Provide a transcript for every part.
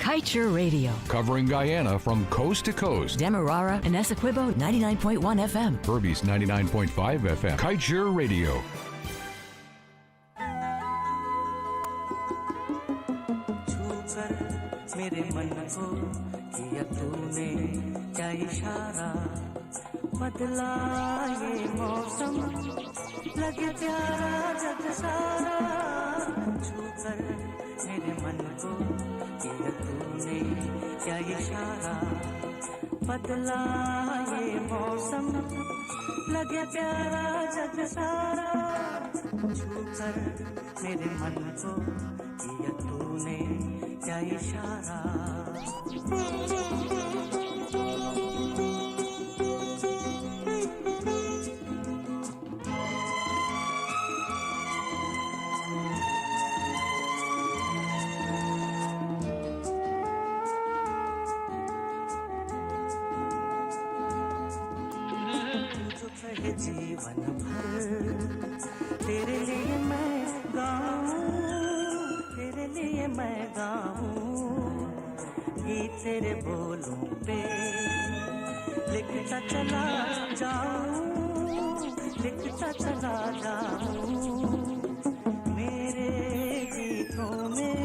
Kaieteur Radio. Covering Guyana from coast to coast. Demerara and Essequibo 99.1 FM. Berbice 99.5 FM. Kaieteur Radio. छूकर मेरे मन को किया तूने क्या इशारा, बदला ये मौसम लगे प्यारा जग सारा। छूकर मेरे मन को किया तूने क्या इशारा, बदला ये मौसम लगे प्यारा जग सारा। छूकर मेरे मन को किया तूने क्या इशारा। जीवन भर तेरे लिए मैं गाऊं, तेरे लिए मैं गाऊं, गीत तेरे बोलों पे लिखता चला जाऊं, लिखता चला जाऊं। मेरे गीतों में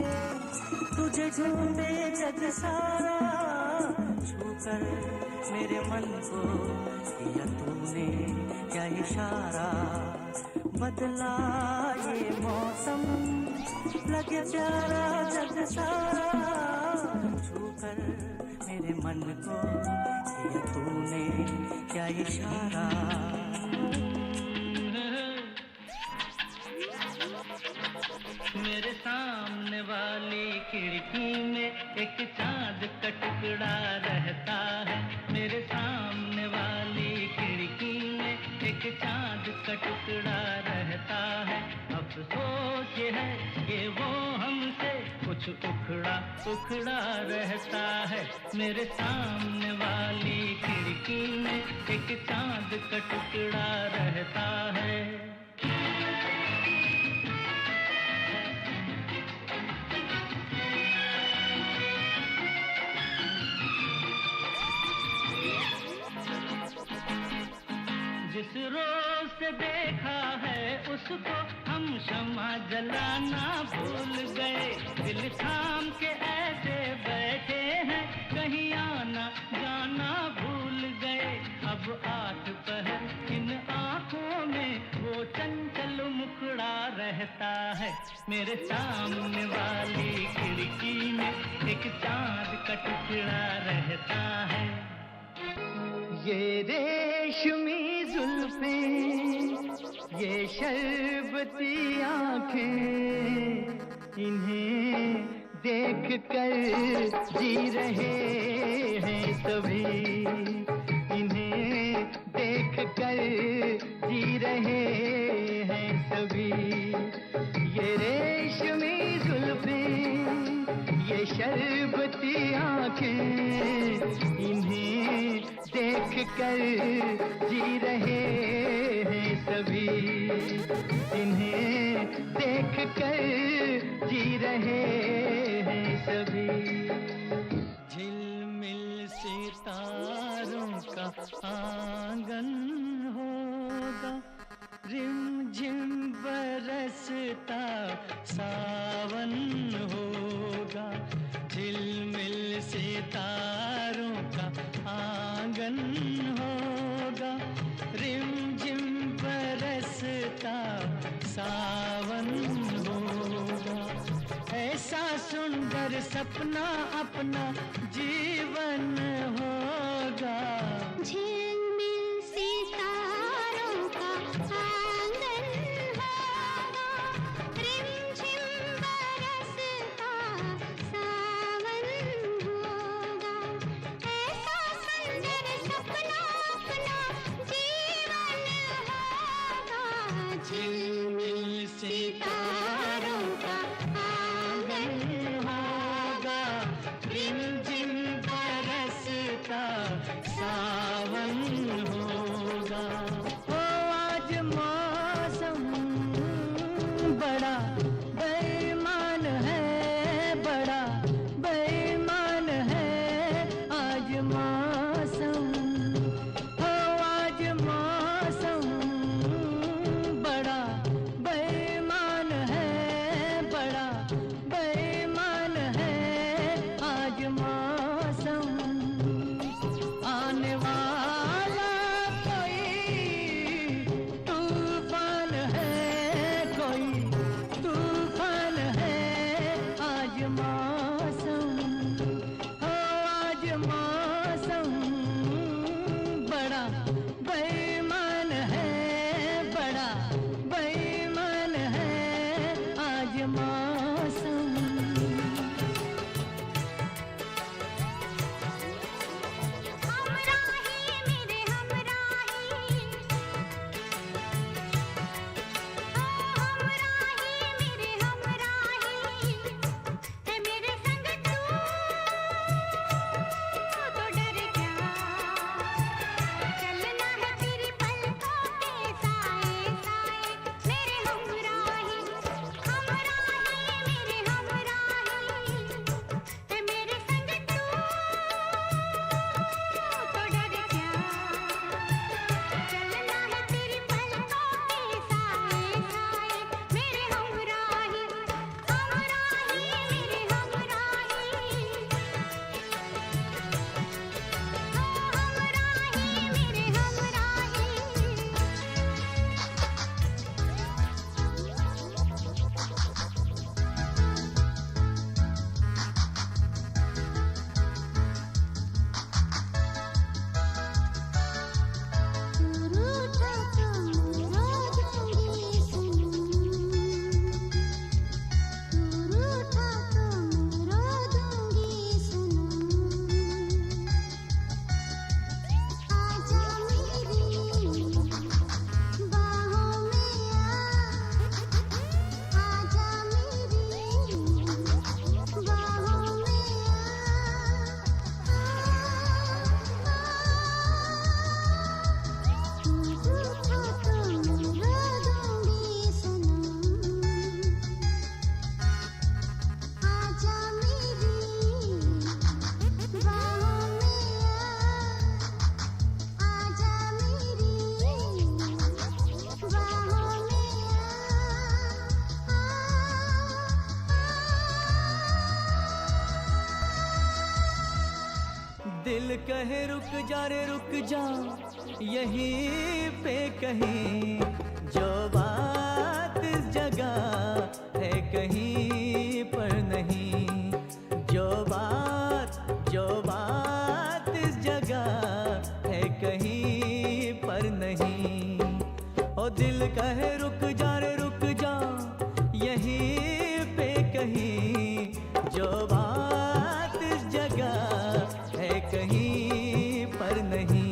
तुझे ढूंढे जग सारा। छूकर मेरे मन को किया तूने क्या इशारा, बदला ये मौसम लगे प्यारा जग सारा। छूकर मेरे मन को किया तूने क्या इशारा। मेरे सामने वाली खिड़की में एक चांद का टुकड़ा रहता है। मेरे सामने वाली खिड़की में एक चांद का टुकड़ा रहता है। अफसोस ये है कि वो हमसे कुछ उखड़ा उखड़ा रहता है। मेरे सामने वाली खिड़की में एक चांद का टुकड़ा रहता है। जिस रोज से देखा है उसको हम शम्मा जलाना भूल गए। दिल थाम के ऐसे बैठे हैं कहीं आना जाना भूल गए। अब आठ पहर इन आँखों में वो चंचल मुखड़ा रहता है। मेरे सामने वाली खिड़की में एक चांद का टुकड़ा रहता है। ये रेशमी जुल्फें, ये शरबती आँखें, इन्हें देख कर जी रहे हैं सभी। इन्हें देख कर जी रहे हैं सभी। ये रेशमी जुल्फें, ये शरबती आँखें, इन्हें देख कर जी रहे हैं सभी। इन्हें देख कर जी रहे हैं सभी। झिलमिल सितारों का आंगन होगा, रिमझिम बरसता सावन होगा। झिलमिल सितारों का आंगन होगा, रिमझिम बरसता सावन होगा। ऐसा सुंदर सपना अपना जीवन होगा। झिलमिल सितारों का आंगन होगा, रिमझिम बरसता सावन होगा। ऐसा सुंदर सपना अपना जीवन होगा। झिलमिल सितारों का आंगन होगा, रिमझिम बरसता सावन होगा। ओ आज मौसम बड़ा बेईमान है, बड़ा बेईमान दिल कहे रुक जा रे रुक जा, यहीं पे कहीं जो बात इस जगह है कहीं पर नहीं, जो बात इस जगह है कहीं पर नहीं। ओ दिल कहे रुक जा रे रुक जा, यहीं पे कहीं जो बात इस जगह है कहीं पर नहीं।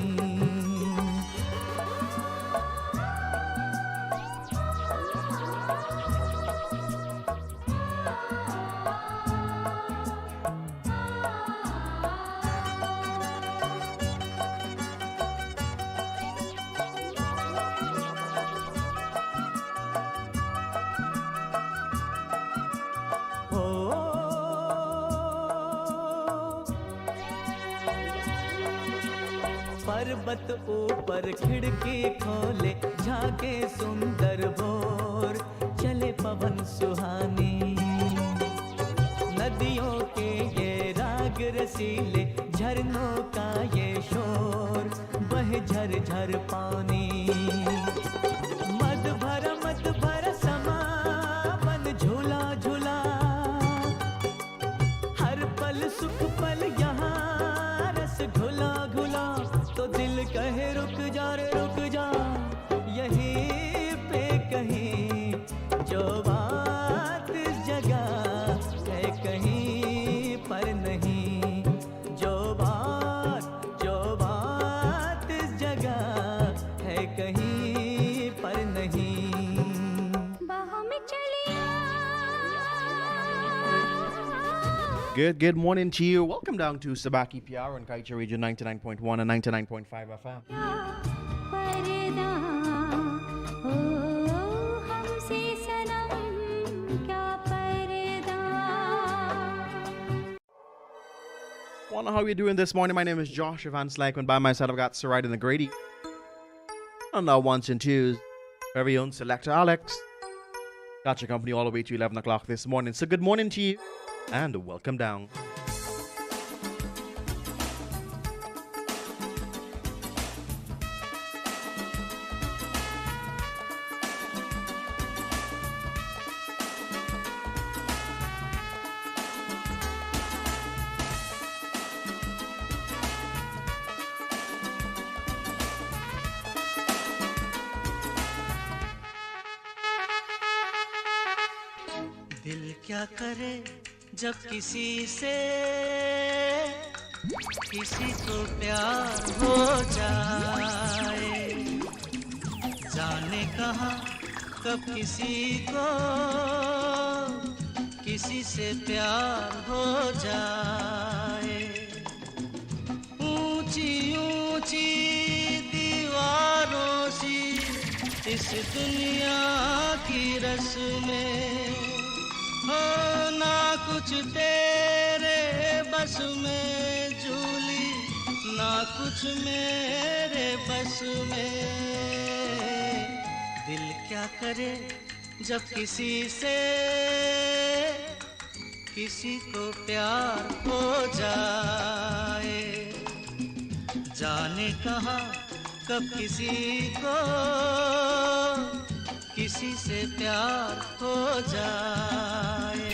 पर्वत ऊपर खिड़की खोले, झाके सुंदर भोर, चले पवन सुहानी। नदियों के ये राग रसीले, झरनों का ये शोर, बहे झर झर पानी। मद भरा समा बन झूला झूला, हर पल सुख पल यहाँ रस घुला घुला। तो दिल कहे रुक जा रे रुक जा, यहीं पे कहीं जो बात इस जगह है कहीं पर नहीं, जो बात इस जगह है कहीं पर नहीं। बाहों में चलिया। Good morning to you. Welcome down to Sabaki PR on Kaieteur Radio 99.1 and 99.5 FM. पर्दा हो हमसे सनम क्या पर्दा। Wonder how you're doing this morning. My name is Josh Van Slyke, and by my side I've got Sir Ryden the Grady. And now ones and twos, very own selector Alex. Got your company all the way to 11 o'clock this morning. So good morning to you and welcome down. दिल क्या करे जब किसी से किसी को प्यार हो जाए, जाने कहाँ कब किसी को किसी से प्यार हो जाए। ऊंची ऊंची दीवारों सी इस दुनिया की रस्में हो, ना कुछ तेरे बस में झूली, ना कुछ मेरे बस में। दिल क्या करे जब किसी से किसी को प्यार हो जाए, जाने कहाँ कब किसी को किसी से प्यार हो जाए।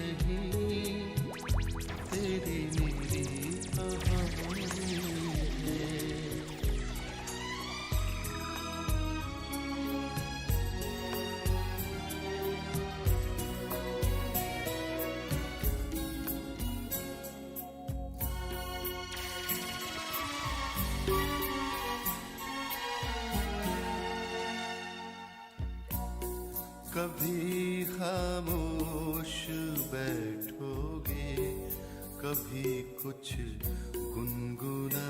नहीं तेरी मेरी कहानी है। कभी खामोश बैठोगे, कभी कुछ गुनगुनाओगे,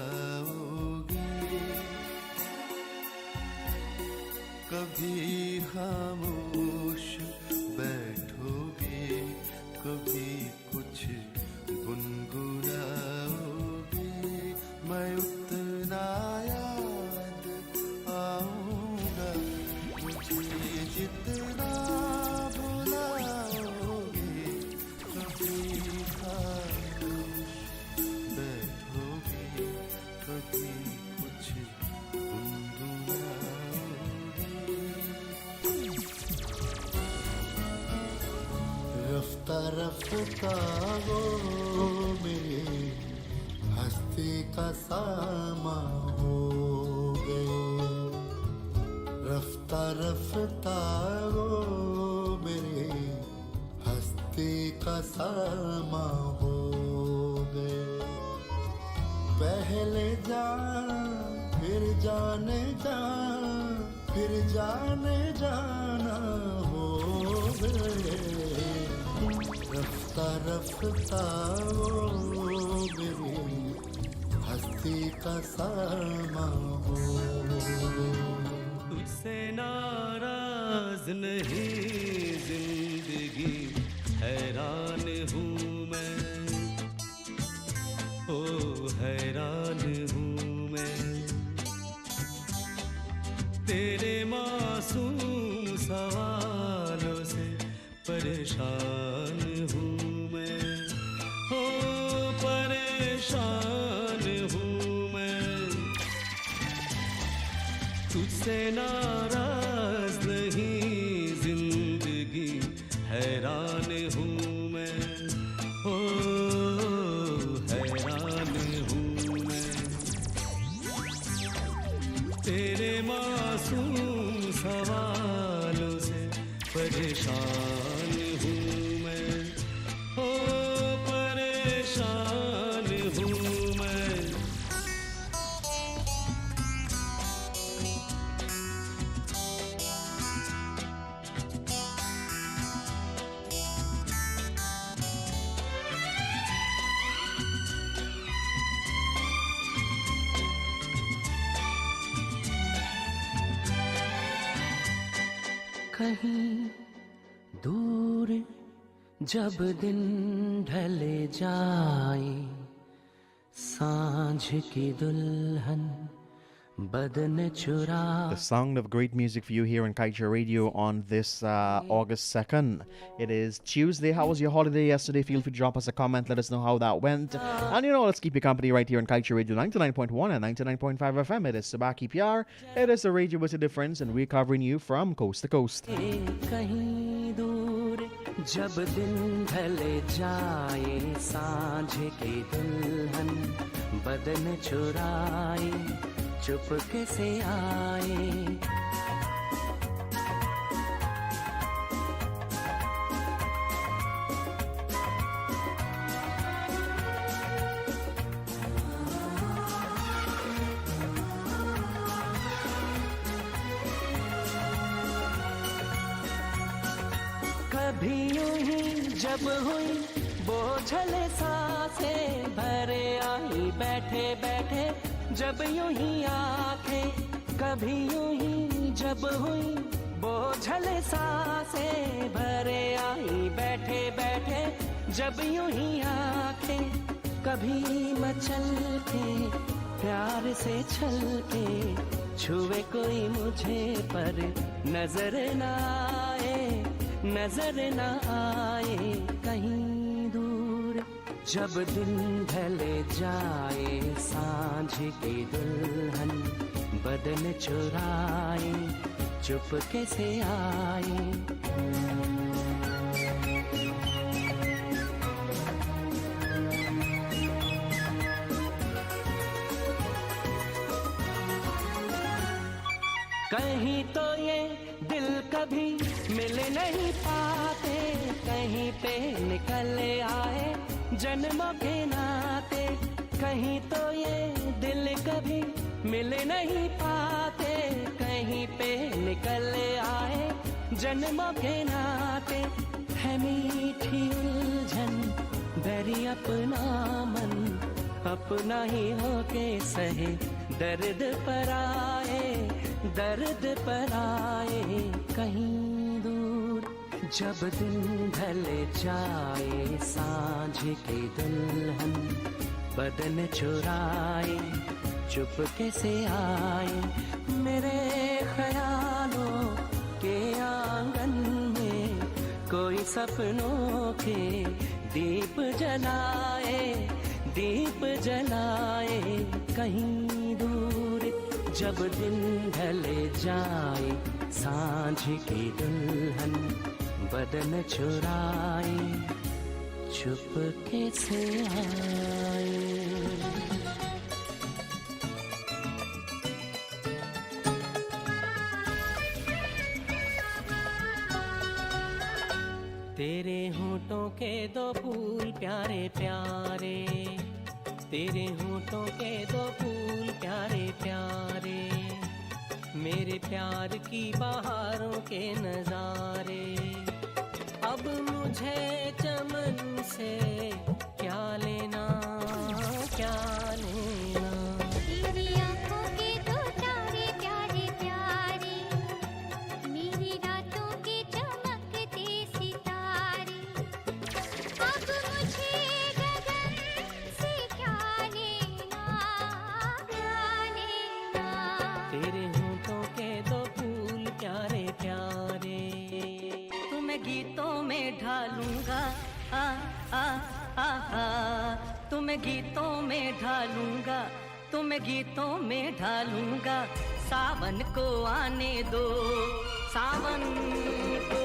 कभी खामोश बैठोगे, कभी कुछ गुनगुनाओगे, मैं उतना याद आऊंगा मुझे जितना बुलाओगे, कभी खामोश बैठोगे, कभी कुछ गुनगुनाओगे। रफ्ता रफ्ता वो मेरे हस्ती का सामा हो गए, रफ्ता रफ्ता वो मेरे हस्ती का सामा हो गए। पहले जान फिर जाने जान फिर जाने जाना हो गए, रफ्ता रफ्ता वो मेरे हस्ती का सामा हो गए। तुझसे नाराज नहीं जिंदगी, हैरान हूँ मैं, ओ हैरान हूँ मैं, तेरे मासूम सवालों से परेशान हूँ मैं, ओ परेशान हूँ मैं। तुझसे नाराज नहीं जिंदगी, हैरान हूँ मैं, ओ हैरान हूँ मैं, तेरे मासूम सवालों से परेशान हूँ मैं, ओ परेशान हूँ मैं। कहीं दूर जब दिन ढल जाए, सांझ की दुल्हन बदन चुरा। The sound of great music for you here on Kaieteur Radio on this August 2nd. It is Tuesday. How was your holiday yesterday? Feel free to drop us a comment. Let us know how that went. And let's keep you company right here on Kaieteur Radio 99.1 and 99.5 FM. It is Sabaki PR. It is the radio with a difference, and we're covering you from coast to coast. कहीं दूर जब दिन ढल जाए, सांझ की दुल्हन बदन चुराए, चुपके से आए। कभी यूं ही जब हुई बोझल सांसें, भरे आई बैठे बैठे जब यूं ही आंखें, कभी यूं ही जब हुई बोझल सांसें, भरे आई बैठे बैठे जब यूं ही आंखें, कभी मचल के प्यार से छल के छुए कोई मुझे पर नजर न आए, नजर न आए। कहीं दूर जब दिन ढल जाए, सांझ की दुल्हन बदन चुराए, चुपके से आए। कहीं तो ये दिल कभी मिल नहीं पाते, कहीं पे निकल आए जन्मों के नाते। कहीं तो ये दिल कभी मिल नहीं पाते, कहीं पे निकल आए जन्मों के नाते। है मीठी उलझन दरी अपना मन, अपना ही होके सहे दर्द पर आए, दर्द पर आए। कहीं दूर जब दिन ढल जाए, सांझ के दुल्हन बदन चुराए, चुपके से आए मेरे ख्यालों के आंगन में। कोई सपनों के दीप जलाए, दीप जलाए। कहीं दूर जब दिन ढल जाए, सांझ की दुल्हन बदन चुराए, चुपके से आए। तेरे होठों के दो फूल प्यारे प्यारे, तेरे होठों के दो फूल प्यारे प्यारे, मेरे प्यार की बहारों के नजारे। अब मुझे चमन से क्या लेना, क्या लेना। तेरी आँखों के दो तारे प्यारे प्यारे, मेरी रातों के चमकते सितारे। अब मुझे गगन से क्या लेना, क्या लेना। तेरे होठों के दो फूल प्यारे प्यारे, तुम्हें गीतों में ढालूंगा, आ आ आ आ। तुम्हें गीतों में ढालूंगा, तुम्हें गीतों में ढालूंगा। सावन को आने दो, सावन को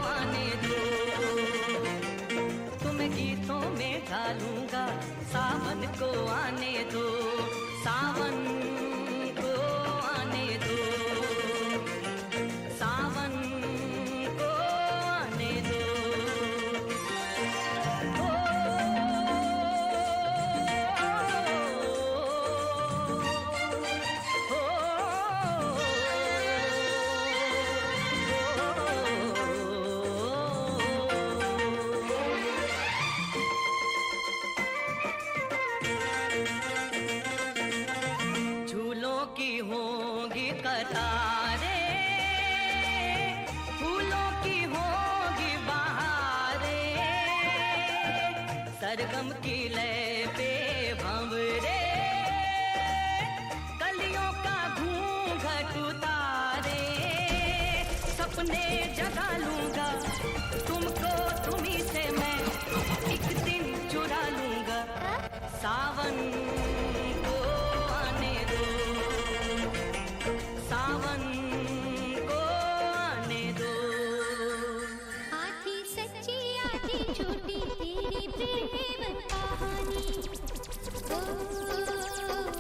आने दो। तुम्हें गीतों में ढालूंगा, सावन को आने दो, सावन को आने दो, सावन को आने दो। झूलों की होंगी कतारें, फूलों की होंगी बहारें, सरगम की लय पे भंवरे, कलियों का घूंघट उतारे। सपने जगा लूंगा तुमको, तुम्ही से मैं एक दिन चुरा लूंगा। सावन को आने दो, सावन को आने दो। आधी सच्ची आधी झूठी तेरी प्रेम कहानी, ओ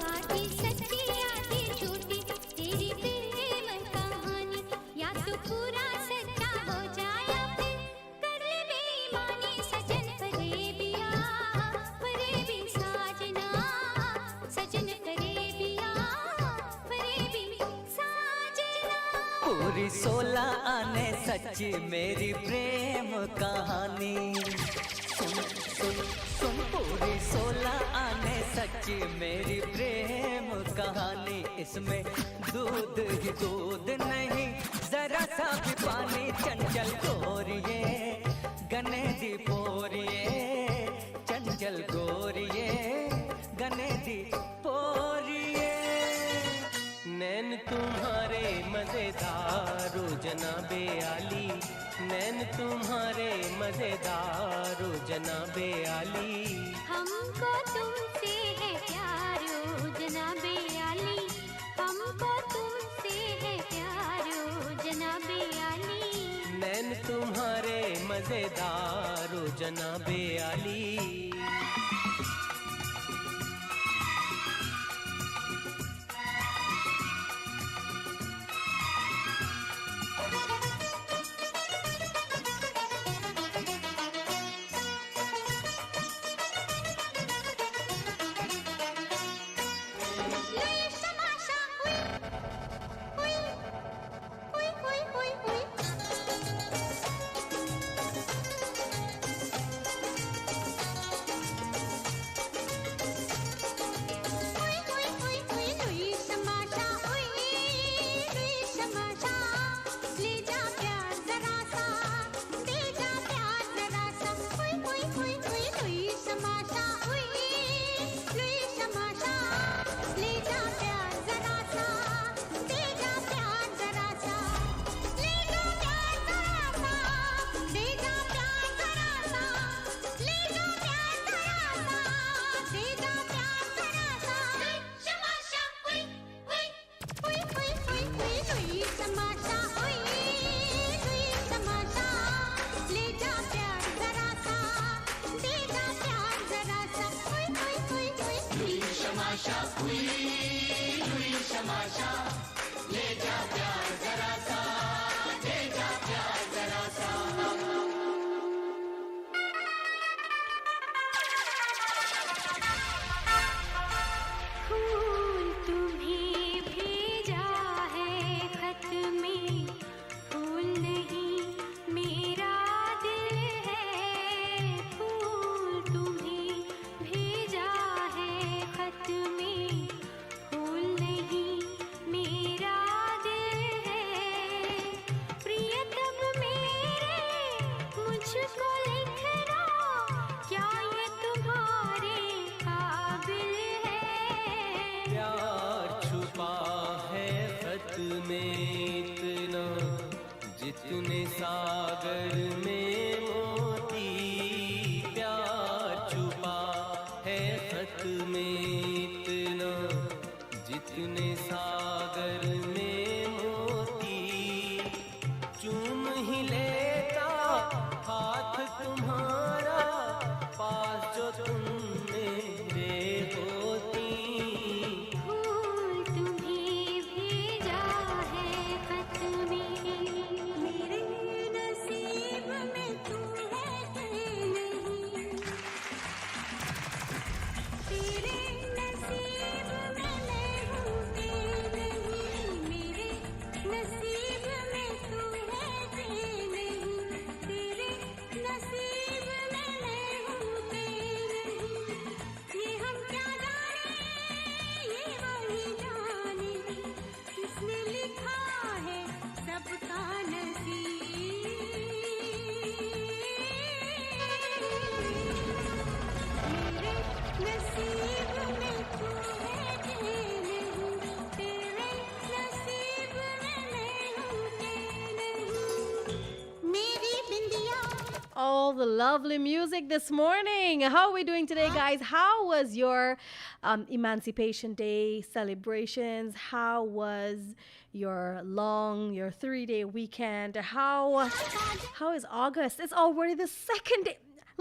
आधी सच्ची आधी झूठी तेरी प्रेम कहानी। या तो पूरा सच्चा हो जाए फिर कर ले बेईमानी। सजन करे बिया, करे भी साजना, सजन करे बिया, करे भी साजना। पूरी 16 आने सच्ची मेरी प्रेम कहानी। सुन सुन सुन, पूरी 16 आने सच्ची मेरी प्रेम कहानी। इसमें दूध ही दूध नहीं, जरा सा भी पानी। चंचल गोरिये गने दी पोरिये, चंचल गोरिये गने दी पोरिये। नैन तुम्हारे मजेदार जनाबे आली, नैन तुम्हारे मजेदार जनाबे आली। हमको तुमसे है प्यार ओ जनाबे आली, हमको तुमसे है प्यार ओ जनाबे आली। नैन तुम्हारे मजेदार जनाबे आली। खत में इतना जितने सागर में मोती चूम ही लेता हाथ तुम्हारा पास जो तुम मेरे होती फूल तुम्हें भेजा है खत में मेरे नसीब में तू है कि नहीं तेरे नसीब में मैं हूँ कि नहीं मेरे नसीब में तू है कि नहीं तेरे नसीब में मैं हूँ कि नहीं ये हम क्या जाने ये वही जाने किसने लिखा है सबका नसीब मेरे नसीब में तू है कि नहीं तेरे नसीब में मैं हूँ कि नहीं मेरी बिंदिया All the lovely music this morning. How are we doing today, guys? How was your Emancipation Day celebrations? How was your 3-day weekend? How is August? It's already the second day.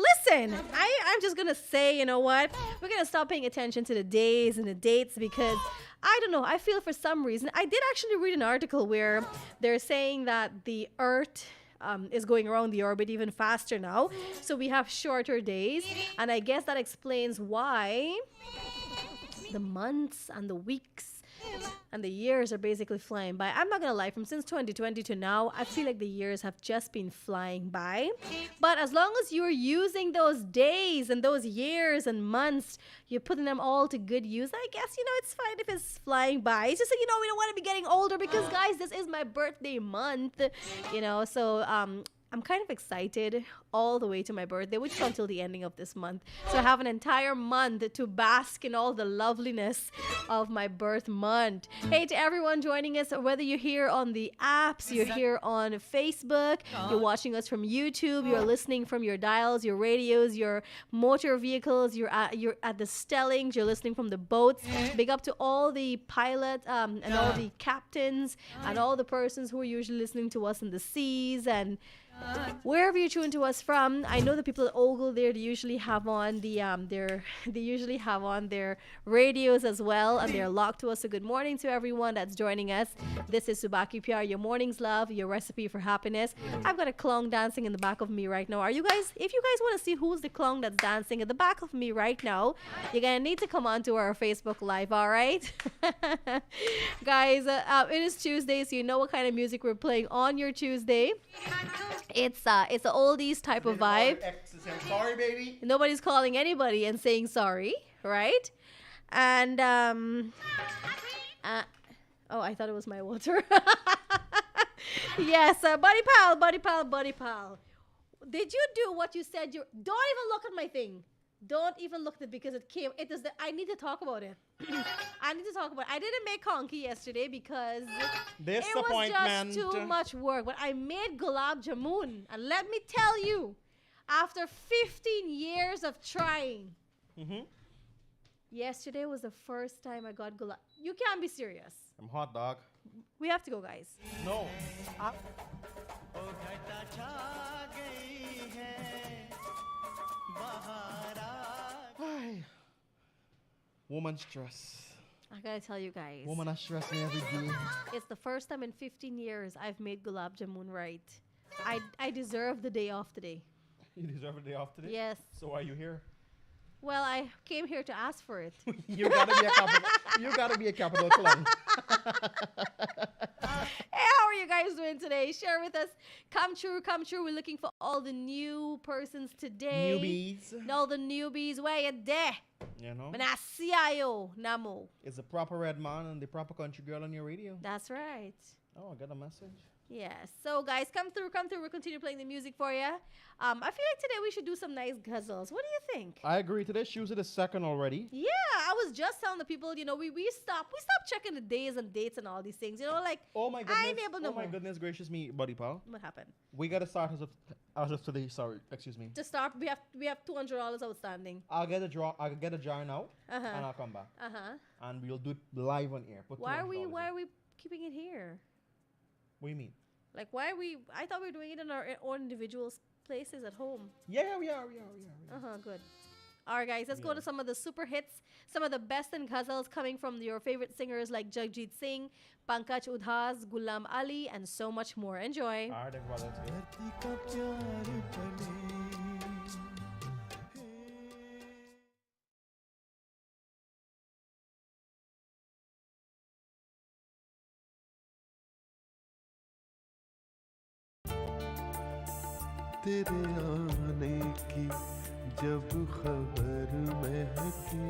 Listen, I'm just gonna say, you know what? We're gonna stop paying attention to the days and the dates because I don't know. I feel for some reason I did actually read an article where they're saying that the Earth is going around the orbit even faster now, so we have shorter days, and I guess that explains why the months and the weeks and the years are basically flying by. I'm not gonna lie, from since 2020 to now, I feel like the years have just been flying by. But as long as you're using those days and those years and months, you're putting them all to good use, I guess, it's fine if it's flying by. It's just that, we don't want to be getting older because, guys, this is my birthday month, so I'm kind of excited all the way to my birthday, which is until the ending of this month. So I have an entire month to bask in all the loveliness of my birth month. Hey, to everyone joining us, whether you're here on the apps, you're here on Facebook, you're watching us from YouTube, you're listening from your dials, your radios, your motor vehicles, you're at the stellings, you're listening from the boats. Big up to all the pilots and all the captains and all the persons who are usually listening to us in the seas and wherever you tune to us from. I know the people at Ogle there, they usually have on their radios as well, and they're locked to us. So good morning to everyone that's joining us. This is Subaki PR, your morning's love, your recipe for happiness. I've got a clown dancing in the back of me right now. If you guys want to see who's the clown that's dancing at the back of me right now, you're gonna need to come on to our Facebook Live, all right? Guys, it is Tuesday, so you know what kind of music we're playing on your Tuesday. It's an oldies type of vibe. Sorry, baby. Nobody's calling anybody and saying sorry, right? And oh, I thought it was my water. Yes, buddy pal. Did you do what you said? Don't even look at my thing. Don't even look at it because it came. It is. I need to talk about it. I didn't make conky yesterday because it was just too much work. But I made gulab jamun, and let me tell you, after 15 years of trying, yesterday was the first time I got gulab. You can't be serious. I'm hot, dog. We have to go, guys. No. Woman stress. I gotta tell you guys. Woman are stress me every day. It's the first time in 15 years I've made gulab jamun right. I deserve the day off today. You deserve a day off today? Yes. So why are you here? Well, I came here to ask for it. You gotta be a capital clown. Hey, how are you guys doing today? Share with us. Come true. We're looking for all the new persons today. Newbies. All the newbies. Where you there? You know? When I see you, Namo. It's the proper red man and the proper country girl on your radio. That's right. Oh, I got a message. Yes. So, guys, come through, come through. We'll continue playing the music for you. I feel like today we should do some nice guzzles. What do you think? I agree. Today's Tuesday the second already. Yeah, I was just telling the people, you know, we stopped checking the days and dates and all these things. You know, like Oh my goodness! I ain't able no Oh my more. goodness gracious me, buddy pal. What happened? We gotta start as of today. Sorry, excuse me. To start, we have $200 outstanding. I'll get a jar now, Uh-huh. and I'll come back, Uh-huh. and we'll do it live on air. Put Why are $200 we in. keeping it here? What do you mean? Like why are we I thought we were doing it in our own individual places at home. Yeah, we are. Good. All right, guys, let's go to some of the super hits, some of the best in ghazals coming from your favorite singers like Jagjit Singh, Pankaj Udhas, Ghulam Ali, and so much more. Enjoy. All right, everybody, let's go. धरती का प्यार बने तेरे आने की जब खबर महके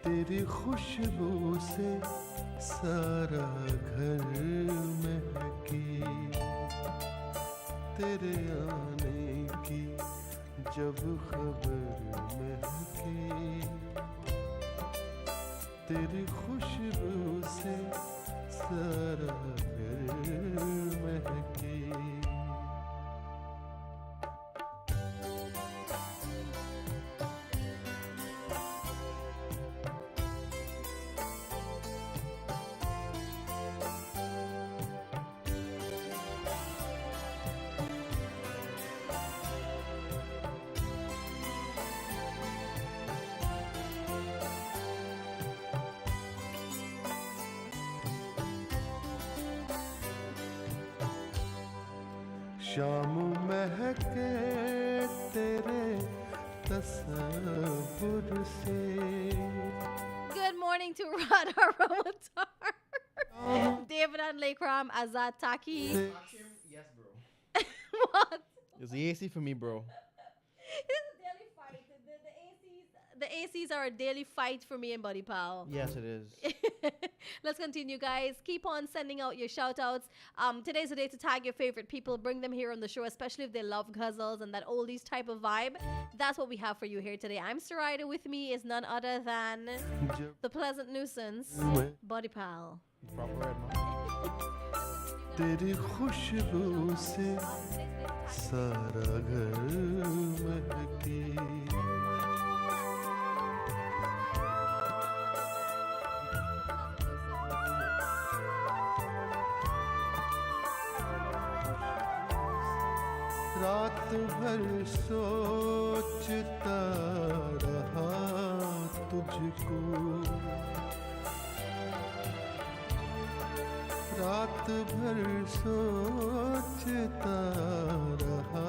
तेरी खुशबू से सारा घर महके तेरे आने की जब खबर महके तेरी खुशबू से सारा घर महके शाम महके तेरे तस्वुर से Good morning to Radha Ramatar, David and Lakram, Azad Taki. Yes, bro. What? It's the AC for me, bro. This is a daily fight. The ACs are a daily fight for me and Buddy Pal. Yes, it is. Let's continue, guys. Keep on sending out your shout outs. Today's the day to tag your favorite people, bring them here on the show, especially if they love ghazals and that oldies type of vibe. That's what we have for you here today. I'm Sarida. With me is none other than जब the pleasant nuisance, मैं Buddy Pal. Proper red, man. तेरी खुशबू से सारा घर महके रात भर सोचता रहा तुझको रात भर सोचता रहा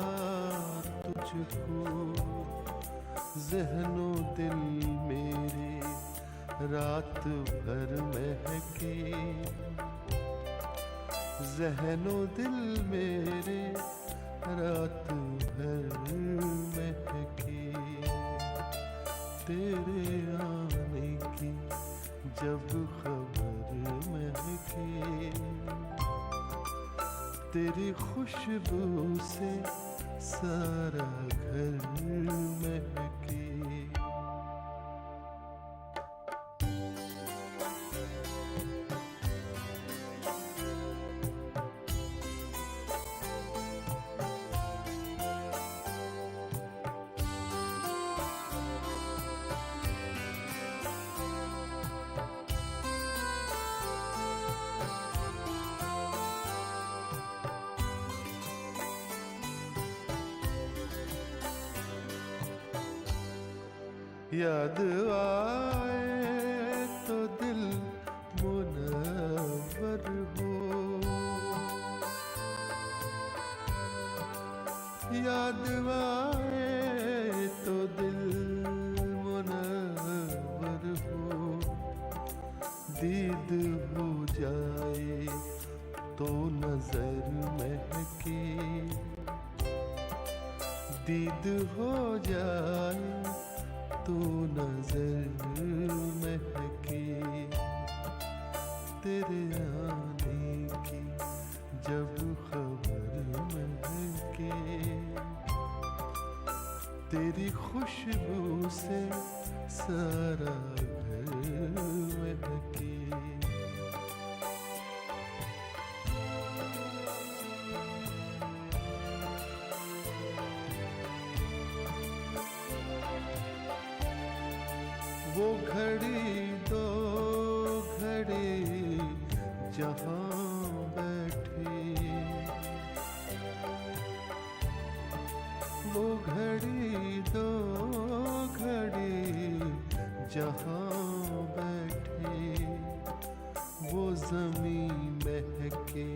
तुझको ज़हनो दिल मेरे रात भर महके ज़हनो दिल मेरे रात भर महके तेरे आने की जब खबर महके तेरी खुशबू से सारा घर महके याद आए तो दिल मुनव्वर हो याद आए तो दिल मुनव्वर हो दीद हो जाए तो नजर महके दीद हो जाए तो नजर महके तेरे आने की जब खबर महके, तेरी खुशबू से सारा घर महके। वो घड़ी दो घड़ी जहाँ बैठे, वो घड़ी दो घड़ी जहाँ बैठे, वो ज़मीं महके,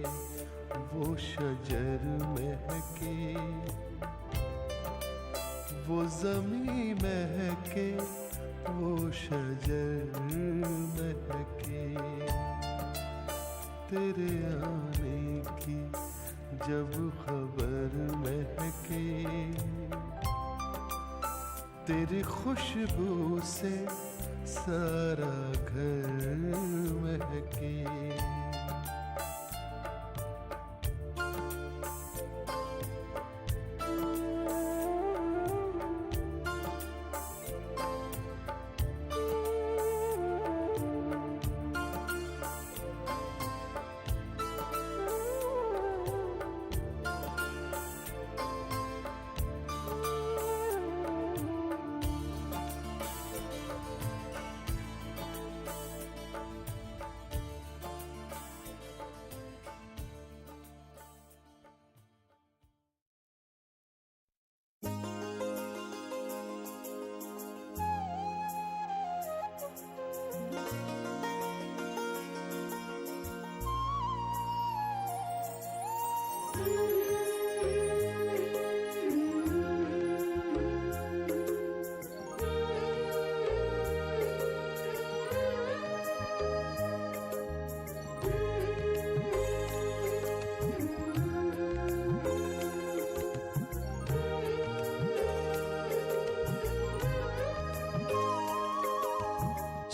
वो शजर महके, वो ज़मीं महके, वो शजर महके। तेरे आने की जब खबर महके, तेरी खुशबू से सारा घर महके।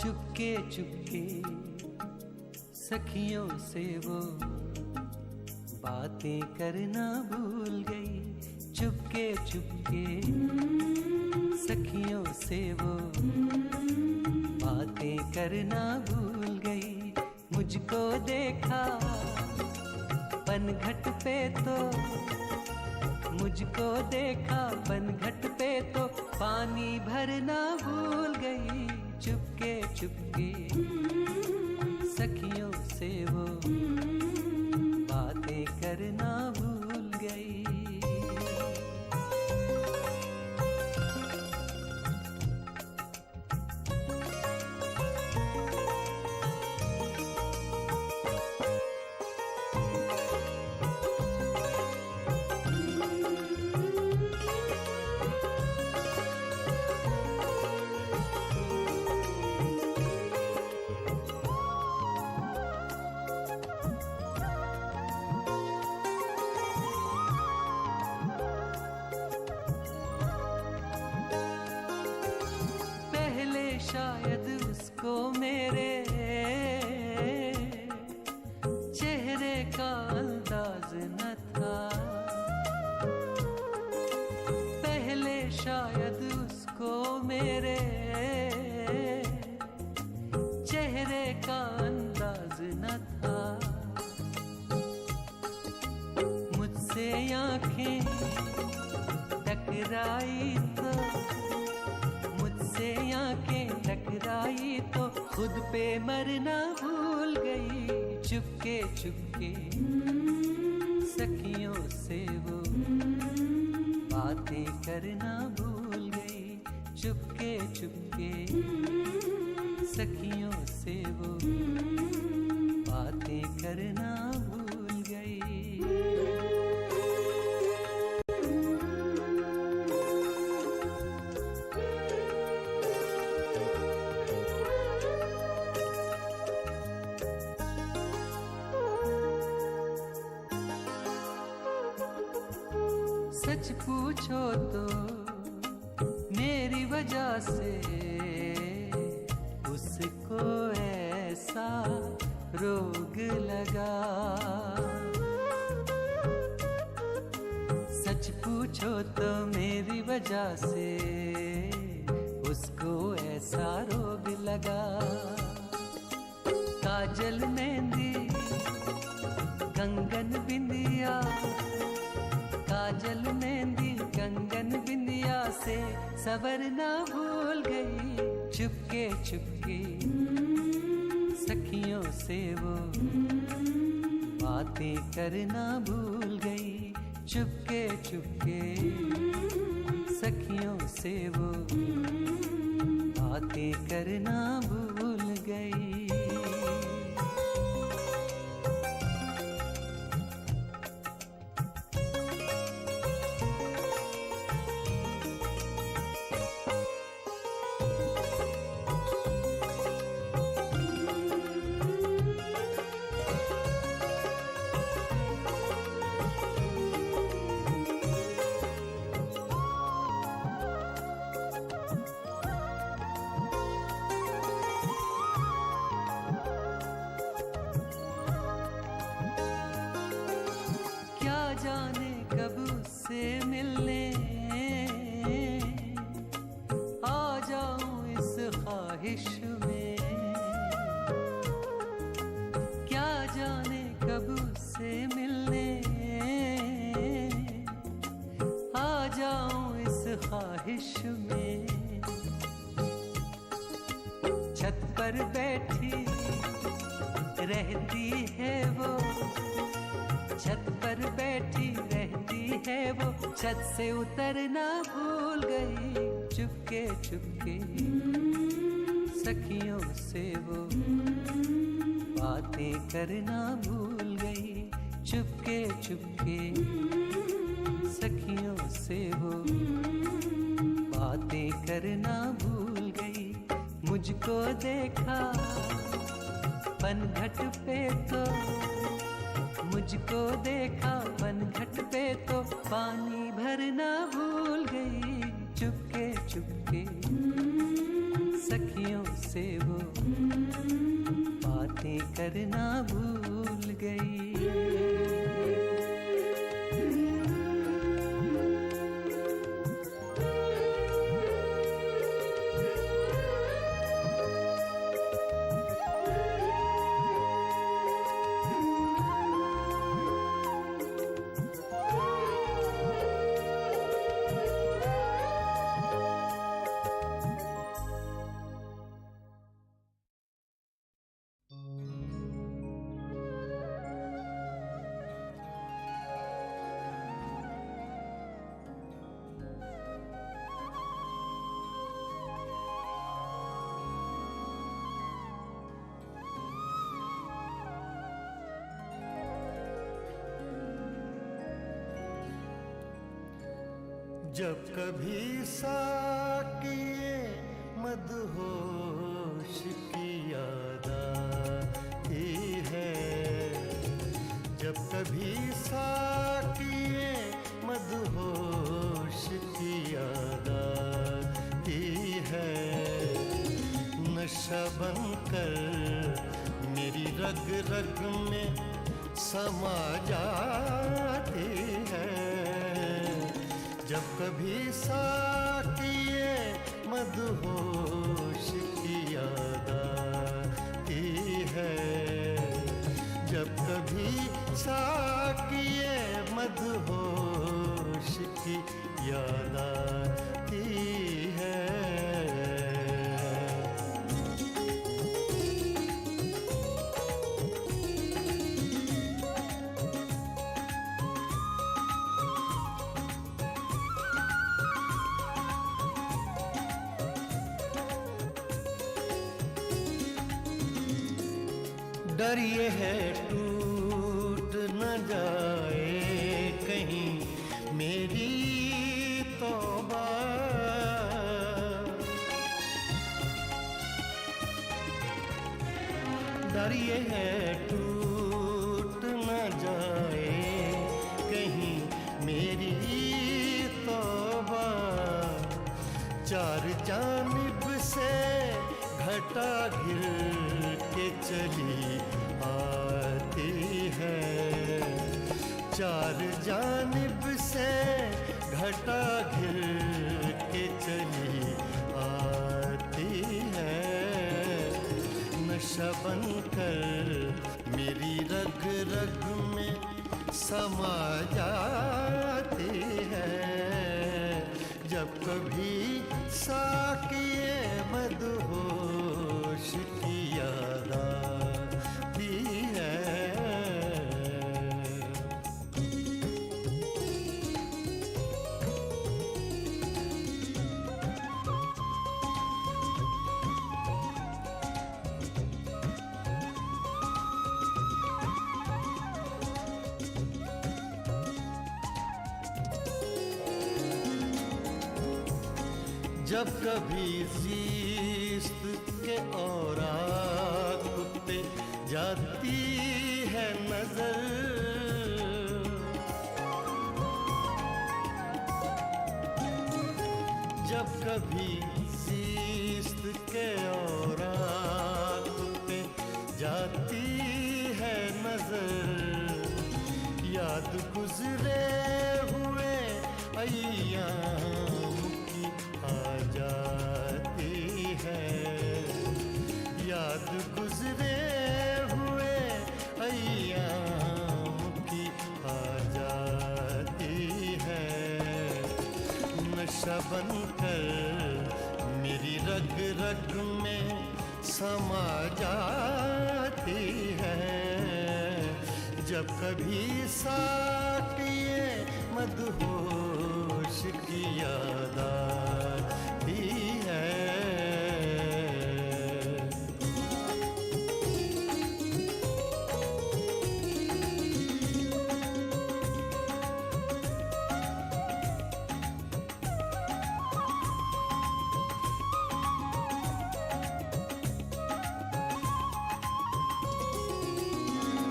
चुपके चुपके सखियों से वो बातें करना भूल गई। चुपके चुपके सखियों से वो बातें करना भूल गई। मुझको देखा पनघट पे तो, मुझको देखा पनघट पे तो पानी भरना भूल गई। चुपके चुपके सखियों से वो बातें करना भूल गई। शायद उसको मेरे चेहरे का अंदाज न था। पहले शायद उसको मेरे चेहरे का अंदाज न था। मुझसे आंखें टकराई तो, मुझसे आंखें टकराई तो खुद पे मरना भूल गई। चुपके चुपके सखियों से वो बातें करना भूल गई। चुपके चुपके सखियों से वो बातें करना भूल गई। सच पूछो तो मेरी वजह से उसको ऐसा रो से उसको ऐसा रोग लगा। काजल मेहंदी कंगन बिंदिया, काजल मेहंदी कंगन बिंदिया से सवरना भूल गई। चुपके चुपके सखियों से वो बातें करना भूल गई। चुपके चुपके सखियों से वो बातें करना भूल गई। जाने कब उससे मिलने आ जाऊं इस ख्वाहिश में। क्या जाने कब उससे मिलने आ जाऊं इस ख्वाहिश में। छत पर बैठी रहती है वो, छत पर बैठी रहती है वो, छत से उतरना भूल गई। चुपके चुपके सखियों से वो बातें करना भूल गई। चुपके चुपके सखियों से वो बातें करना भूल गई। मुझको देखा पनघट पे तो, मुझको देखा पनघट पे तो पानी भरना भूल गई। चुपके चुपके सखियों से वो बातें करना भूल गई। जब कभी साकिए मदहोश की याद आती है, जब कभी साकिए मदहोश की याद आती है, नशा बनकर मेरी रग रग में समा जाती है। जब कभी साकिए मदहोश की याद आती है, जब कभी साकिए मदहोश की याद आती है। डर ये है टूट न जाए कहीं मेरी तौबा, डर ये है टूट न जाए कहीं मेरी तौबा। चार जानिब से घटा घिर के चली आती है, चार जानिब से घटा घिर बनकर मेरी रग रग में समा जाती है जब कभी साकिए मदहोश की याद आती है। जब कभी ज़िस्त के औराक पे जाती है नजर, जब कभी ज़िस्त के औराक पे जाती है नजर, याद गुजरे हुए अय्याम आ जाती है, याद गुजरे हुए अय्याम की आ जाती है। नशा बनकर मेरी रग रग में समा जाती है जब कभी साकिए मदहोश की याद आती है।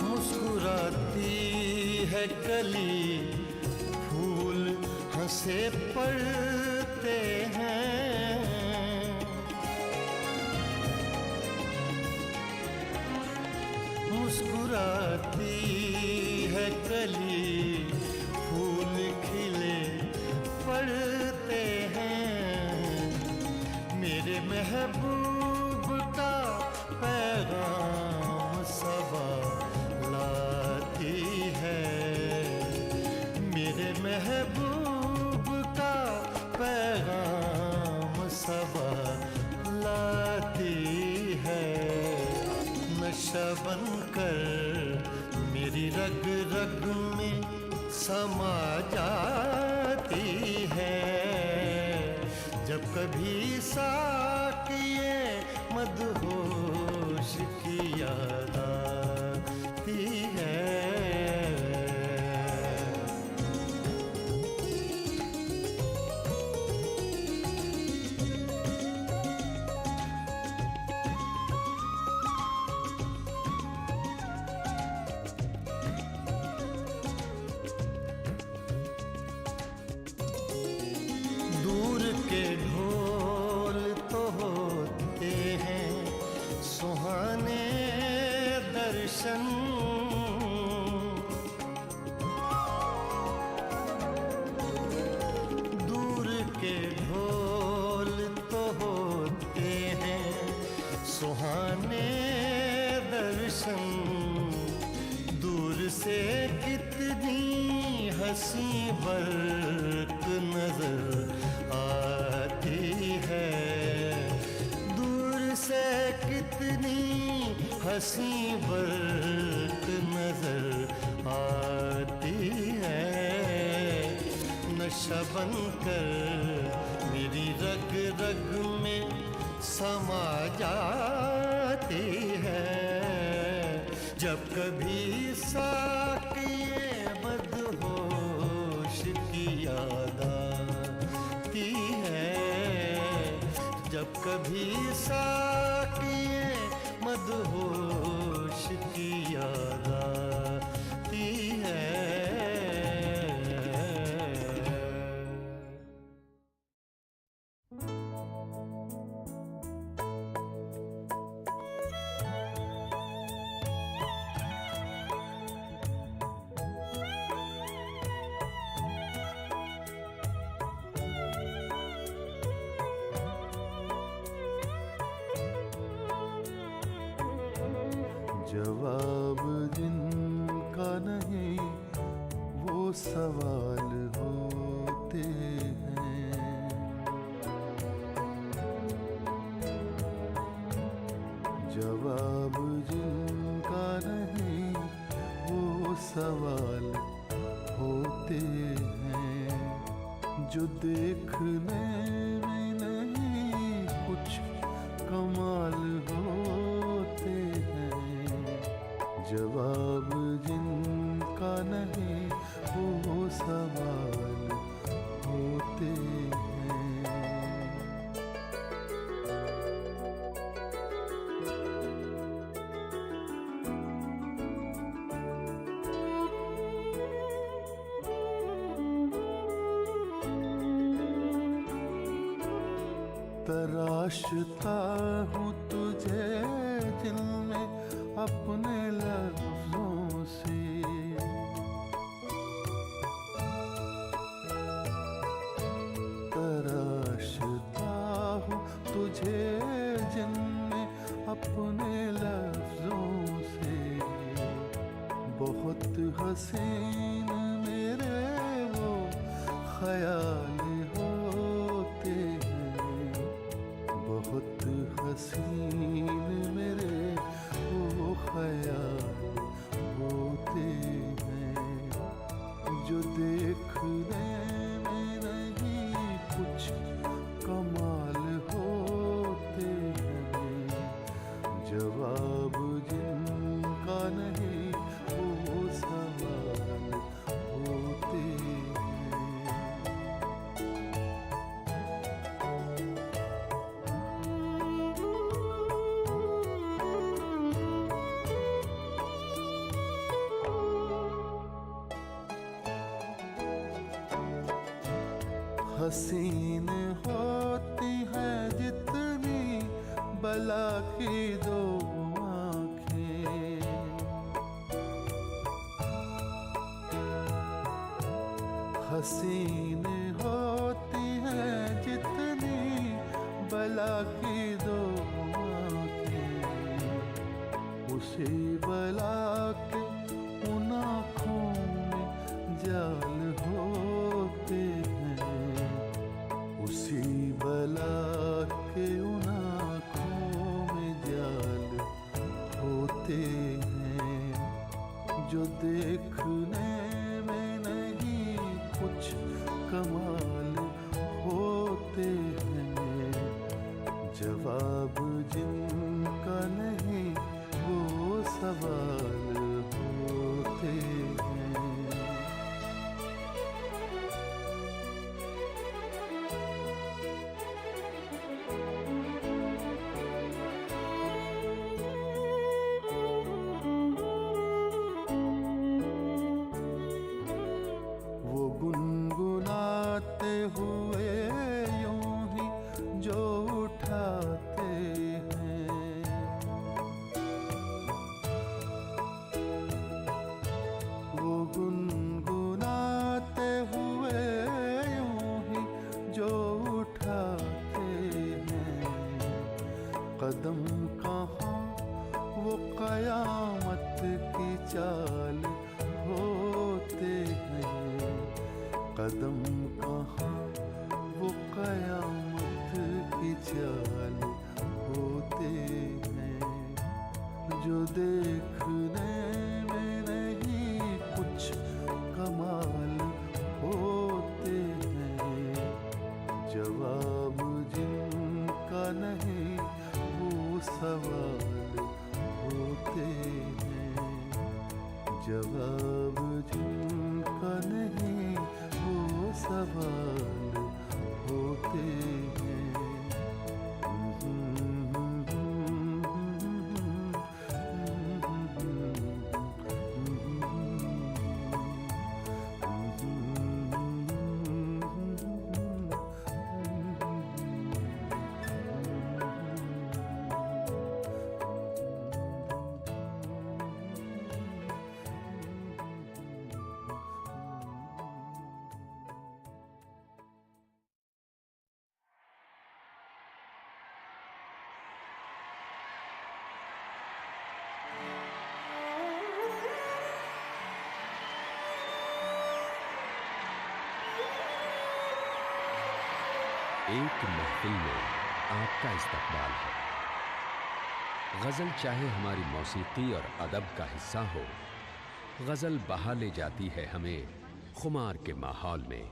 मुस्कुराती है कली, फूल हंसे पड़ते हैं, मुस्कुराती है कली, फूल खिले पड़ते हैं, मेरे महबूब का पैगाम सबा लाती है, मेरे महबूब का पैगाम सबा लाती है। नशा बनकर मेरी रग रग में समा जाती है जब कभी साकिए मदहोश की याद आती है। दूर के ढोल तो होते हैं सुहाने दर्शन, दूर के ढोल तो होते हैं सुहाने दर्शन, दूर से कितनी हंसी बरक नजर आती है, दूर से कितनी हंसी बरक नजर आती है। नशा बनकर मेरी रग रग में समा जाती है जब कभी साकिए मदहोश की याद आती है, जब कभी साकिए मदहोश की याद आती है। जवाब जिनका नहीं वो सवाल होते हैं। जवाब जिनका नहीं वो सवाल होते हैं। जो देखने में नहीं कुछ कमाल होते हैं। जवाब जिनका नहीं वो सवाल होते हैं। तराशता हूँ तुझे दिल में अपने लफ्जों से। तराशता हूँ तुझे दिल में अपने लफ्जों से। बहुत हसीन मेरे वो ख्याल होते हैं। बहुत हसीन मेरे वो ख्याल होते हैं। जो देखने में नहीं कुछ कमाल होते हैं। जवाब जिनका नहीं वो सवाल होते हैं। हसीन होती है जितनी बला की दो आँखें। हसीन होती है जितनी बला की दो आँखें। उसी बला के उन आँखों में जाल होते हैं। उसी बला के उन आँखों में जाल होते हैं। जो देखने में नहीं कुछ कमाल होते हैं। जवाब जिनका नहीं वो सवाल होते हैं। वो गुनगुनाते हुए यूं ही जो उठाते हैं। वो गुनगुनाते हुए यूं ही जो उठाते हैं। कदम कहाँ वो कयामत की चाल होते हैं। कदम कहाँ वो कयामत की चाल होते हैं। जो देखने में नहीं कुछ कमाल होते हैं। जवाब जिनका नहीं वो सवाल होते हैं। जवाब जिनका नहीं वो सवाल होते हैं। एक महफिल में आपका इस्तकबाल है। गजल चाहे हमारी मौसीकी और अदब का हिस्सा हो, गजल बहा ले जाती है हमें खुमार के माहौल में।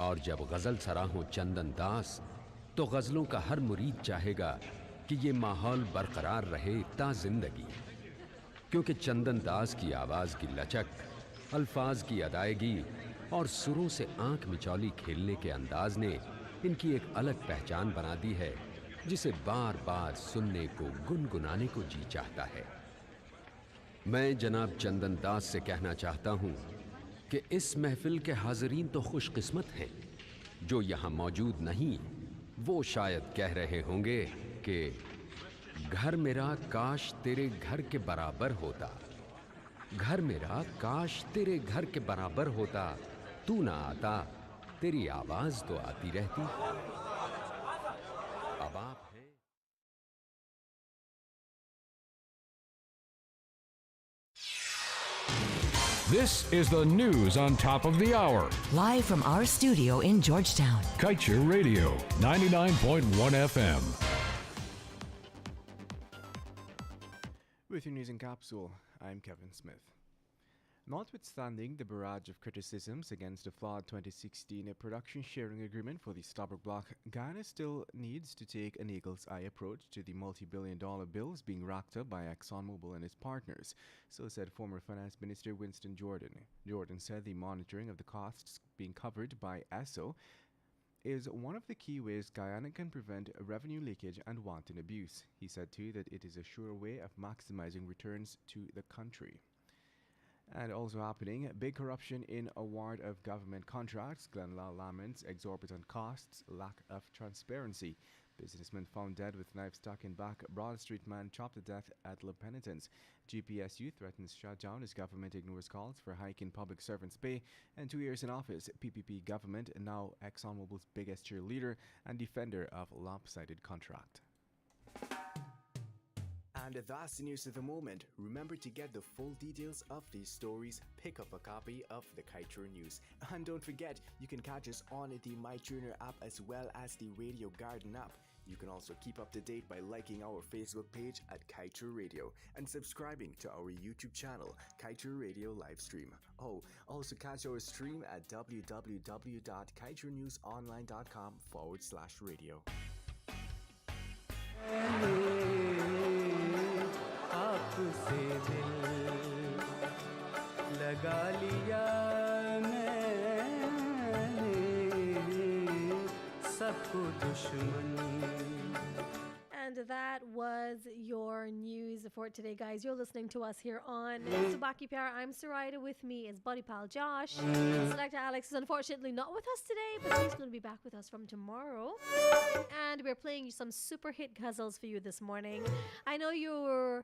और जब गजल सराहों चंदन दास, तो गजलों का हर मुरीद चाहेगा कि ये माहौल बरकरार रहे ता जिंदगी। क्योंकि चंदन दास की आवाज की लचक, अल्फाज की अदायगी और सुरों से आंख मिचौली खेलने के अंदाज ने इनकी एक अलग पहचान बना दी है, जिसे बार बार सुनने को, गुनगुनाने को जी चाहता है। मैं जनाब चंदन दास से कहना चाहता हूं कि इस महफिल के हाज़रीन तो खुशकिस्मत हैं। जो यहां मौजूद नहीं, वो शायद कह रहे होंगे कि घर मेरा काश तेरे घर के बराबर होता, घर मेरा काश तेरे घर के बराबर होता, तू ना आता, तेरी आवाज तो आती रहती। अब आप हैं। This is the news on top of the hour. Live from our studio in Georgetown. Kaieteur Radio, 99.1 FM. With your news in capsule, I'm Kevin Smith. Notwithstanding the barrage of criticisms against the flawed 2016 production sharing agreement for the Starbuck block, Guyana still needs to take an eagle's eye approach to the multi-billion-dollar bills being racked up by ExxonMobil and its partners. So said former Finance Minister Winston Jordan. Jordan said the monitoring of the costs being covered by ESSO is one of the key ways Guyana can prevent revenue leakage and wanton abuse. He said too that it is a sure way of maximizing returns to the country. And also happening, big corruption in award of government contracts. Glenlaw laments exorbitant costs, lack of transparency. Businessman found dead with knife stuck in back. Broad Street man chopped to death at La Penitence. GPSU threatens shutdown as government ignores calls for hike in public servants' pay. And 2 years in office, PPP government, now ExxonMobil's biggest cheerleader and defender of lopsided contract. And that's the news of the moment. Remember to get the full details of these stories, pick up a copy of the Kaieteur News. And don't forget, you can catch us on the MyTuner app as well as the Radio Garden app. You can also keep up to date by liking our Facebook page at Kaieteur Radio and subscribing to our YouTube channel, Kaieteur Radio Livestream. Oh, also catch our stream at www.kaieteurnewsonline.com/radio. आपसे दिल लगा लिया मैंने सबको दुश्मन. And that was your news for today, guys. You're listening to us here on Subaki Pyar. I'm Sarita. With me is Buddy Pal Josh. Selector Alex is unfortunately not with us today, but he's going to be back with us from tomorrow. And we're playing some super hit ghazals for you this morning. I know you're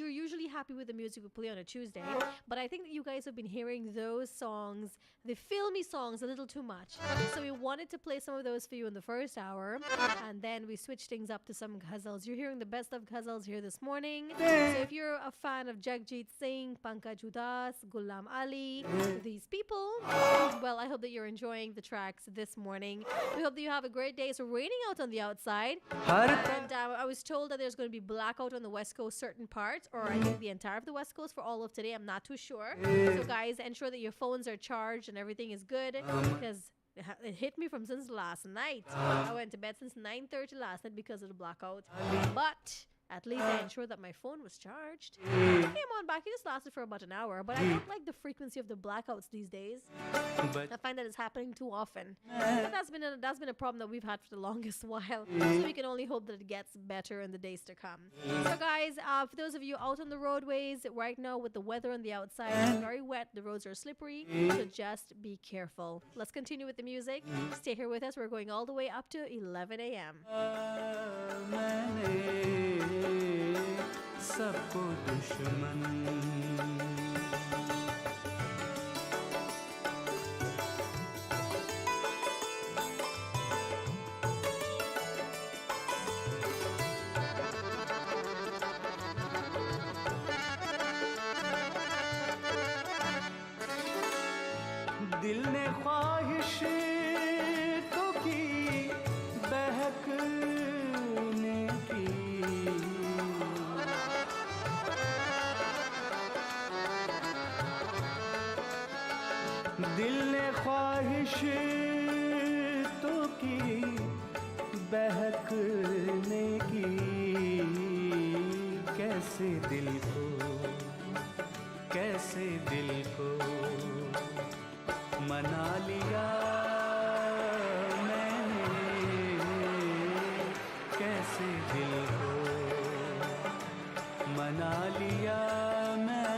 usually happy with the music we play on a Tuesday, but I think that you guys have been hearing those songs, the filmy songs, a little too much. So we wanted to play some of those for you in the first hour, and then we switched things up to some ghazals. You're hearing the best of ghazals here this morning. So if you're a fan of Jagjit Singh, Pankaj Udas, Ghulam Ali, these people, well, I hope that you're enjoying the tracks this morning. We hope that you have a great day. It's raining out on the outside, and I was told that there's going to be blackout on the West Coast, certain parts, or I think the entire of the West Coast for all of today. I'm not too sure. So guys, ensure that your phones are charged and everything is good, because it hit me from since last night. I went to bed since 9:30 last night because of the blackout, but at least I ensured that my phone was charged. I came on back. It just lasted for about an hour, but I don't like the frequency of the blackouts these days. I find that it's happening too often. But that's been a problem that we've had for the longest while. So we can only hope that it gets better in the days to come. So guys, for those of you out on the roadways right now with the weather on the outside, it's very wet. The roads are slippery. So just be careful. Let's continue with the music. Stay here with us. We're going all the way up to 11 a.m. सबको दुश्मन. दिल ने ख्वाहिश तो की दिल को, कैसे दिल को मना लिया मैंने, कैसे दिल को मना लिया मैंने,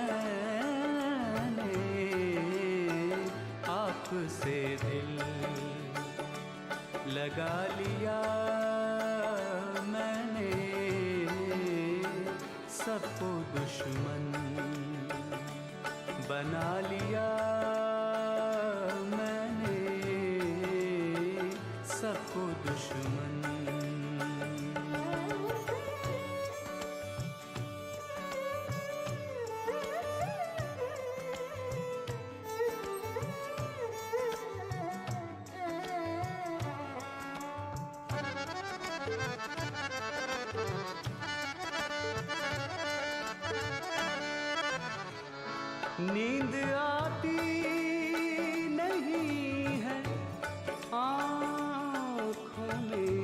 आपसे दिल लगा लिया मैंने, सबको दुश्मन बना लिया मैंने, सबको दुश्मन। नींद आती नहीं है आँखों में,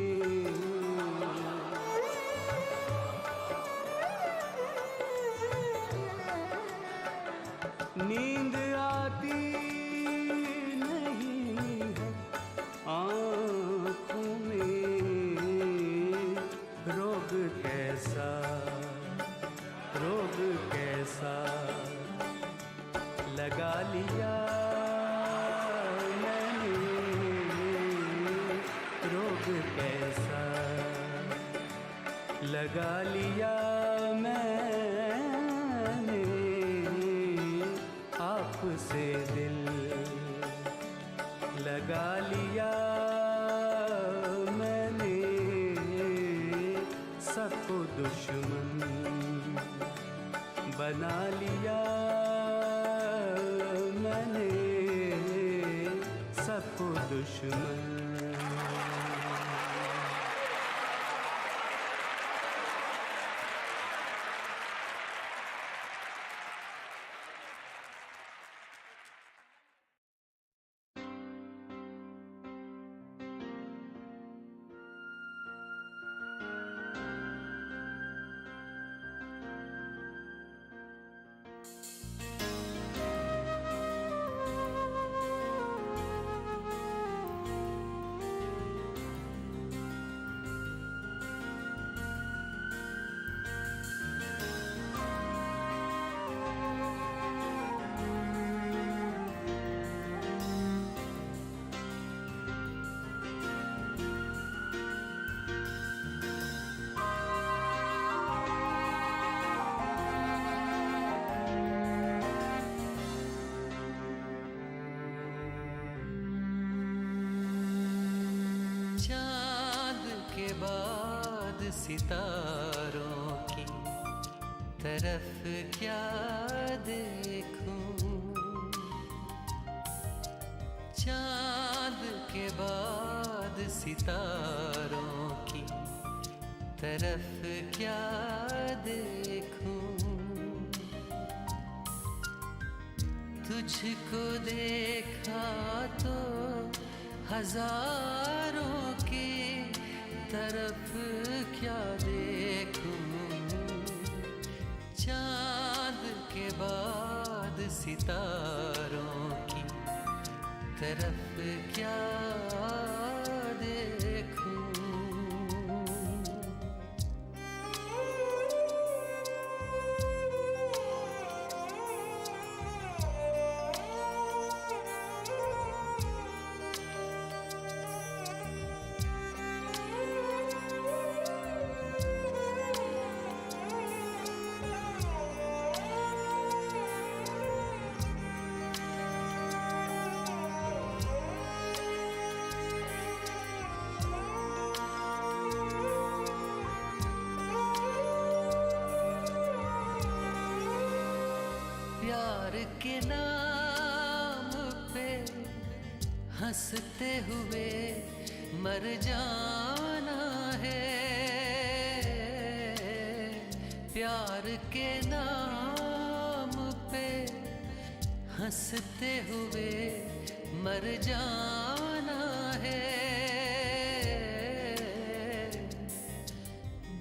नींद आती नहीं है आँखों में, रोग कैसा, रोग कैसा लगा लिया मैंने, रोग कैसा लगा लिया मैंने, आपसे दिल लगा लिया मैंने, सबको दुश्मन बना लिया मैंने, सबको दुश्मन। सितारों की तरफ क्या देखूं, चाँद के बाद सितारों की तरफ क्या देखूं, तुझको देखा तो हजारों की तरफ क्या देखूं, चाँद के बाद सितारों की तरफ क्या देखूं। प्यार के नाम पे हंसते हुए मर जाना है, प्यार के नाम पे हंसते हुए मर जाना है,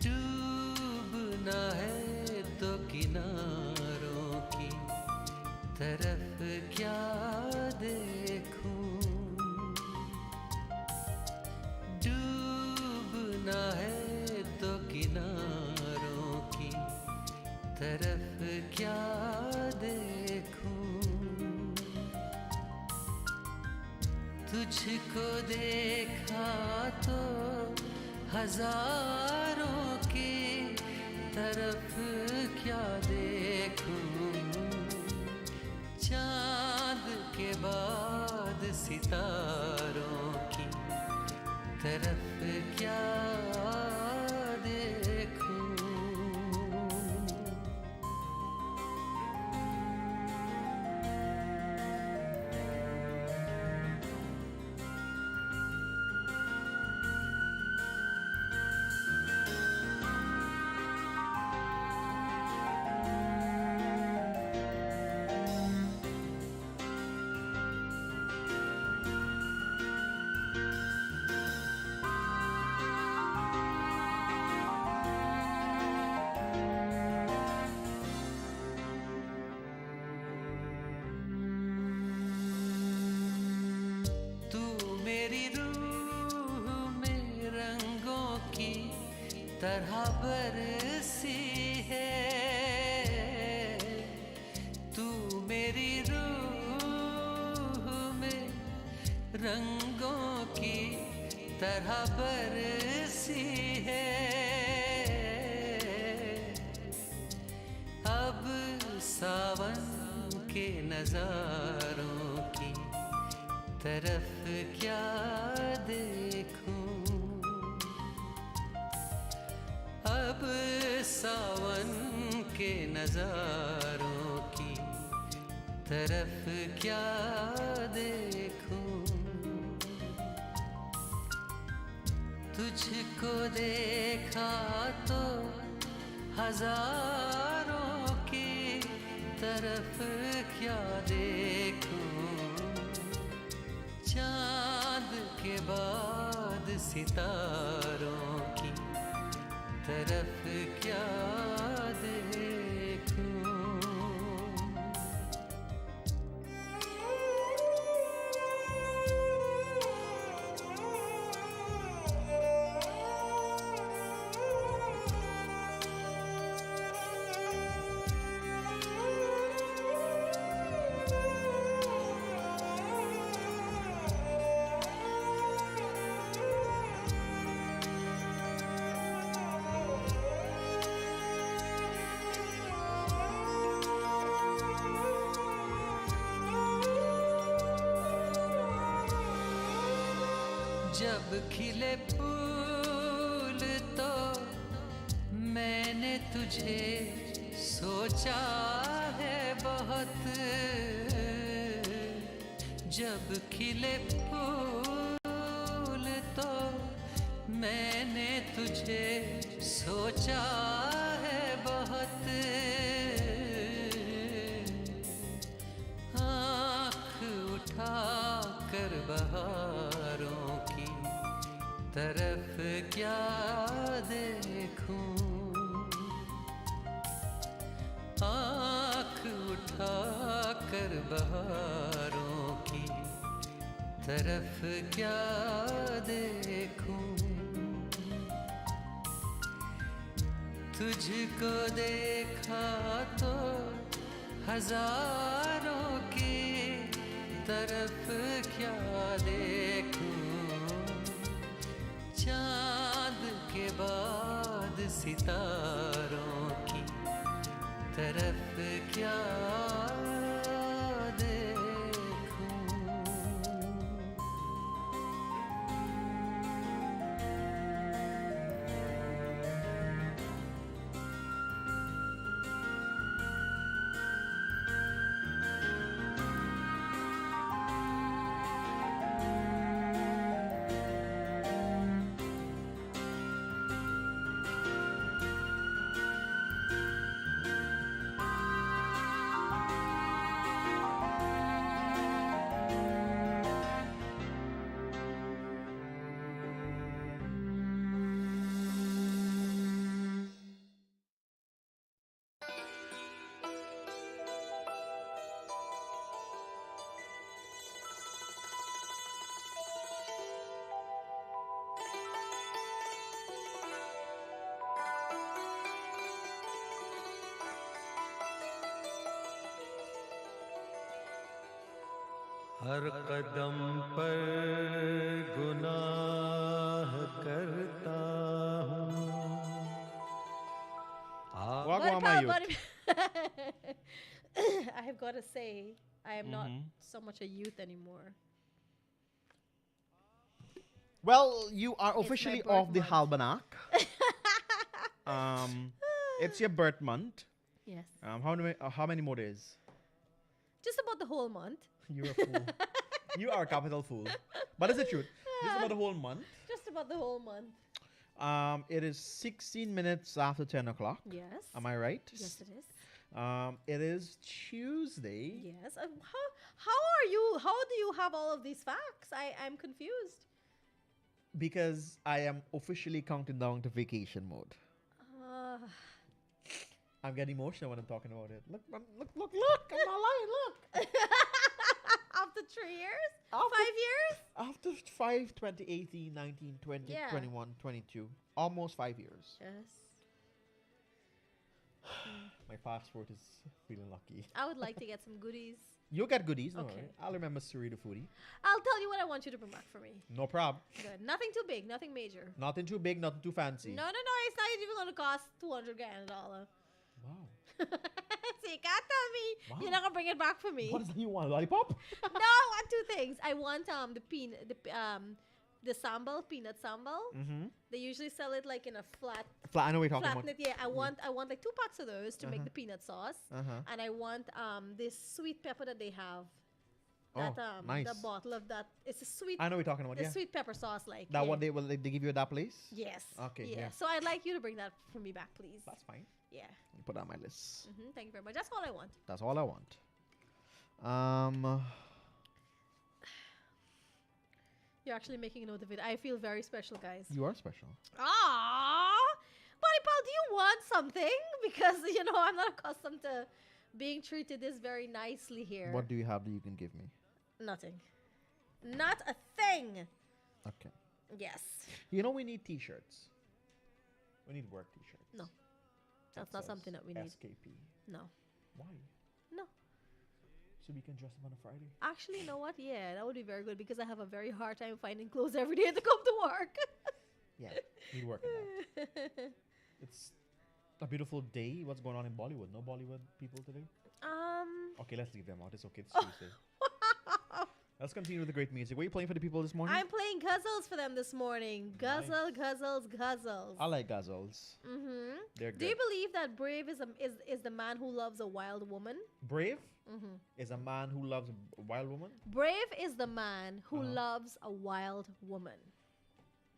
डूबना है तो किनारे तरफ क्या देखूं, तुझको देखा तो हजारों की तरफ क्या देखूं, चांद के बाद सितारों की तरफ क्या देखूं। तरह बरसी है, तू मेरी रूह में रंगों की तरह बरसी है। अब सावन के नजारों की तरफ क्या देखूं, अब सावन के नजारों की तरफ क्या देखूं, तुझको देखा तो हजारों की तरफ क्या देखूं, चांद के बाद सितारों की तरफ क्या देखूं। जब खिले फूल तो मैंने तुझे सोचा है बहुत, जब खिले फूल तो मैंने तुझे सोचा है बहुत, आँख उठा कर बहारों की तरफ क्या देखूं, आँख उठा कर बहारों की तरफ क्या देखूं, तुझको देखा तो हजारों की तरफ क्या देखूं, चांद के बाद सितारों की तरफ क्या हर कदम पर गुनाह करता हूँ Wagwama youth. I have got to say, I am not so much a youth anymore. Well, you are my officially birth off the month. Halbanak. It's your birth month. Yes. How many more days? Just about the whole month. You're a fool. You are a capital fool. But it's the truth. Just about the whole month. Just about the whole month. It is 16 minutes after 10 o'clock. Yes. Am I right? Yes, it is. It is Tuesday. Yes. How are you? How do you have all of these facts? I'm confused. Because I am officially counting down to vacation mode. I'm getting emotional when I'm talking about it. Look, look. I'm not lying, look. After 3 years? 5 years? After 5, 2018, 19, 20, Yeah. 21, 22. Almost 5 years. Yes. My passport is feeling lucky. I would like to get some goodies. You'll get goodies, no Okay. worry. I'll remember Suri the foodie. I'll tell you what I want you to bring back for me. No problem. Good. Nothing too big, nothing major. Nothing too big, nothing too fancy. No, it's not even going to cost $200. Wow. So you can't tell me you're not going to bring it back for me. What is that you want? Lollipop? No, I want two things. I want the sambal, peanut sambal. Mm-hmm. They usually sell it like in a flat I know what you're talking flat about. knit. Yeah, I want like 2 packs of those to make the peanut sauce. Uh-huh. And I want this sweet pepper that they have. Oh, That nice. the bottle of that. It's a sweet. I know what you're talking about, the yeah. sweet pepper sauce, like That yeah. one they give you at that place? Yes. Okay, yeah. So I'd like you to bring that for me back, please. That's fine. Yeah. Put that on my list. Thank you very much. That's all I want. That's all I want. You're actually making a note of it. I feel very special, guys. You are special. Ah, Buddy Pal, do you want something? Because I'm not accustomed to being treated this very nicely here. What do you have that you can give me? Nothing. Not a thing. Okay. Yes. We need t-shirts. We need work t-shirts. No. That's not says something that we need. SKP. No. Why? No. So we can dress up on a Friday? Actually, you know what? Yeah, that would be very good because I have a very hard time finding clothes every day to come to work. Yeah, we work on that. It's a beautiful day. What's going on in Bollywood? No Bollywood people today? Okay, let's leave them out. It's okay. It's Tuesday. Let's continue with the great music. What are you playing for the people this morning? I'm playing guzzles for them this morning. Guzzle, guzzles, guzzles. I like ghazals. Mm-hmm. They're good. Do you believe that brave is the man who loves a wild woman? Brave is a man who loves a wild woman? Brave is the man who loves a wild woman.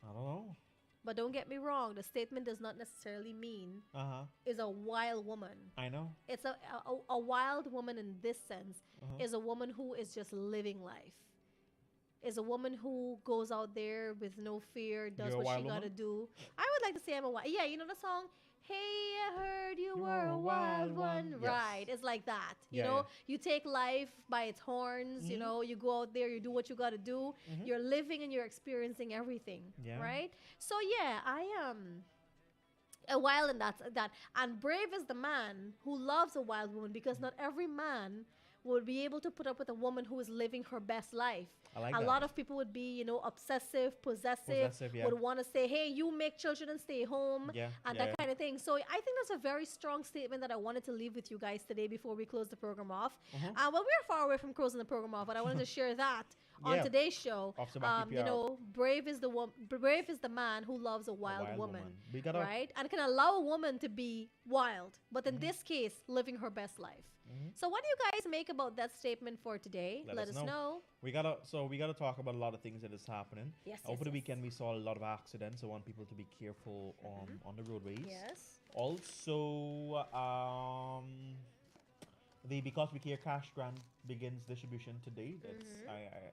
I don't know. But don't get me wrong, the statement does not necessarily mean is a wild woman. I know. It's a wild woman in this sense is a woman who is just living life. Is a woman who goes out there with no fear, does You're a what she wild gotta woman? do. I would like to say I'm a wild. Yeah, you know the song. Hey, I heard you were a wild one. Yes. Right. It's like that. You Yeah, know, yeah. you take life by its horns, you know, you go out there, you do what you got to do. You're living and you're experiencing everything. Yeah. Right? So yeah, I am a wild and that's that. And brave is the man who loves a wild woman because not every man would be able to put up with a woman who is living her best life. I like a that. lot of people would be, obsessive, possessive, Possessive, yeah. would want to say, hey, you make children and stay home, Yeah, and yeah, that yeah. kind of thing. So I think that's a very strong statement that I wanted to leave with you guys today before we close the program off. Well, we're far away from closing the program off, but I wanted to share that on Yeah. today's show. Off Sabaki PR. Brave is the man who loves a wild, woman, We gotta- right? And can allow a woman to be wild, but in this case, living her best life. So what do you guys make about that statement for today? Let us know. We gotta talk about a lot of things that is happening. Yes, Over yes, the yes. weekend we saw a lot of accidents. I want people to be careful on the roadways. Yes. Also, the Because We Care cash grant begins distribution today. That's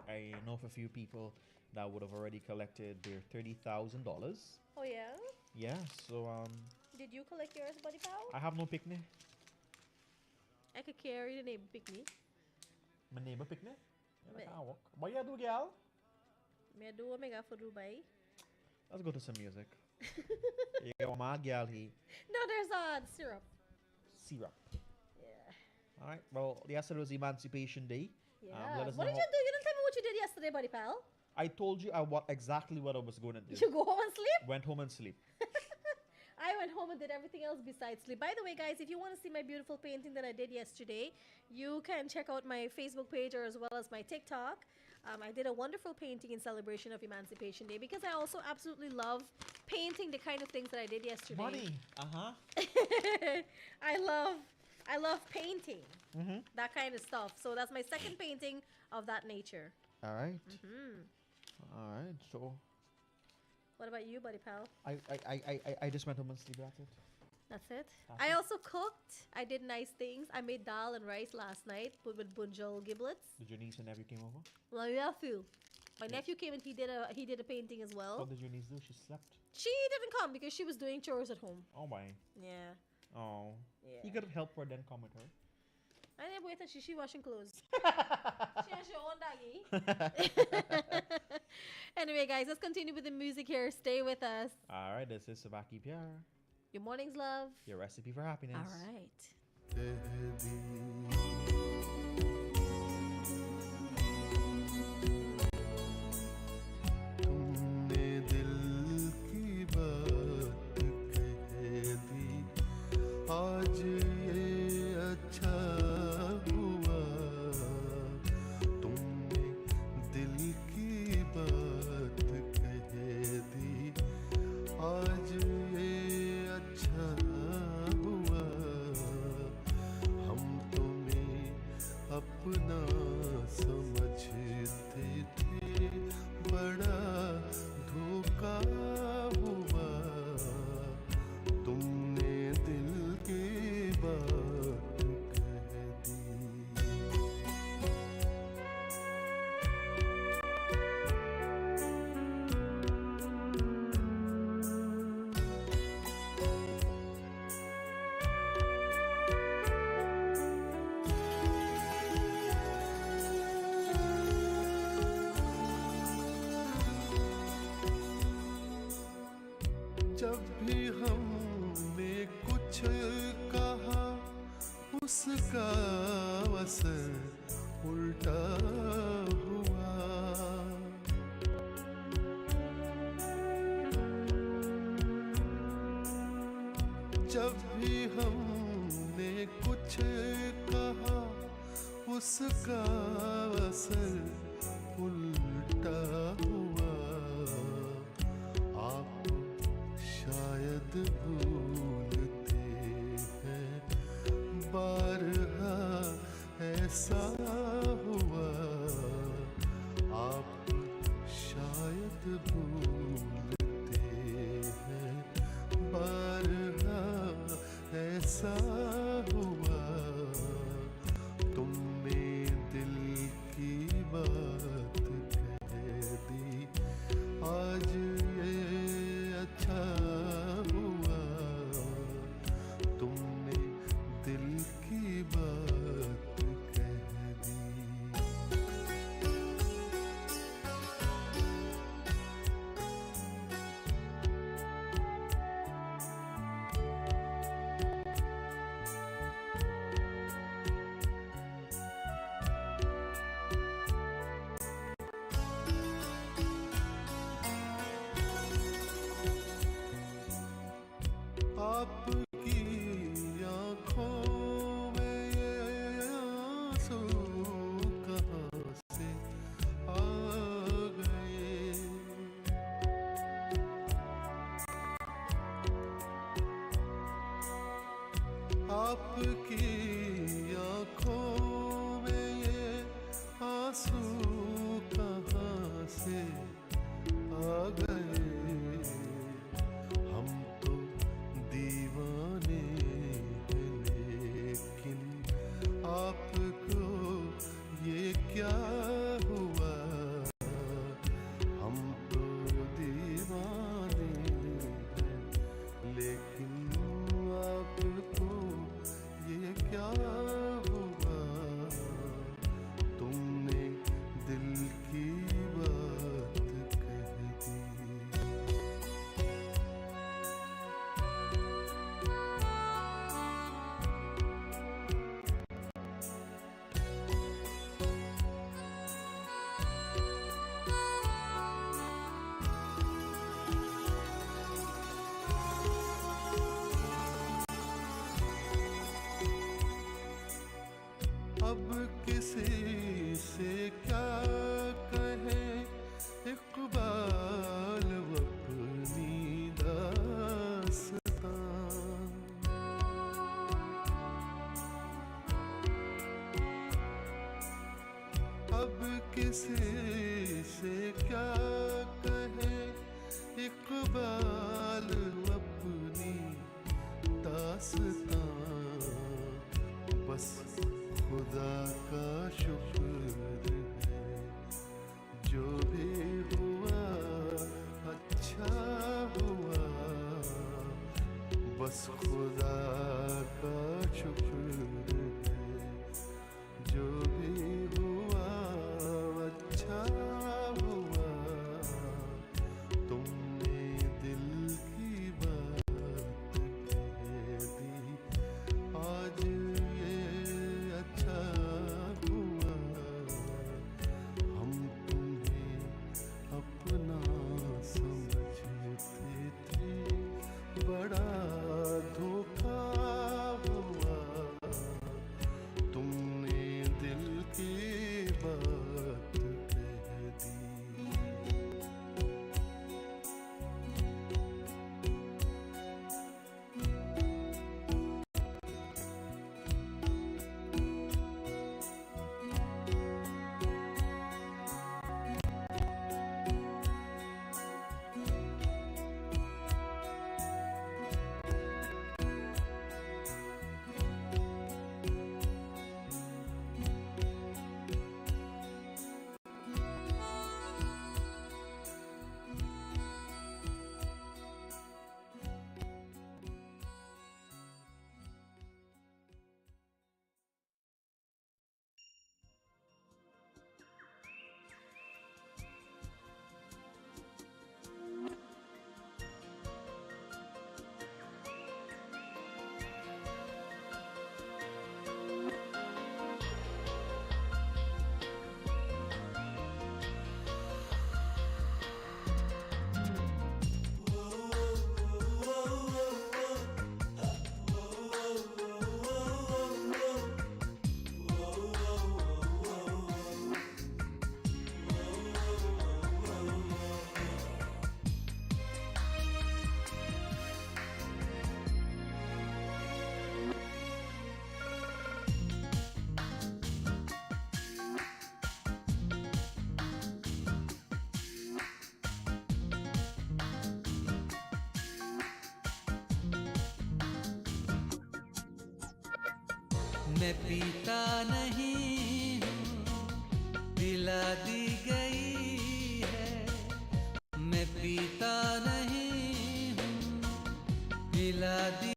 I know of a few people that would have already collected their $30,000. Oh yeah. Yeah. So Did you collect yours, Buddy Pal? I have no picnic. I could carry the neighbor picnic. My neighbor picnic. Yeah, Me- that can't work. What you do, girl? Me do what me got for Dubai. Let's go to some music. You got my girl here. No, there's syrup. Syrup. Yeah. All right. Well, yesterday was Emancipation Day. Yeah. let us What know did you do? You didn't tell me what you did yesterday, buddy pal. I told you exactly what I was going to do. You go home and sleep? Went home and sleep. I went home and did everything else besides sleep. By the way, guys, if you want to see my beautiful painting that I did yesterday, you can check out my Facebook page or as well as my TikTok. I did a wonderful painting in celebration of Emancipation Day because I also absolutely love painting the kind of things that I did yesterday. Money. I love painting. That kind of stuff. So that's my second painting of that nature. All right. All right. So What about you, buddy pal? I just went home and sleep. That's it. That's it. That's I it. also cooked. I did nice things. I made dal and rice last night with bunjol giblets. Did your niece and nephew came over? My nephew. My nephew came and he did a painting as well. What did your niece do? She slept. She didn't come because she was doing chores at home. Oh my. Yeah. Oh. Yeah. You could have helped her then come with her. I never waited. She washing clothes. She has her own doggy. Anyway, guys, let's continue with the music here. Stay with us. All right. This is Sabaki Pyar, Your morning's love. your recipe for happiness. All right. तुमने दिल की बात कह दी आज ये अच्छा हुआ तुमने दिल की बात कह दी आज ये अच्छा हुआ हम तुम्हें अपना समझते थे बड़ा धोखा हुआ तुमने दिल की बात कह दी जब भी हमने कुछ कहा उसका असर उल्टा हुआ जब भी हमने कुछ कहा उसका असर उल्टा हुआ आप शायद भूलते हैं बारहा ऐसा हुआ आप शायद भूलते हैं बारहा ऐसा हुआ तुमने दिल की बात कह दी आज ये अच्छा हुआ तुमने दिल की बात कह दी आपकी आँखों में ये आंसू कहाँ से आ गए आपकी आँखों में ये आंसू कहाँ से आ गए हम तो दीवाने हैं लेकिन आपको ये क्या हुआ हम तो दीवाने हैं लेकिन आपको ये क्या किसी से क्या कहे इकबाल अपनी दास्तां, बस खुदा का शुक्र है जो भी हुआ अच्छा हुआ, बस खुदा का शुक्र है जो भी हुआ अच्छा हुआ। तुमने दिल की बात कह दी, आज ये अच्छा हुआ। हम तुम्हें अपना समझते थे, बड़ा धोखा हुआ। तुमने दिल की बात कह दी। मैं पीता नहीं हूँ, पिला दी गई है। मैं पीता नहीं हूँ, पिला दी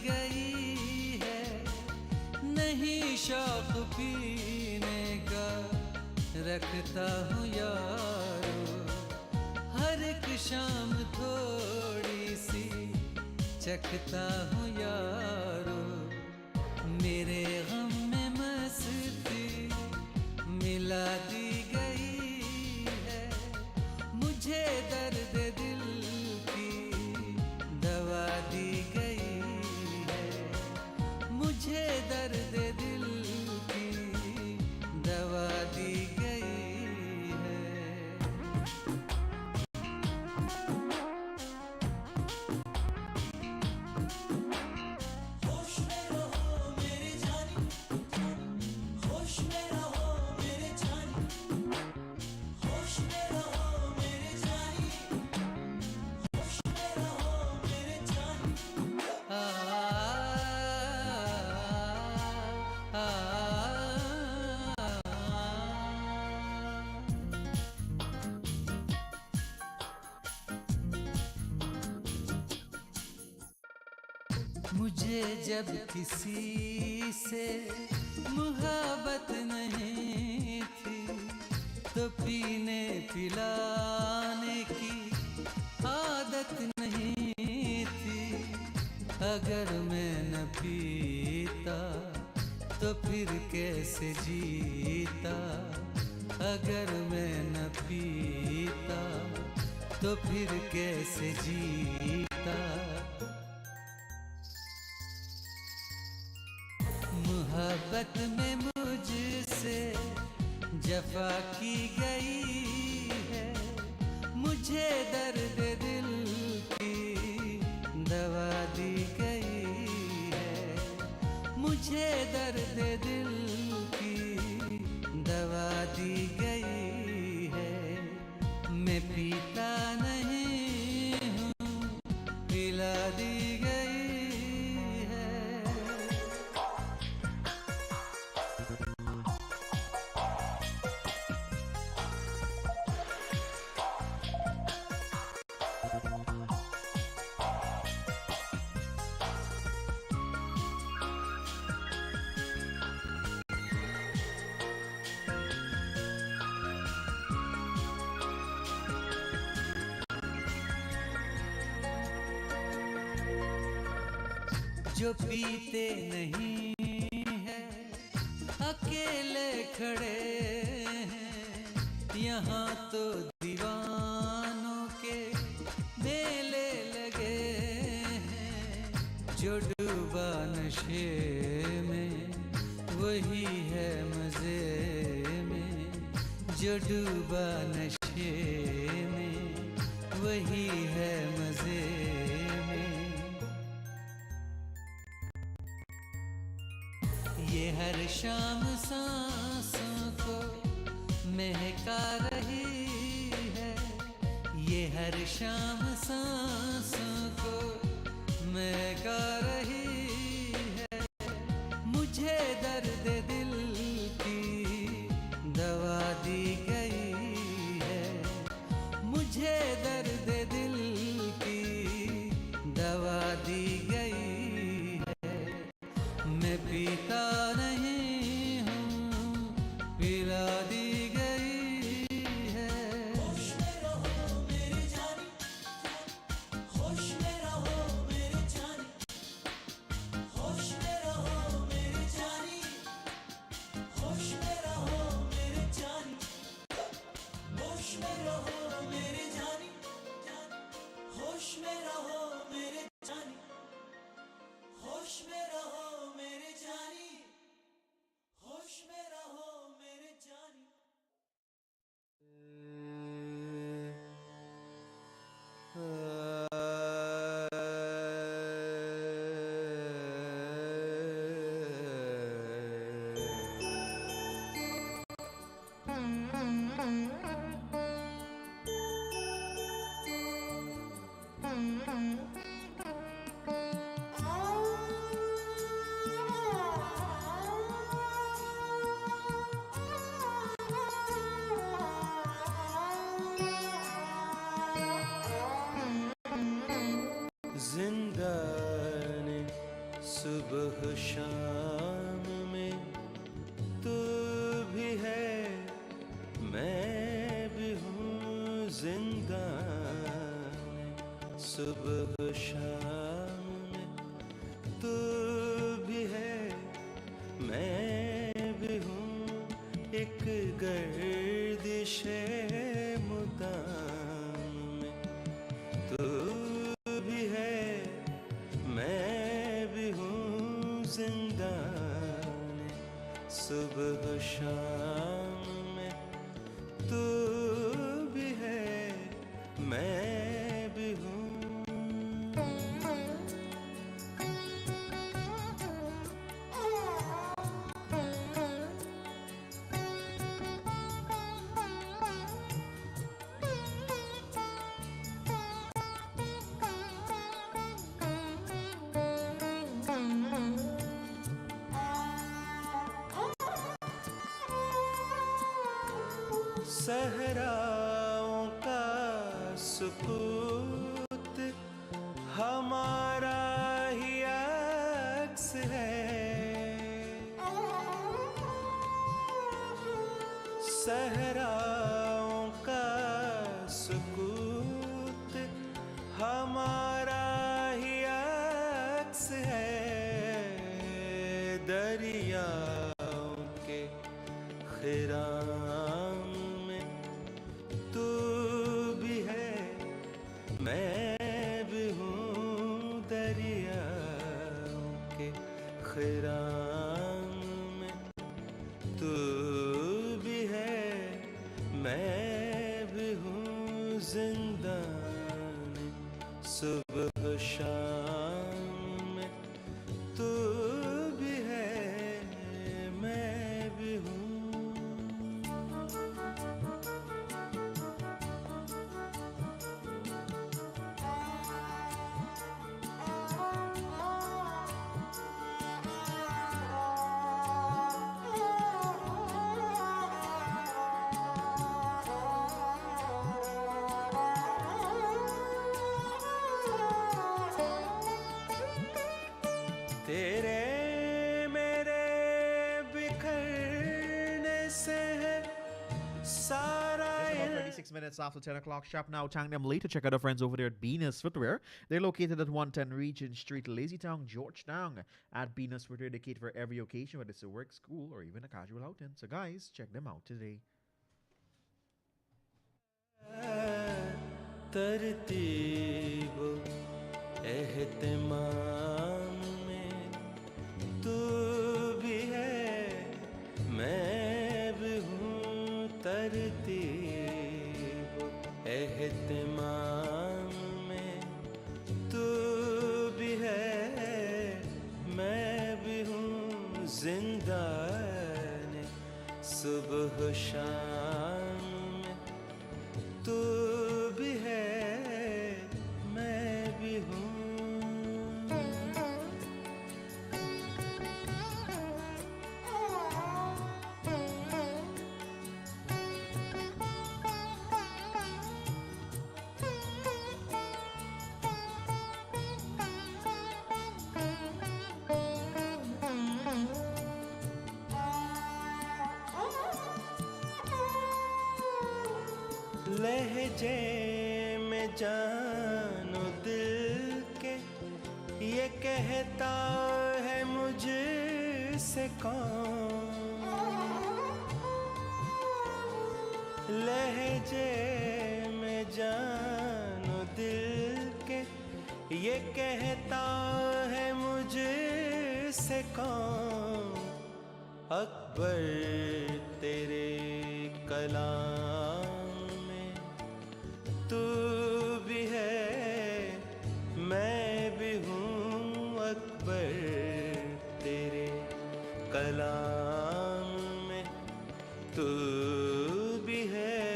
गई है। नहीं शौक पीने का रखता हूँ यारो, हर एक शाम थोड़ी सी चखता हूँ यारो। मेरे गम में मस्ती मिला दी गई है, मुझे दर्द दिल की दवा दी गई है। मुझे दर्द दिल की दवा दी गई है। मुझे जब किसी से मुहब्बत नहीं थी, तो पीने पिलाने की आदत नहीं थी। अगर मैं न पीता तो फिर कैसे जीता। अगर मैं न पीता तो फिर कैसे जीता। मोहब्बत में मुझसे जफा की गई है, मुझे दर्द दिल की दवा दी गई है। मुझे दर्द दिल की दवा दी जो पीते नहीं है अकेले खड़े हैं यहाँ तो दीवानों के मेले लगे हैं जो डूबा नशे में वही है मजे में जो डूबा नशे में वही है मजे में ये हर शाम सांसों को महका रही है ये हर शाम सांसों को महका रही है मुझे दर्द दिल की दवा दी गई है मुझे दर्द दिल की दवा दी गई है मैं पीता नहीं हूँ पिला दी गई है होश में रहो मेरी जानी होश में रहो मेरी जानी होश में रहो मेरी जानी होश में रहो मेरी जानी होश में रहो मेरी जानी होश में रहो मेरी जानी होश में रहो मेरे जानी होश में रहो मेरे जानी जिंदा ने सुबह शाम में तू भी है मैं भी हूँ जिंदा ने सुबह शाम में तू भी है मैं भी हूँ एक गर्दिश मुदाम में तू भी है मैं भी हूँ जिंदा ने सुबह शाम में तू भी है मैं भी हूँ सहराओं का सुकूत हमारा ही अक्स है सहराओं का सुकूत हमारा ही अक्स है दरियाओं के खिराम में तू भी है मैं भी हूँ दरियाओं के खिराम में तू भी है मैं भी हूँ जिंदा ने सुबह शाम में तू भी है मैं भी हूँ minutes after 10 o'clock sharp now. Thank them later. Check out our friends over there at Venus Footwear. They're located at 110 Regent Street, Lazytown, Georgetown. At Venus Footwear, they cater for every occasion, whether it's a work, school, or even a casual outing. So, guys, check them out today. तरतीब एहतिमाम में तू भी है मैं भी हूँ तरतीब एहतिमाम में तू भी है मैं भी हूँ जिंदा ने सुबह शाम में तू भी है मैं भी हूँ लहजे में जानो दिल के ये कहता है मुझसे कौन लहजे में जानो दिल के ये कहता है मुझसे कौन अकबर तेरे कलाम तू भी है मैं भी हूँ अकबर तेरे कलाम में तू भी है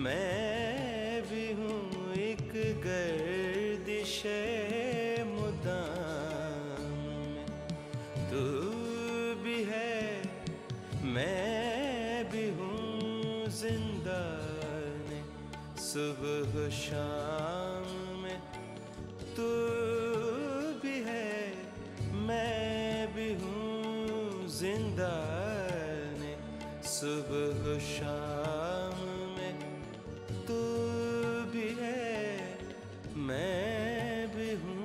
मैं भी हूँ एक गर्दिश मुदाम में तू भी है मैं भी हूँ जिंदा सुबह शाम में तू भी है मैं भी हूँ जिंदा ने सुबह शाम में तू भी है मैं भी हूँ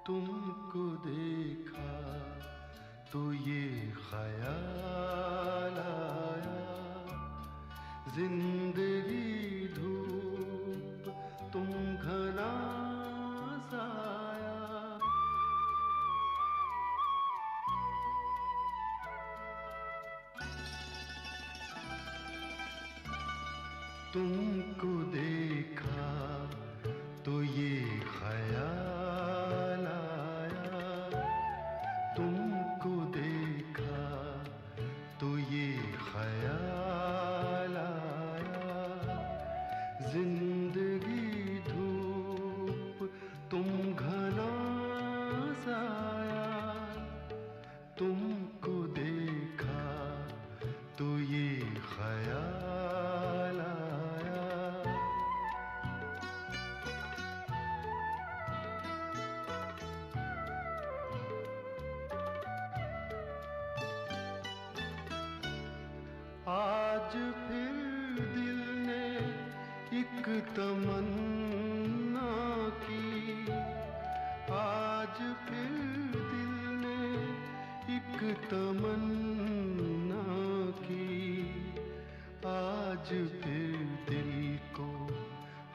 तुमको देखा तो ये ख्याल आया जिंदगी धूप तुम घना साया तुमको देखा तो ये ख्याल तुमको देखा तो ये ख्याल आया जिंदगी धूप तुम घना साया तुमको देखा तो ये ख्याल आया तमन्ना की आज फिर दिल ने एक तमन्ना की आज फिर दिल को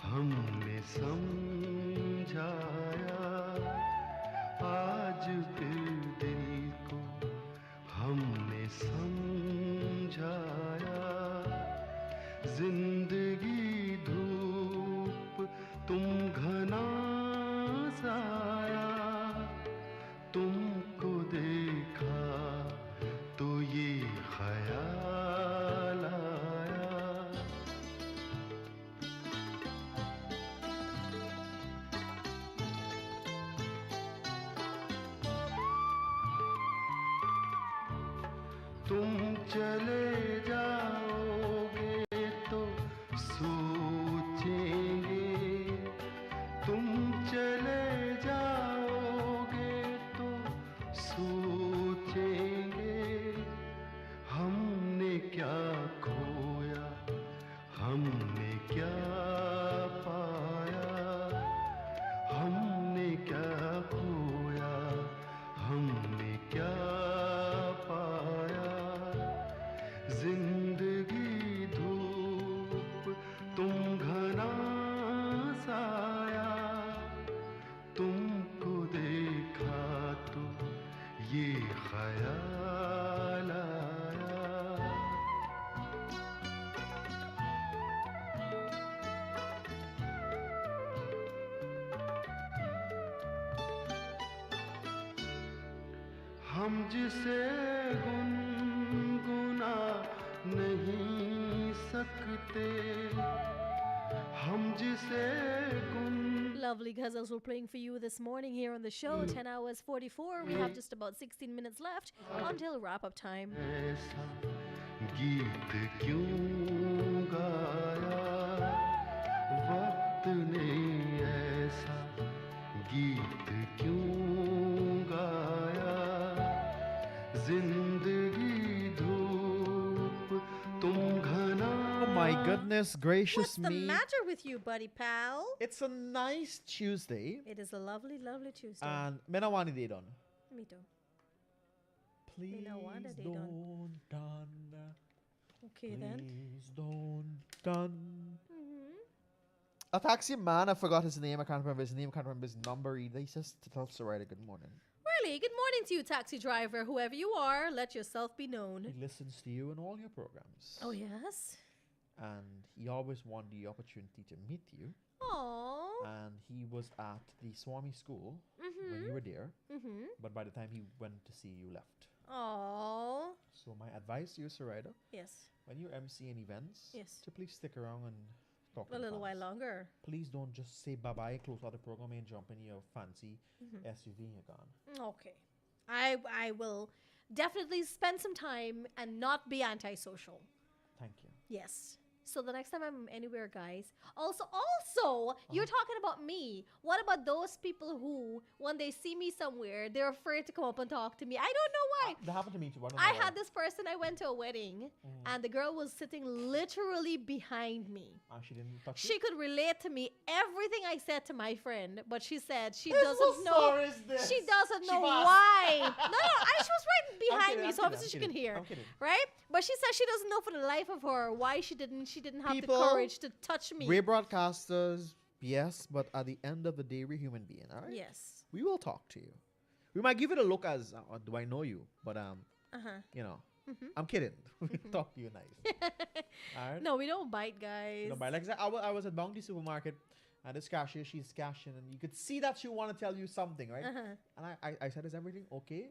हमने समझाया आज फिर दिल को हमने समझाया जिंदगी धूप तुम घना साया तुमको देखा तो ये ख्याल आया तुम चले जाओगे तो सोचेंगे तुम चले जाओगे तो सोचेंगे हमने क्या खोया हमने क्या पाया हमने क्या खोया हमने क्या पाया जिंदगी धूप तुम घना साया तुमको देखा तो ये ख्याल आया हम जिसे गुनगुना नहीं सकते हम जिसे गुन Lovely ghazals we're playing for you this morning here on the show. 10 hours 44. We have just about 16 minutes left until wrap up time. ऐसा गीत क्यों गाया वक्त ने ऐसा गीत क्यों गाया जिंदगी धूप तुम घना Oh my goodness gracious What's the me. matter with you, buddy pal? It's a nice Tuesday. It is a lovely, lovely Tuesday. And Menawani they done. Me too. Please Menawani they don't done. Okay then. Please don't done. A taxi man, I forgot his name. I can't remember his name. I can't remember his number either. He says to tell Sarita good morning. Really? Good morning to you, taxi driver. Whoever you are, let yourself be known. He listens to you in all your programs. Oh, yes? And he always wanted the opportunity to meet you. Aww. And he was at the Swami school when you were there. But by the time he went to see you, left. Aww. So my advice to you, Sarita, Yes. when you're emceeing events, Yes. to please stick around and talk to A the little while fans. longer. Please don't just say bye-bye, close out the program and jump in your fancy SUV and you're gone. Okay. I will definitely spend some time and not be antisocial. Thank you. Yes. So the next time I'm anywhere, guys. Also, you're talking about me. What about those people who, when they see me somewhere, they're afraid to come up and talk to me? I don't know why. That happened to me too. I had this person, I went to a wedding, and the girl was sitting literally behind me. She didn't touch She you? could relate to me everything I said to my friend, but she said she Whose doesn't know. story is this? She doesn't know Shivas. why. She was right behind kidding, me, I'm so kidding, obviously I'm she can kidding, hear, I'm kidding. right? But she said she doesn't know for the life of her why she didn't have People, the courage to touch me. We're broadcasters, yes, but at the end of the day, we're human beings, all right? Yes. We will talk to you. We might give it a look as, do I know you? But, you know, I'm kidding. We'll talk to you nice. All right? No, we don't bite, guys. No, but like I said, I was at Bounty Supermarket, and this cashier, she's cashing, and you could see that she want to tell you something, right? And I said, is everything okay?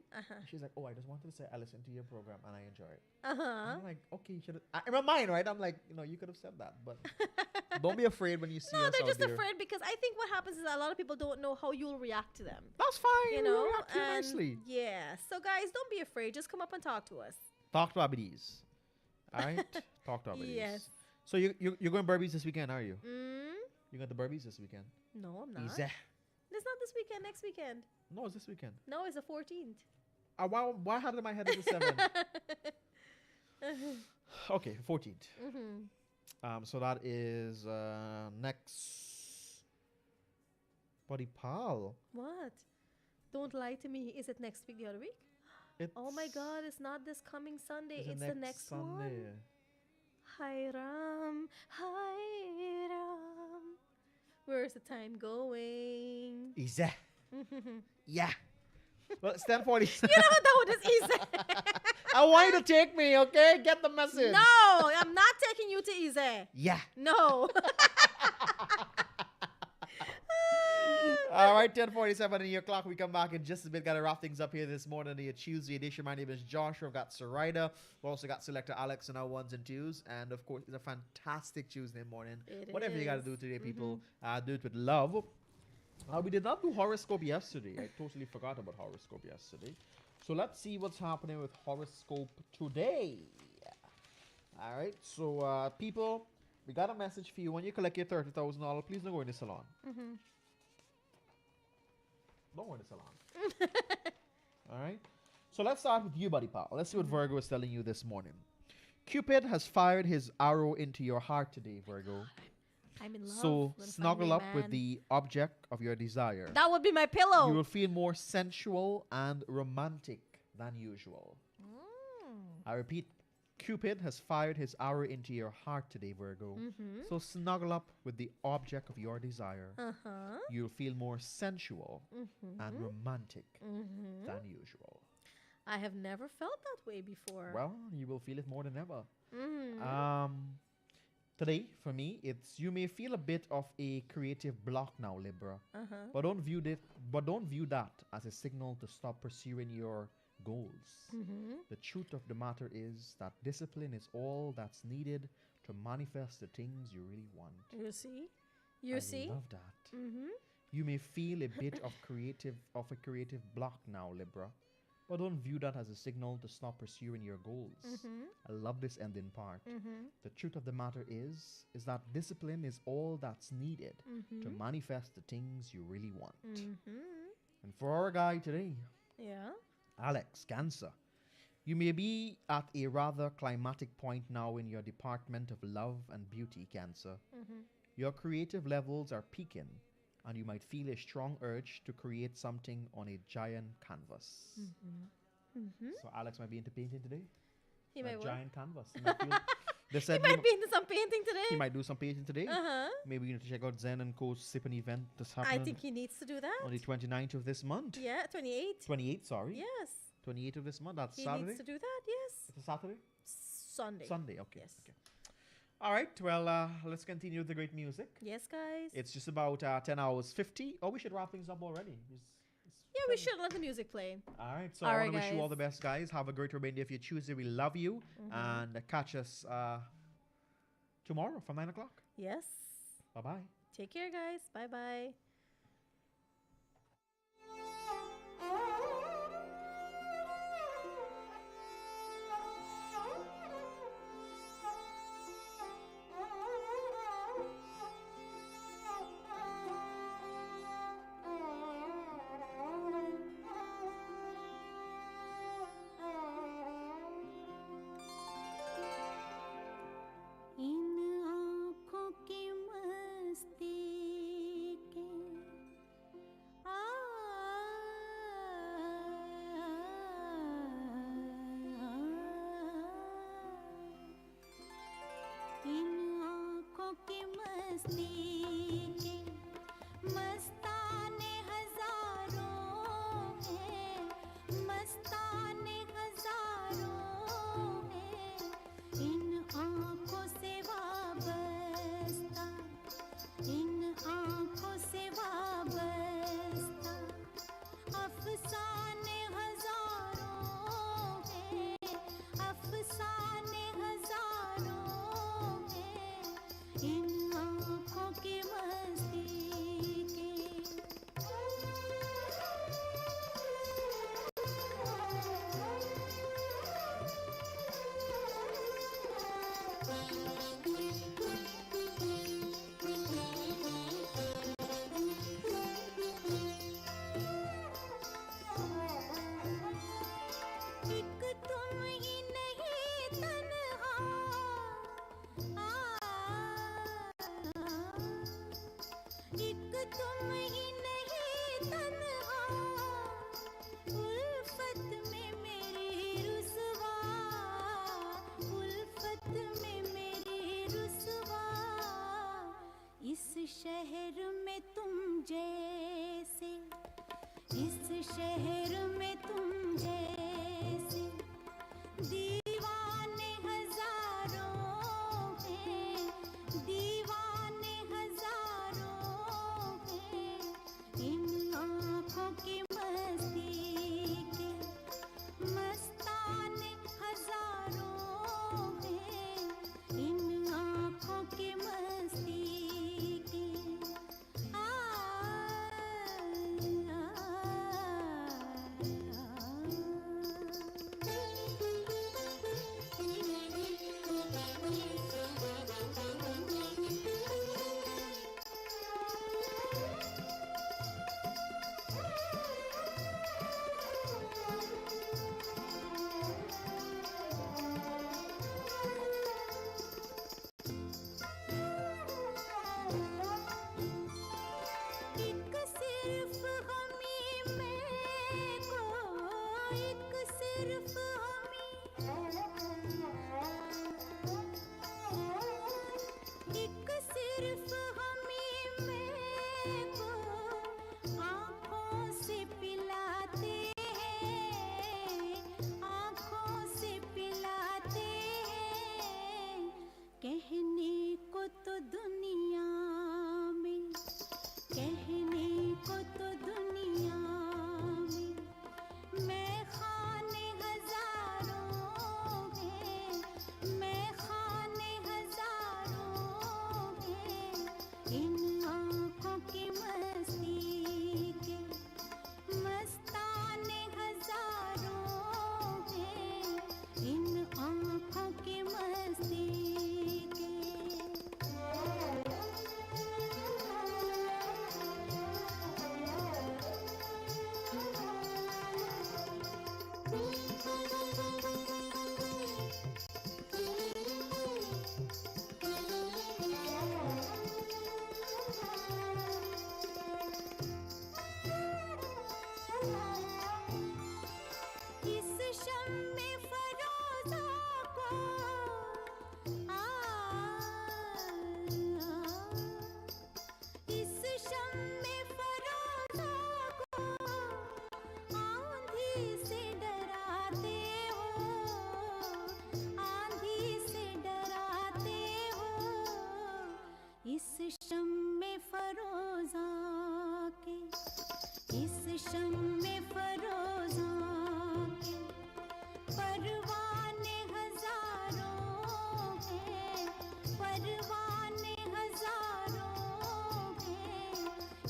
She's like, oh, I just wanted to say I listened to your program, and I enjoy it. And I'm like, okay, you should have... In my mind, right? I'm like, you could have said that, but don't be afraid when you see No, us they're out just there. afraid because I think what happens is that a lot of people don't know how you'll react to them. That's fine. You we'll know? react to you And nicely. yeah. So, guys, don't be afraid. Just come up and talk to us. Talk to Abidis. All right? Talk to Abidis. Yes. So you're going Burbies this weekend, are you? Mm? You going to Burbies this weekend? No, I'm not. Easy. It's not this weekend. Next weekend. No, it's this weekend. No, it's the 14th. Why had it in my head as the 7th? Okay, 14th. So that is next. Buddy Pal. What? Don't lie to me. Is it next week, the other week? Oh my God! It's not this coming Sunday. It's the next Sunday. one. Hi Ram, hi Ram. Where's the time going? Easy. Yeah. Well, it's 10:40. You know that one is easy. I want you to take me, okay? Get the message. No, I'm not taking you to easy. Yeah. No. All right, 10:47 in your clock. We come back in just a bit. Got to wrap things up here this morning. The Tuesday edition. My name is Joshua. I've got Sarida. We've also got Selector Alex in our ones and twos. And of course, it's a fantastic Tuesday morning. Whatever you got to do today, people, do it with love. We did not do horoscope yesterday. I totally forgot about horoscope yesterday. So let's see what's happening with horoscope today. All right. So people, we got a message for you. When you collect your $30,000, please don't go in the salon. Don't go in the salon. All right. So let's start with you, buddy pal. Let's see what Virgo is telling you this morning. Cupid has fired his arrow into your heart today, Virgo. I'm in love. So snuggle up with the object of your desire. That would be my pillow. You will feel more sensual and romantic than usual. I repeat, Cupid has fired his arrow into your heart today, Virgo. So snuggle up with the object of your desire. You'll feel more sensual and romantic than usual. I have never felt that way before. Well, you will feel it more than ever. Today, for me, it's you may feel a bit of a creative block now, Libra. But don't view that as a signal to stop pursuing your goals. The truth of the matter is that discipline is all that's needed to manifest the things you really want. You see? I love that. You may feel a bit of a creative block now, Libra. But don't view that as a signal to stop pursuing your goals. I love this ending part. The truth of the matter is that discipline is all that's needed to manifest the things you really want. And for our guy today, Alex, Cancer, you may be at a rather climatic point now in your department of love and beauty, Cancer. Your creative levels are peaking, and you might feel a strong urge to create something on a giant canvas. So Alex might be into painting today. He might giant canvas. He might, he might be into some painting today. He might do some painting today. Maybe you need to check out Zen and Co.'s sipping event that's happening. I think he needs to do that. On the 29th of this month. Yeah, 28. 28, sorry. Yes. 28th of this month. That's he Saturday. He needs to do that, yes. It's a Saturday? Sunday. Sunday, okay. Yes. Okay. All right, well, let's continue with the great music. Yes, guys. It's just about 10 hours 50. Oh, we should wrap things up already. Yeah, we should let the music play. All right, so I want to wish you all the best, guys. Have a great remainder of your Tuesday. We love you. And catch us tomorrow from 9 o'clock. Yes. Bye-bye. Take care, guys. Bye-bye. इन आँखों शहर में तुम जैसे, इस शहर में तुम जैसे दीवाने हजारों हैं, दीवाने हजारों हैं। इन आँखों की मस्ती के मस्ताने हजारों हैं, इन आँखों की मस्ती के। आ, एक सिर्फ हमी में को, एक सिर्फ हमी, एक सिर्फ हमी में को आँखों से पिलाते हैं, आँखों से पिलाते हैं। कहने को तो दुनिया में, कहने को तो दुनिया में मैं खाने हजारों हैं, मैं खाने हजारों हैं। इन आँखों की मस्ती के मस्ताने हजारों हैं, इन आँखों की मस्ती के। इस शम्मे फरोज़ा को इस शम्मे फरोज़ा को आंधी से डराते हो, आंधी से डराते हो। इस शम्मे फरोज़ा के, इस शम्मे फरोज़ा के परवाने हजारों हैं, परवाने हजारों हैं।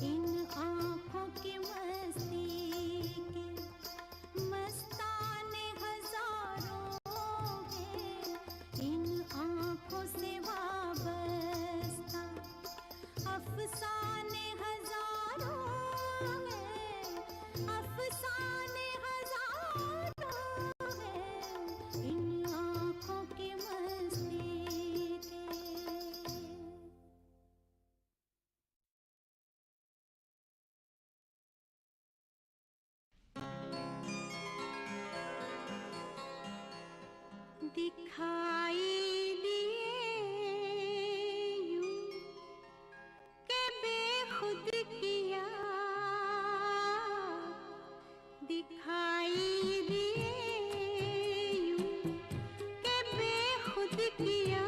इन आँखों की मस्ती के मस्ताने हजारों हैं, इन आँखों से वाबस्ता अफसाने हजारों हैं, अफसाने हजारों हैं। इन आँखों की मस्ती के। दिखाई दिए यूं के बेखुद किया, दिखाई दिए यूं के बेखुद किया।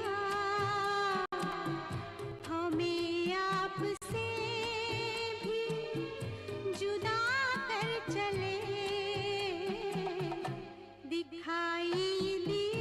हमें आपसे भी जुदा कर चले, दिखाई दिए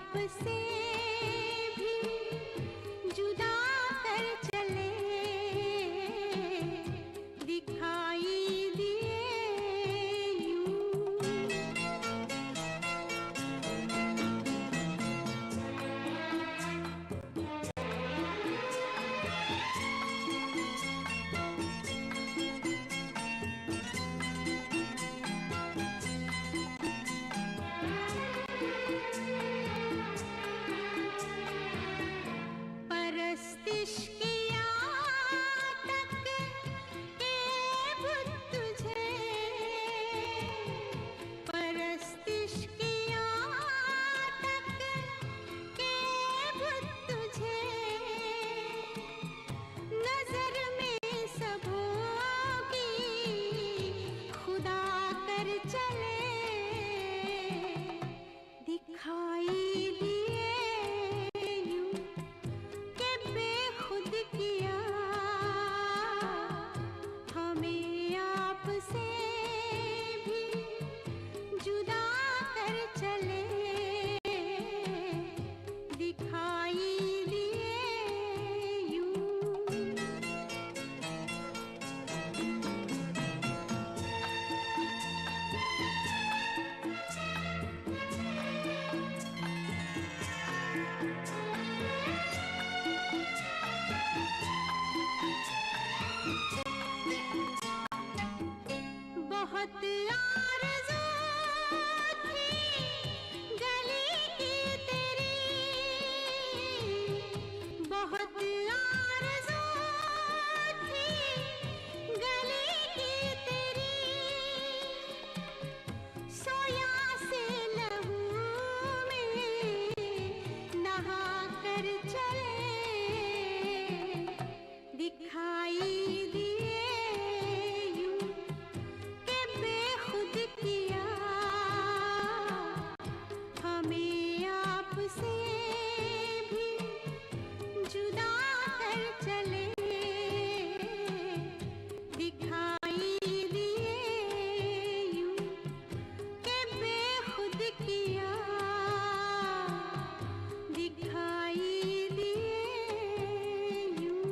आपसे भी जुदा कर चले दिखाई दिए परस्तिश किया तक के बुत तुझे परस्तिश किया तक के बुत तुझे नजर में सबों की खुदा कर चले दिखाई दिए यूं के बेखुद किया हमें आपसे भी जुदा कर चले दिखाई दिए यूं बहुत आरज़ू थी गली की तेरी बहुत आरज़ू थी गली की तेरी सोया से लहू में नहा कर चले दिखाई दिए यूं के बेखुद किया हमें आपसे भी जुदा कर चले दिखाई दिए यूं के बेखुद किया दिखाई दिए यूं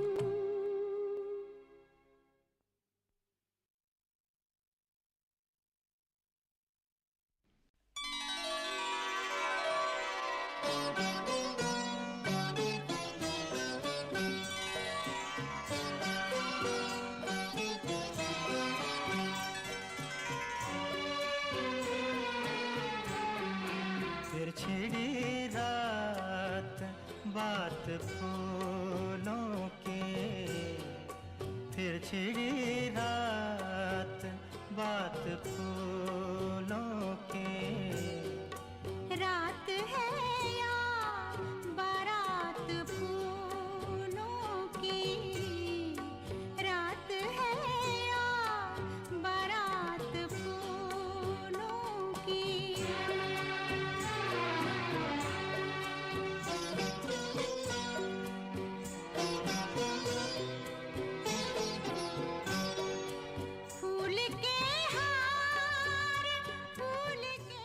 फिर छिड़ी रात बात फूलों की फिर छिड़ी रात बात फूलों की रात है या बारात फूलों की रात है या बारात फूलों की फूल के हार फूल के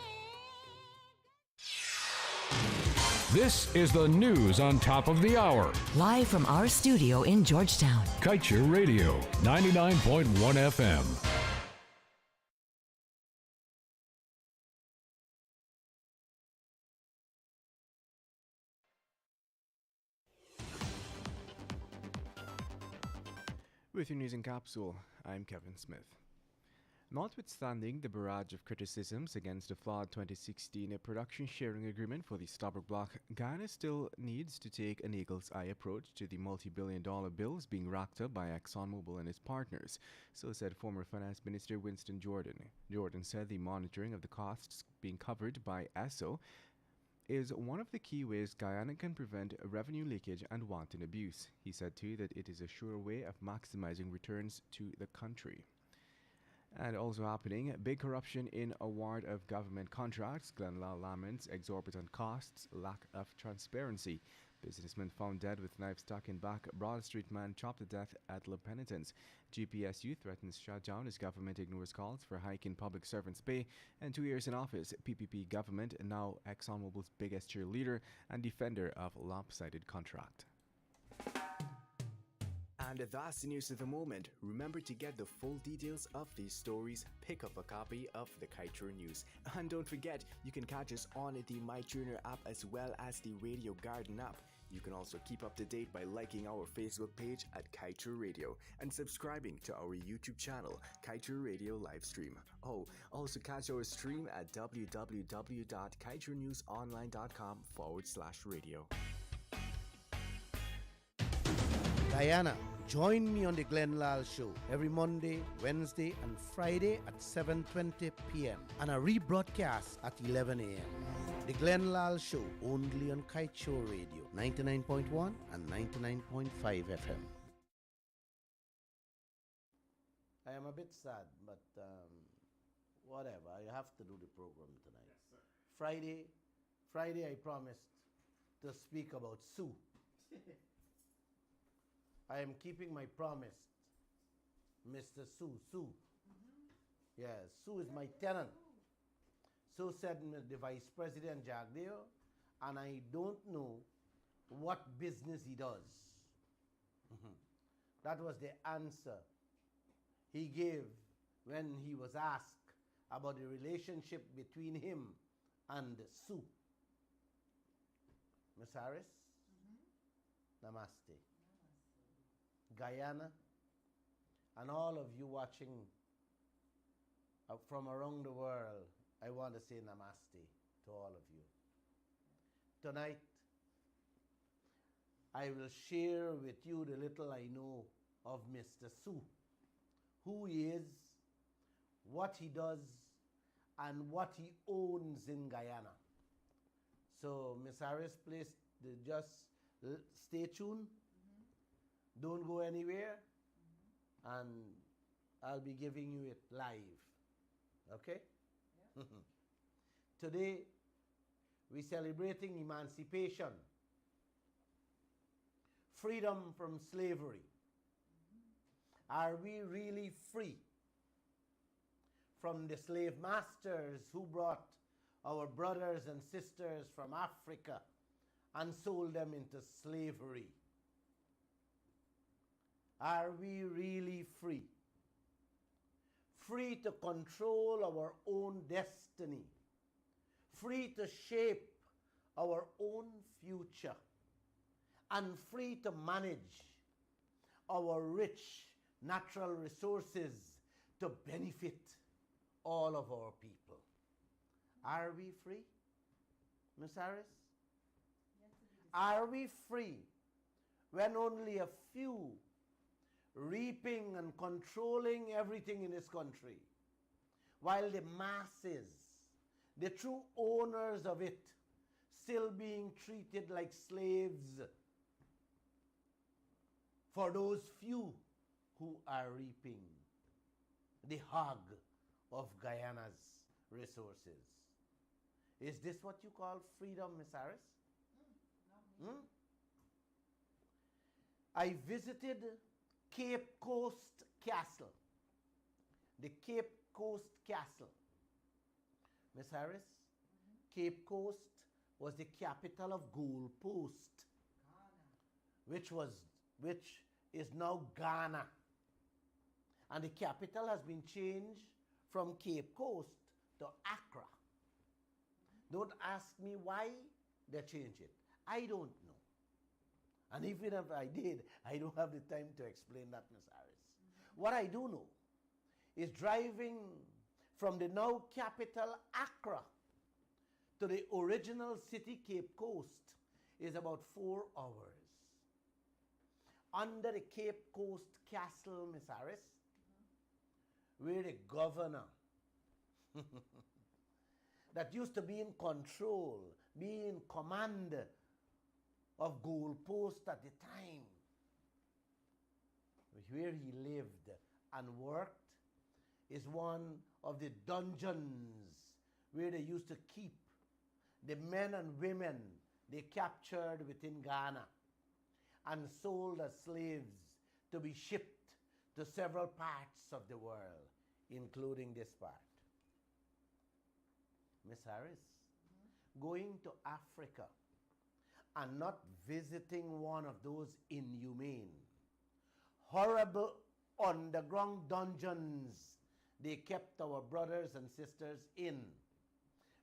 This is the news on top of the hour. Live from our studio in Georgetown. Kaieteur Radio, 99.1 FM. With your news in capsule, I'm Kevin Smith. Notwithstanding the barrage of criticisms against the flawed 2016 production sharing agreement for the Starbuck block, Guyana still needs to take an eagle's eye approach to the multi-billion-dollar bills being racked up by ExxonMobil and its partners, so said former Finance Minister Winston Jordan. Jordan said the monitoring of the costs being covered by ESSO is one of the key ways Guyana can prevent revenue leakage and wanton abuse. He said too that it is a sure way of maximizing returns to the country. And also happening, big corruption in award of government contracts. Glenlal laments exorbitant costs, lack of transparency. Businessman found dead with knife stuck in back. Broad Street man chopped to death at La Penitence. GPSU threatens shutdown as government ignores calls for hike in public servants' pay. And 2 years in office, PPP government, now ExxonMobil's biggest cheerleader and defender of lopsided contract. And that's the news of the moment. Remember to get the full details of these stories, pick up a copy of the Kaieteur News. And don't forget, you can catch us on the MyTuner app as well as the Radio Garden app. You can also keep up to date by liking our Facebook page at Kaieteur Radio and subscribing to our YouTube channel, Kaieteur Radio Livestream. Oh, also catch our stream at www.kaieteurnewsonline.com/radio. Diana, join me on the Glenlal Show every Monday, Wednesday, and Friday at 7:20 p.m. and a rebroadcast at 11 a.m. The Glenlal Show only on Kaieteur Radio, 99.1 and 99.5 FM. I am a bit sad, but whatever. I have to do the program tonight. Yes, sir. Friday, I promised to speak about Sue. I am keeping my promise, Mr. Sue. Yes, Sue is my tenant. Sue said the Vice President Jagdeo, and I don't know what business he does. That was the answer he gave when he was asked about the relationship between him and Sue. Miss Harris, namaste. Guyana, and all of you watching from around the world, I want to say namaste to all of you. Tonight, I will share with you the little I know of Mr. Sue, who he is, what he does, and what he owns in Guyana. So, Miss Harris, please just stay tuned. Don't go anywhere, and I'll be giving you it live. Okay? Yeah. Today, we're celebrating emancipation, freedom from slavery. Are we really free from the slave masters who brought our brothers and sisters from Africa and sold them into slavery? Are we really free? Free to control our own destiny. Free to shape our own future. And free to manage our rich natural resources to benefit all of our people. Are we free, Ms. Harris? Are we free when only a few reaping and controlling everything in this country, while the masses, the true owners of it, still being treated like slaves for those few who are reaping the hog of Guyana's resources? Is this what you call freedom, Ms. Harris? I visited Cape Coast Castle. The Cape Coast Castle. Miss Harris, Cape Coast was the capital of Gold Coast, which is now Ghana. And the capital has been changed from Cape Coast to Accra. Don't ask me why they changed it. I don't know. And even if I did, I don't have the time to explain that, Ms. Harris. What I do know is driving from the now capital Accra to the original city Cape Coast is about 4 hours. Under the Cape Coast Castle, Ms. Harris, where the governor that used to be in control, be in command of Gold Coast at the time, where he lived and worked, is one of the dungeons where they used to keep the men and women they captured within Ghana and sold as slaves to be shipped to several parts of the world, including this part. Miss Harris, going to Africa and not visiting one of those inhumane, horrible underground dungeons they kept our brothers and sisters in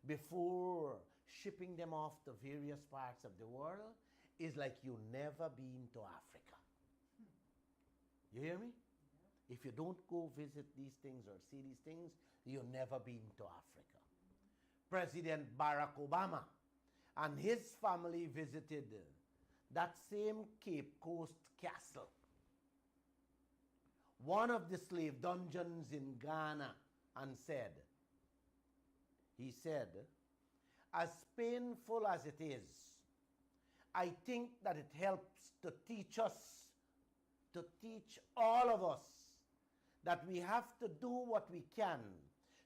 before shipping them off to various parts of the world is like you never been to Africa. You hear me? If you don't go visit these things or see these things, you've never been to Africa. President Barack Obama and his family visited that same Cape Coast castle, one of the slave dungeons in Ghana, and said, he said, as painful as it is, I think that it helps to teach us, to teach all of us, that we have to do what we can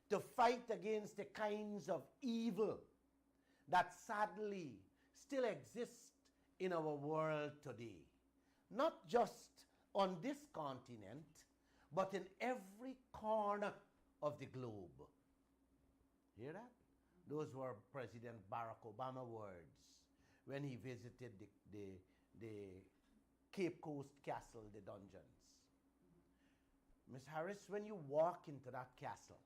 to fight against the kinds of evil that sadly still exist in our world today. Not just on this continent, but in every corner of the globe. Hear that? Those were President Barack Obama words when he visited the Cape Coast Castle, the dungeons. Miss Harris, when you walk into that castle,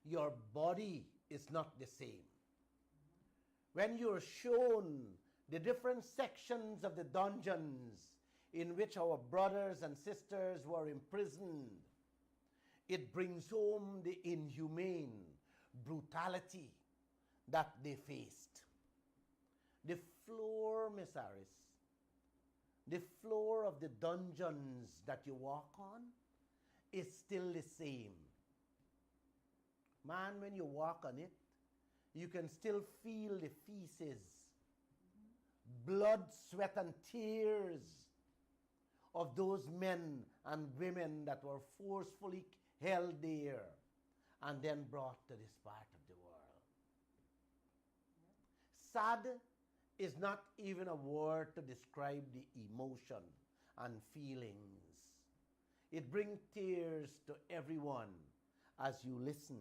your body is not the same. When you're shown the different sections of the dungeons in which our brothers and sisters were imprisoned, it brings home the inhumane brutality that they faced. The floor, Miss Harris, the floor of the dungeons that you walk on is still the same. Man, when you walk on it, you can still feel the feces, blood, sweat, and tears of those men and women that were forcefully held there and then brought to this part of the world. Sad is not even a word to describe the emotion and feelings. It brings tears to everyone as you listen,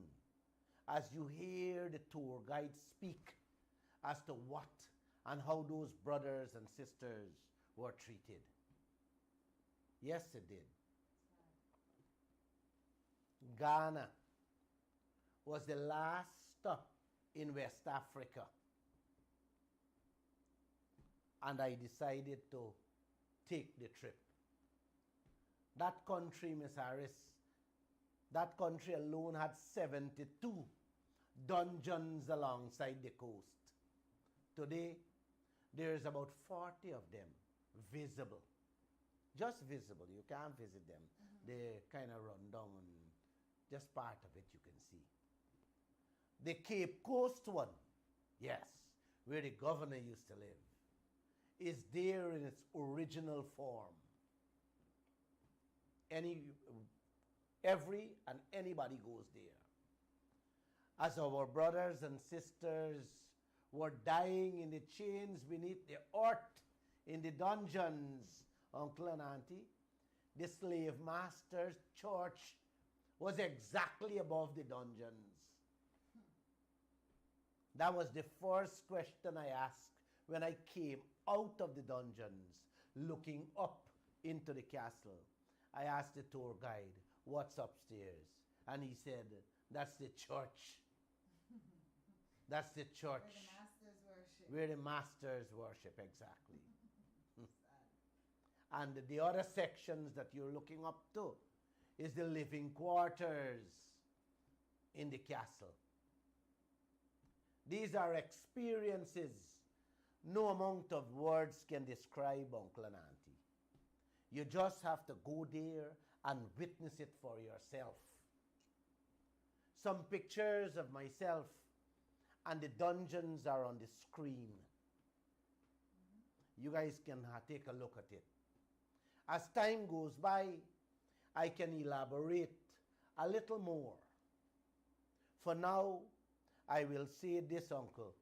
as you hear the tour guide speak as to what and how those brothers and sisters were treated. Yes, it did. Ghana was the last stop in West Africa, and I decided to take the trip. That country, Miss Harris, that country alone had 72 dungeons alongside the coast. Today, there's about 40 of them visible. Just visible. You can't visit them. They're kind of run down, and just part of it you can see. The Cape Coast one, yes, where the governor used to live, is there in its original form. Every and anybody goes there. As our brothers and sisters were dying in the chains beneath the earth, in the dungeons, Uncle and Auntie, the slave master's church was exactly above the dungeons. That was the first question I asked when I came out of the dungeons, looking up into the castle. I asked the tour guide, what's upstairs? And he said, that's the church. That's the church. Where the masters worship, exactly. And the other sections that you're looking up to is the living quarters in the castle. These are experiences no amount of words can describe, Uncle and Auntie. You just have to go there and witness it for yourself. Some pictures of myself and the dungeons are on the screen. You guys can take a look at it. As time goes by, I can elaborate a little more. For now, I will say this, Uncle.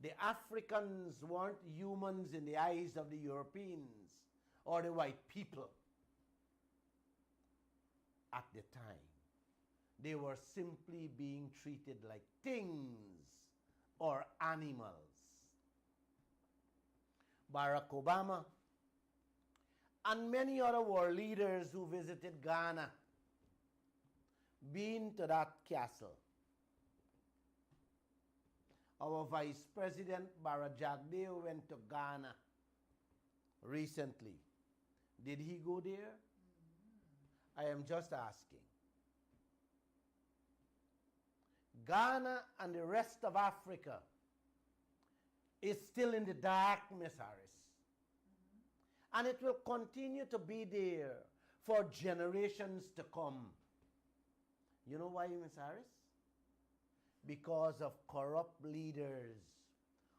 The Africans weren't humans in the eyes of the Europeans or the white people at the time. They were simply being treated like things or animals. Barack Obama and many other world leaders who visited Ghana been to that castle. Our Vice President Barra Jagdeo went to Ghana recently. Did he go there? I am just asking. Ghana and the rest of Africa is still in the dark, Miss Harris. And it will continue to be there for generations to come. You know why, Miss Harris? Because of corrupt leaders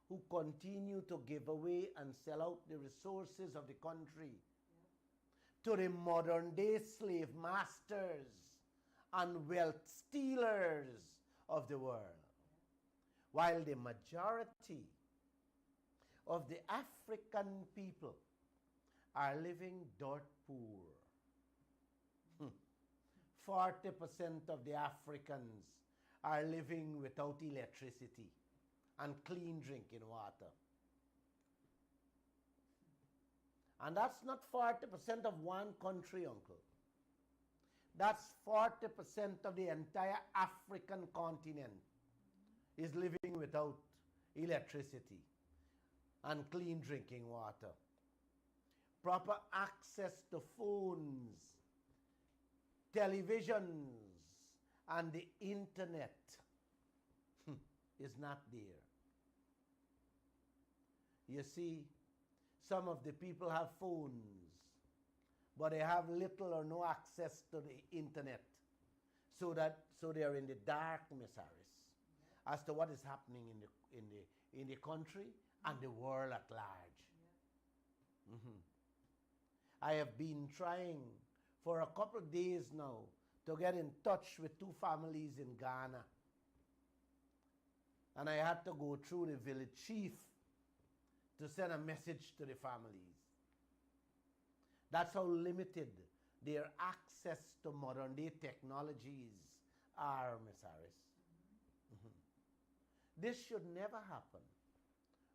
who continue to give away and sell out the resources of the country to the modern day slave masters and wealth stealers of the world. While the majority of the African people are living dirt poor. 40% of the Africans are living without electricity and clean drinking water. And that's not 40% of one country, Uncle. That's 40% of the entire African continent is living without electricity and clean drinking water. Proper access to phones, televisions, and the internet is not there. You see, some of the people have phones, but they have little or no access to the internet. So they're in the dark, Miss Harris, as to what is happening in the country and the world at large. I have been trying for a couple of days now to get in touch with two families in Ghana. And I had to go through the village chief to send a message to the families. That's how limited their access to modern day technologies are, Miss Harris. This should never happen.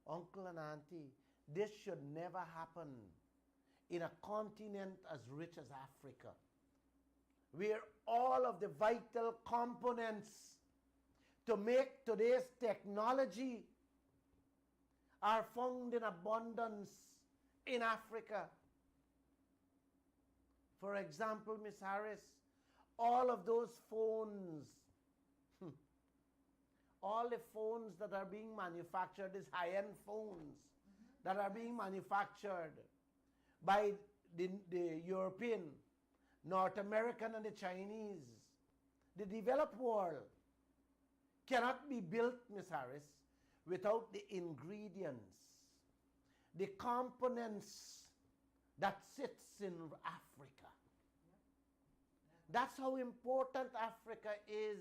Uncle and Auntie, this should never happen in a continent as rich as Africa, where all of the vital components to make today's technology are found in abundance in Africa. For example, Miss Harris, all of those phones, all the phones that are being manufactured, these high-end phones that are being manufactured by the European, North American, and the Chinese, the developed world, cannot be built, Miss Harris, without the ingredients, the components that sits in Africa. That's how important Africa is.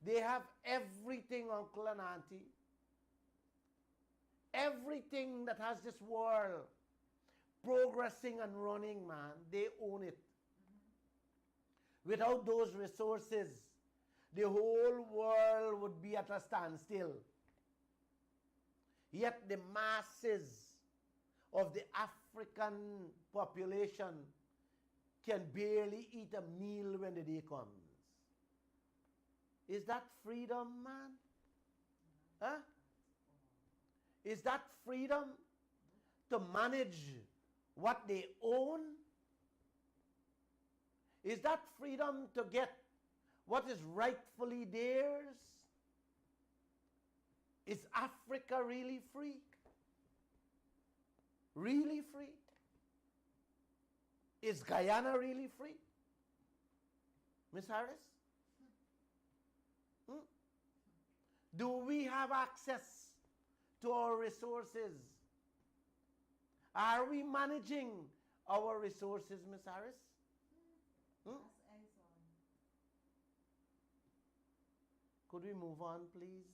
They have everything, Uncle and Auntie. Everything that has this world progressing and running, man, they own it. Without those resources, the whole world would be at a standstill. Yet the masses of the African population can barely eat a meal when the day comes. Is that freedom, man? Huh? Is that freedom to manage what they own? Is that freedom to get what is rightfully theirs? Is Africa really free? Really free? Is Guyana really free? Miss Harris? Do we have access to our resources? Are we managing our resources, Miss Harris? Could we move on, please?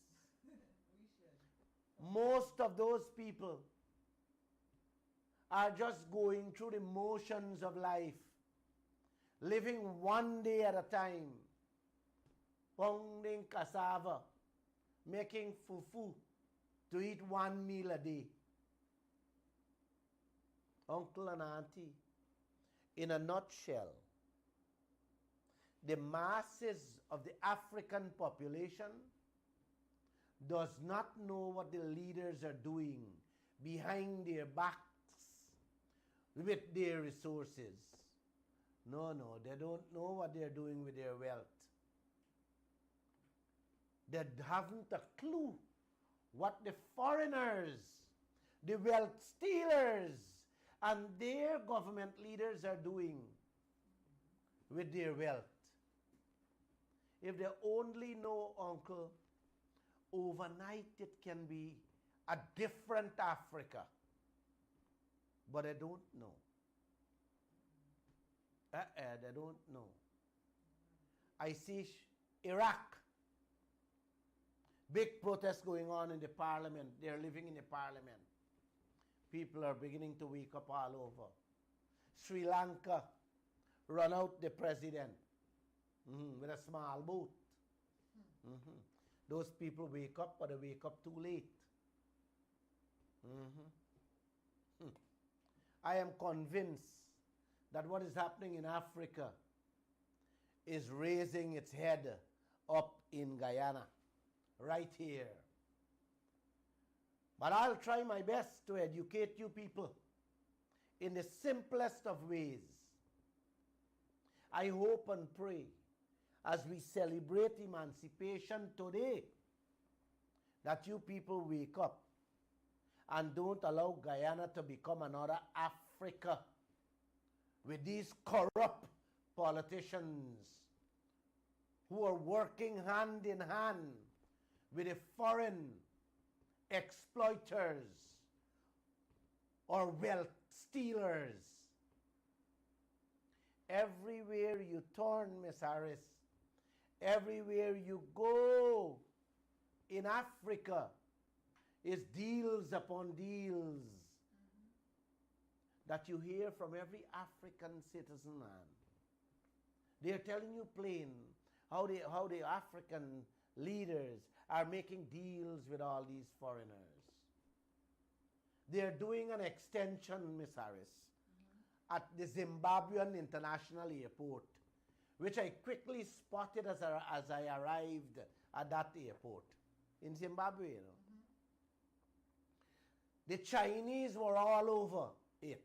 Most of those people are just going through the motions of life, living one day at a time, pounding cassava, making fufu to eat one meal a day. Uncle and auntie, in a nutshell, the masses of the African population does not know what the leaders are doing behind their backs with their resources. No, they don't know what they're doing with their wealth. They haven't a clue what the foreigners, the wealth stealers, and their government leaders are doing with their wealth. If they only know, uncle, overnight it can be a different Africa. But they don't know. They don't know. I see Iraq. Big protests going on in the parliament. They're living in the parliament. People are beginning to wake up all over. Sri Lanka, run out the president with a small boat. Those people wake up, but they wake up too late. I am convinced that what is happening in Africa is raising its head up in Guyana, right here. But I'll try my best to educate you people in the simplest of ways. I hope and pray as we celebrate emancipation today that you people wake up and don't allow Guyana to become another Africa with these corrupt politicians who are working hand in hand with the foreign exploiters or wealth stealers. Everywhere you turn, Miss Harris, everywhere you go in Africa is deals upon deals that you hear from every African citizen, man. They're telling you plain how the African leaders are making deals with all these foreigners. They're doing an extension, Miss Harris, at the Zimbabwean International Airport, which I quickly spotted as I arrived at that airport in Zimbabwe, you know. The Chinese were all over it.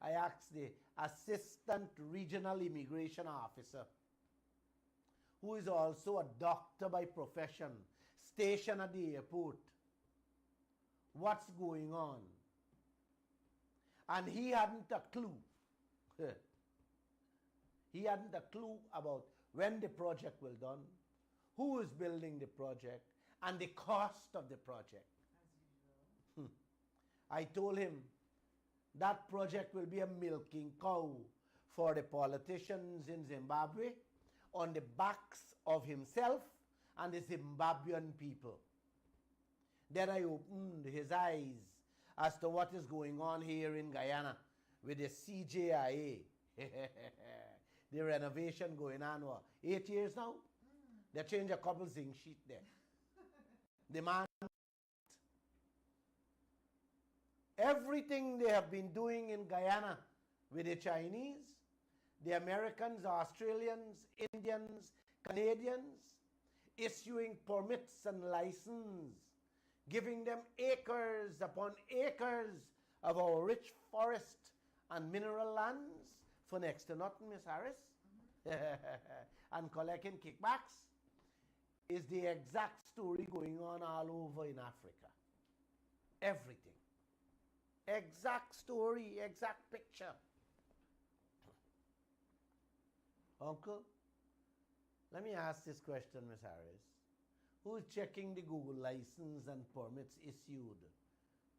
I asked the assistant regional immigration officer, who is also a doctor by profession, stationed at the airport, what's going on? And he hadn't a clue. He hadn't a clue about when the project will done, who is building the project, and the cost of the project. I told him that project will be a milking cow for the politicians in Zimbabwe on the backs of himself and the Zimbabwean people. Then I opened his eyes as to what is going on here in Guyana with the CJIA. The renovation going on, what, 8 years now? They changed a couple zinc sheet there. The man, everything they have been doing in Guyana with the Chinese, the Americans, Australians, Indians, Canadians, issuing permits and licenses, giving them acres upon acres of our rich forest and mineral lands for next to nothing, Miss Harris, and collecting kickbacks, is the exact story going on all over in Africa. Everything. Exact story, exact picture. Uncle, let me ask this question, Ms. Harris. Who is checking the Google license and permits issued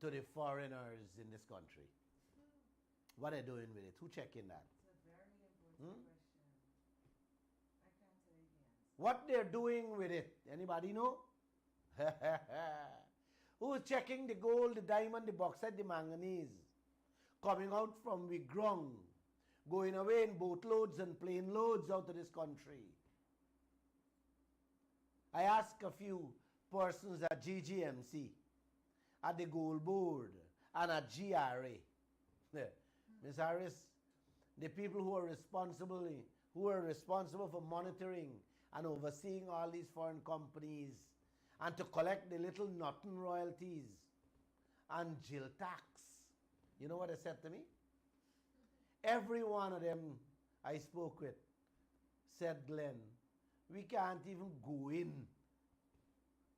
to the foreigners in this country? What are they doing with it? Who checking that? It's a very important question. I can't tell you the answer. What they're doing with it, anybody know? Who's checking the gold, the diamond, the bauxite, the manganese coming out from the ground, going away in boatloads and plane loads out of this country? I asked a few persons at GGMC, at the Gold Board, and at GRA. Ms. Harris, the people who are responsible for monitoring and overseeing all these foreign companies and to collect the little nothing royalties and jail tax. You know what they said to me? Every one of them I spoke with said, Glenn, we can't even go in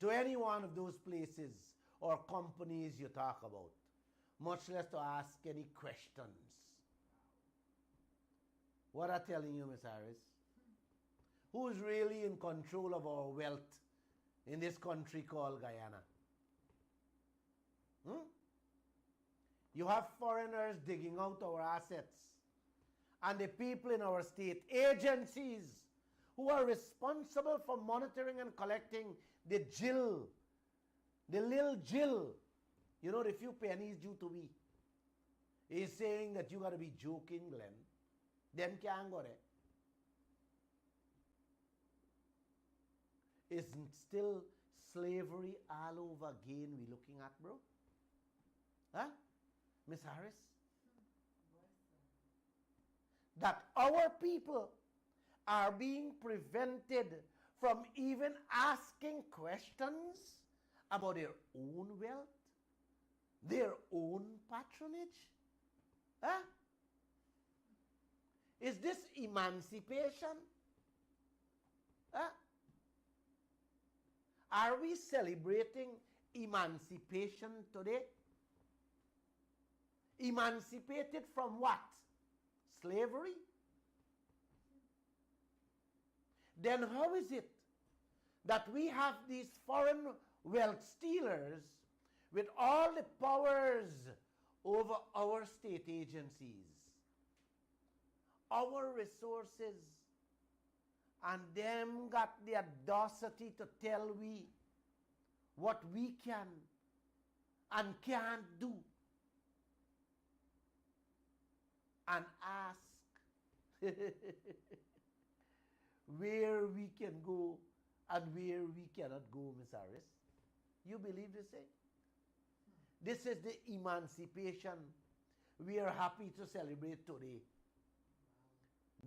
to any one of those places or companies you talk about, much less to ask any questions. What I'm telling you, Ms. Harris, who's really in control of our wealth in this country called Guyana? You have foreigners digging out our assets, and the people in our state agencies who are responsible for monitoring and collecting the jill, the little jill, you know, the few pennies due to me, is saying that you got to be joking, Glenn. Them can't go there. Isn't still slavery all over again we looking at, bro? Huh? Miss Harris? That our people are being prevented from even asking questions about their own wealth, their own patronage? Huh? Is this emancipation? Huh? Are we celebrating emancipation today? Emancipated from what? Slavery? Then how is it that we have these foreign wealth stealers with all the powers over our state agencies, our resources, and them got the audacity to tell we what we can and can't do, and ask where we can go and where we cannot go, Ms. Harris? You believe this thing? This is the emancipation we are happy to celebrate today.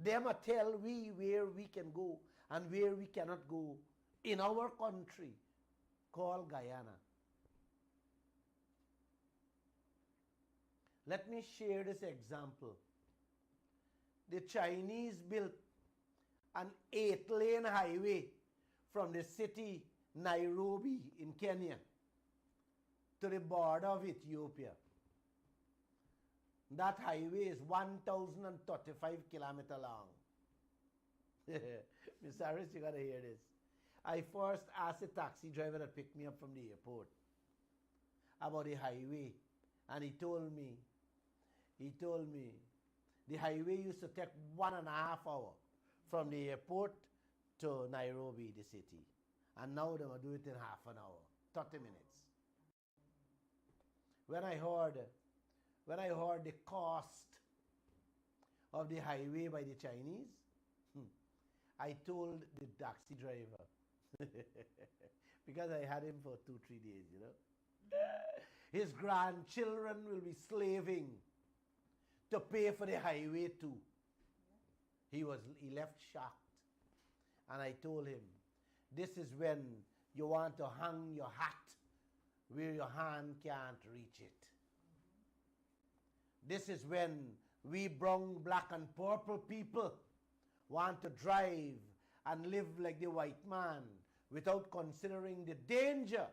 Them a tell we where we can go and where we cannot go in our country called Guyana. Let me share this example. The Chinese built an 8-lane highway from the city Nairobi in Kenya to the border of Ethiopia. That highway is 1,035 kilometers long. Miss Harris, you gotta hear this. I first asked a taxi driver that picked me up from the airport about the highway, and he told me the highway used to take 1.5 hours from the airport to Nairobi, the city. And now they will do it in half an hour, 30 minutes. When I heard the cost of the highway by the Chinese, I told the taxi driver, because I had him for 2-3 days, you know, his grandchildren will be slaving to pay for the highway too. He left shocked. And I told him, this is when you want to hang your hat where your hand can't reach it. This is when we brown, black, and purple people want to drive and live like the white man without considering the danger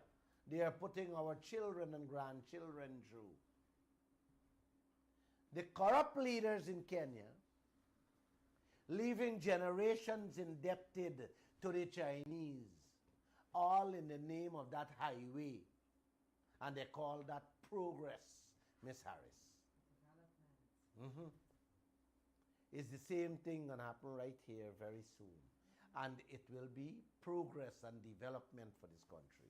they are putting our children and grandchildren through. The corrupt leaders in Kenya, leaving generations indebted to the Chinese, all in the name of that highway. And they call that progress, Miss Harris. It's the same thing going to happen right here very soon. and it will be progress and development for this country.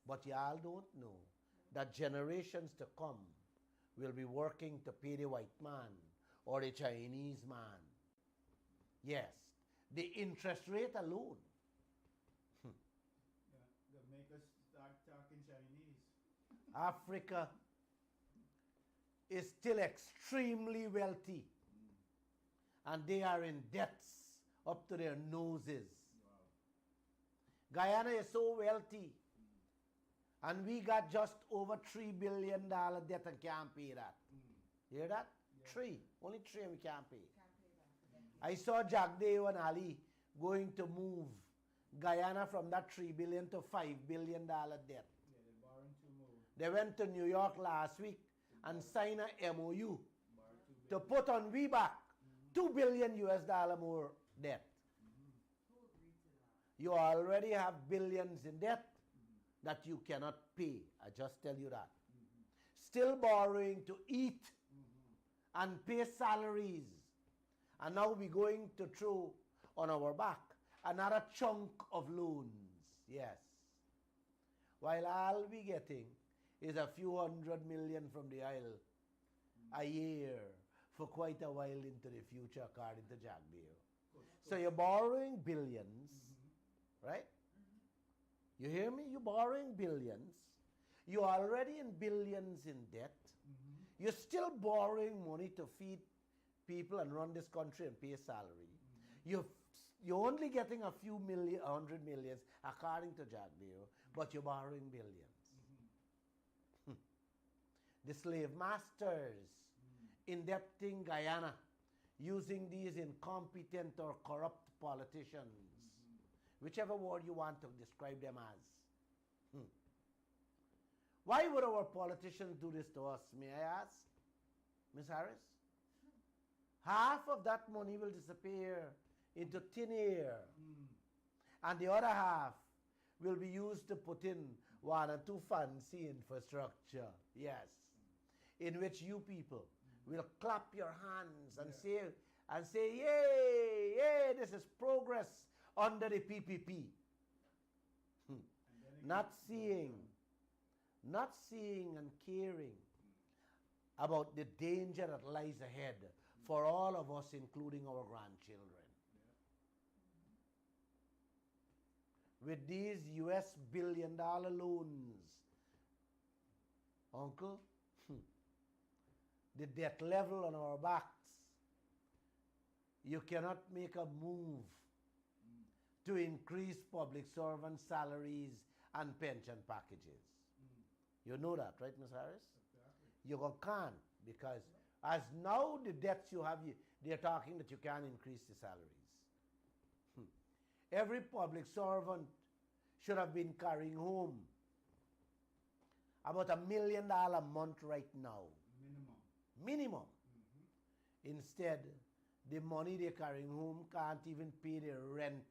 But y'all don't know that generations to come will be working to pay the white man or the Chinese man. Yes, the interest rate alone. They'll make us start talking Chinese. Africa is still extremely wealthy, and they are in debts up to their noses. Wow. Guyana is so wealthy, and we got just over $3 billion debt and can't pay that. You hear that? Yeah. Only three, and we can't pay. I saw Jack Day and Ali going to move Guyana from that $3 billion to $5 billion debt. Yeah, they're borrowing too more. They went to New York last week and signed a MOU to put on we back $2 billion more debt. You already have billions in debt that you cannot pay. I just tell you that. Still borrowing to eat and pay salaries. And now we're going to throw on our back another chunk of loans. Yes. While I'll be getting is a few $100 million from the Isle a year for quite a while into the future, according to Jack Dale. So you're borrowing billions, right? You hear me? You're borrowing billions. You're already in billions in debt. You're still borrowing money to feed people and run this country and pay salary. You're only getting a few million, 100 millions, according to Jack Dale, but you're borrowing billions. The slave masters indebting Guyana using these incompetent or corrupt politicians, whichever word you want to describe them as. Why would our politicians do this to us, may I ask, Ms. Harris? Half of that money will disappear into thin air, and the other half will be used to put in one or two fancy infrastructure, yes, in which you people will clap your hands and say, yay, yay, this is progress under the PPP. Not seeing and caring about the danger that lies ahead for all of us, including our grandchildren. With these US billion-dollar loans, Uncle, the debt level on our backs, you cannot make a move to increase public servant salaries and pension packages. You know that, right, Ms. Harris? Exactly. You can't, because as now the debts you have, they're talking that you can't increase the salaries. Every public servant should have been carrying home about $1 million a month right now. Minimum. Instead, the money they're carrying home can't even pay their rent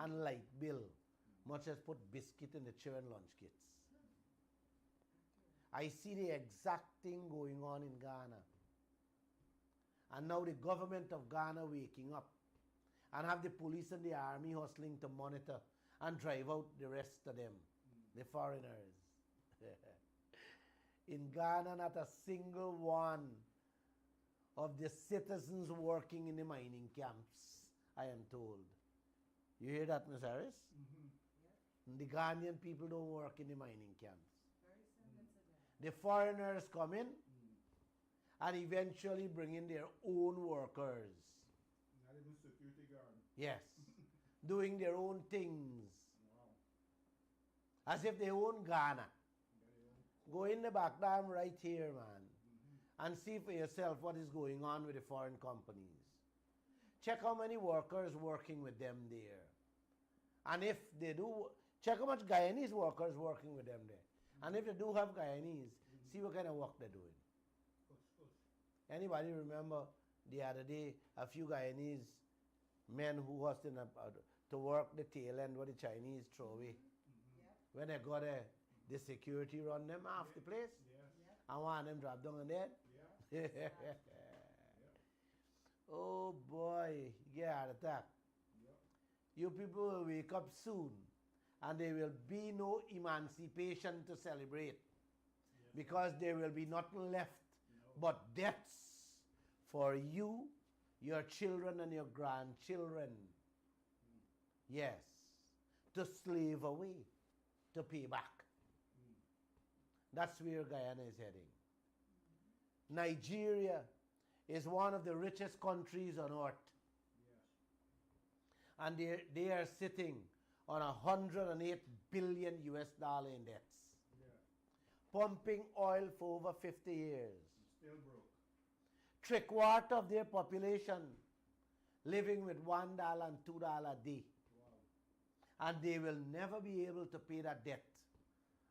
and light bill, much as put biscuit in the children's lunch kits. I see the exact thing going on in Ghana. And now the government of Ghana waking up and have the police and the army hustling to monitor and drive out the rest of them, the foreigners. In Ghana, not a single one of the citizens working in the mining camps, I am told. You hear that, Ms. Harris? The Ghanaian people don't work in the mining camps. The foreigners come in and eventually bring in their own workers. Not even security guard. Yes. Doing their own things. Wow. As if they own Ghana. Go in the back dam right here, man, and see for yourself what is going on with the foreign companies. Check how many workers working with them there. And if they do, check how much Guyanese workers working with them there. And if they do have Guyanese, see what kind of work they're doing. Anybody remember the other day a few Guyanese men who was in to work the tail end what the Chinese throw away? When they got the security run them off the place? And one of them drop down and dead? Oh boy, you get heart attack. you people will wake up soon and there will be no emancipation to celebrate because there will be nothing left but debts for you, your children, and your grandchildren. Yes, to slave away, to pay back. That's where Guyana is heading. Nigeria is one of the richest countries on earth. And they are sitting on 108 billion US dollar in debts. Pumping oil for over 50 years. Still broke. Three-quarters of their population living with $1 and $2 a day. And they will never be able to pay that debt.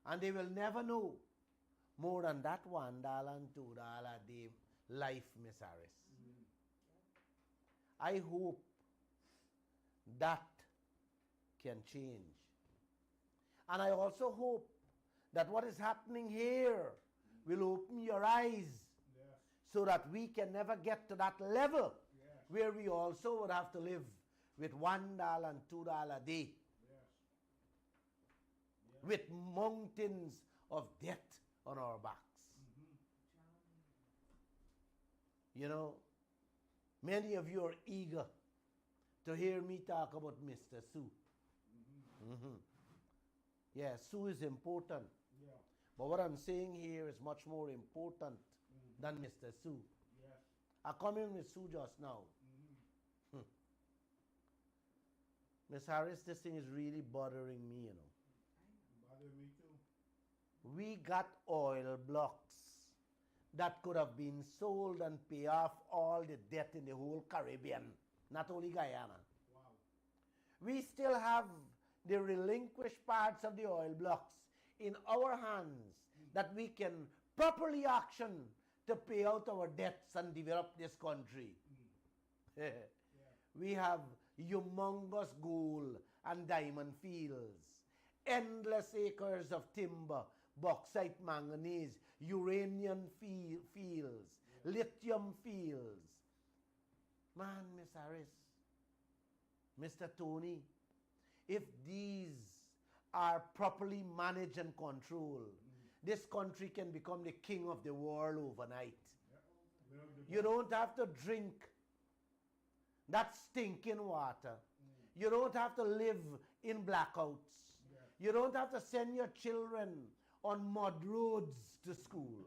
And they will never know more than that $1 and $2 a day life, Miss Harris. I hope that can change. And I also hope that what is happening here will open your eyes so that we can never get to that level where we also would have to live with $1 and $2 a day. With mountains of debt on our backs. You know, many of you are eager to hear me talk about Mr. Sue. Yeah, Sue is important. But what I'm saying here is much more important than Mr. Sue. I come in with Sue just now. Miss Harris, this thing is really bothering me, you know. Bother me too. We got oil blocks that could have been sold and pay off all the debt in the whole Caribbean, not only Guyana. Wow. We still have the relinquished parts of the oil blocks in our hands that we can properly auction to pay out our debts and develop this country. We have humongous gold and diamond fields, endless acres of timber, bauxite, manganese, uranium fields, lithium fields. Man, Miss Harris, Mr. Tony, if these are properly managed and controlled, this country can become the king of the world overnight. You don't have to drink that stinking water. You don't have to live in blackouts. You don't have to send your children on mud roads to school.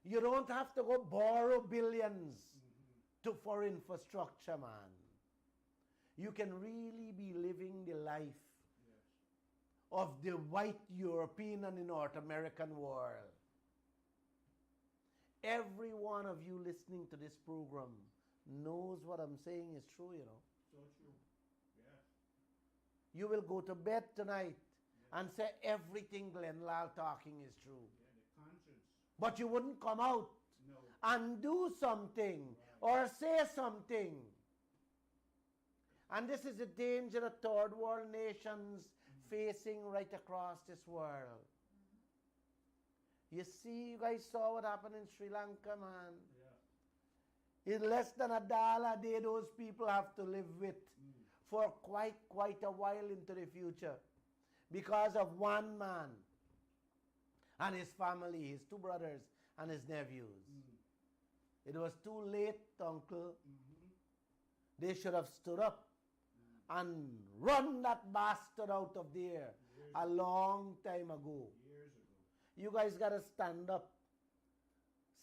You don't have to go borrow billions for infrastructure, man. You can really be living the life of the white European and the North American world. Every one of you listening to this program knows what I'm saying is true, you know. So true. Yes. You will go to bed tonight and say everything Glenn Lal talking is true. Yeah, the conscience. But you wouldn't come out and do something or say something. And this is the danger that third world nations facing right across this world. You see, you guys saw what happened in Sri Lanka, man. In less than $1 a day, those people have to live with for quite a while into the future because of one man and his family, his two brothers and his nephews. It was too late, uncle. They should have stood up and run that bastard out of there a long time ago. You guys got to stand up.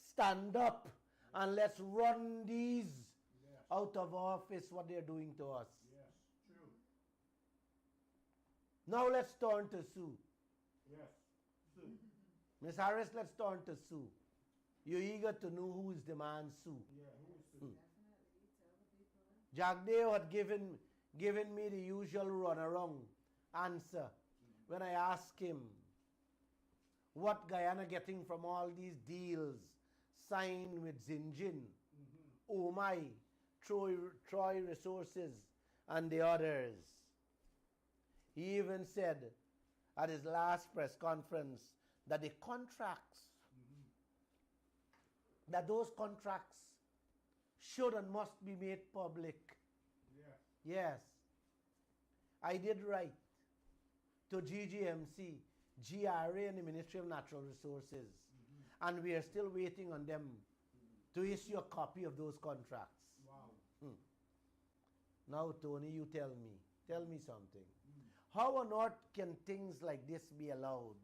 Stand up and let's run these out of office, what they're doing to us. Yes, true. Now let's turn to Sue. Yes, Sue. Miss Harris, let's turn to Sue. You're eager to know who is the man, Sue. Yeah, who is Sue? Jack Dale had given me the usual runaround answer when I asked him what Guyana getting from all these deals signed with Zinjin, Oh My, Troy Resources, and the others. He even said at his last press conference that the contracts, that those contracts should and must be made public. Yes. Yes. I did write to GGMC, GRA, and the Ministry of Natural Resources. And we are still waiting on them to issue a copy of those contracts. Wow. Now, Tony, you tell me. Tell me something. How on earth can things like this be allowed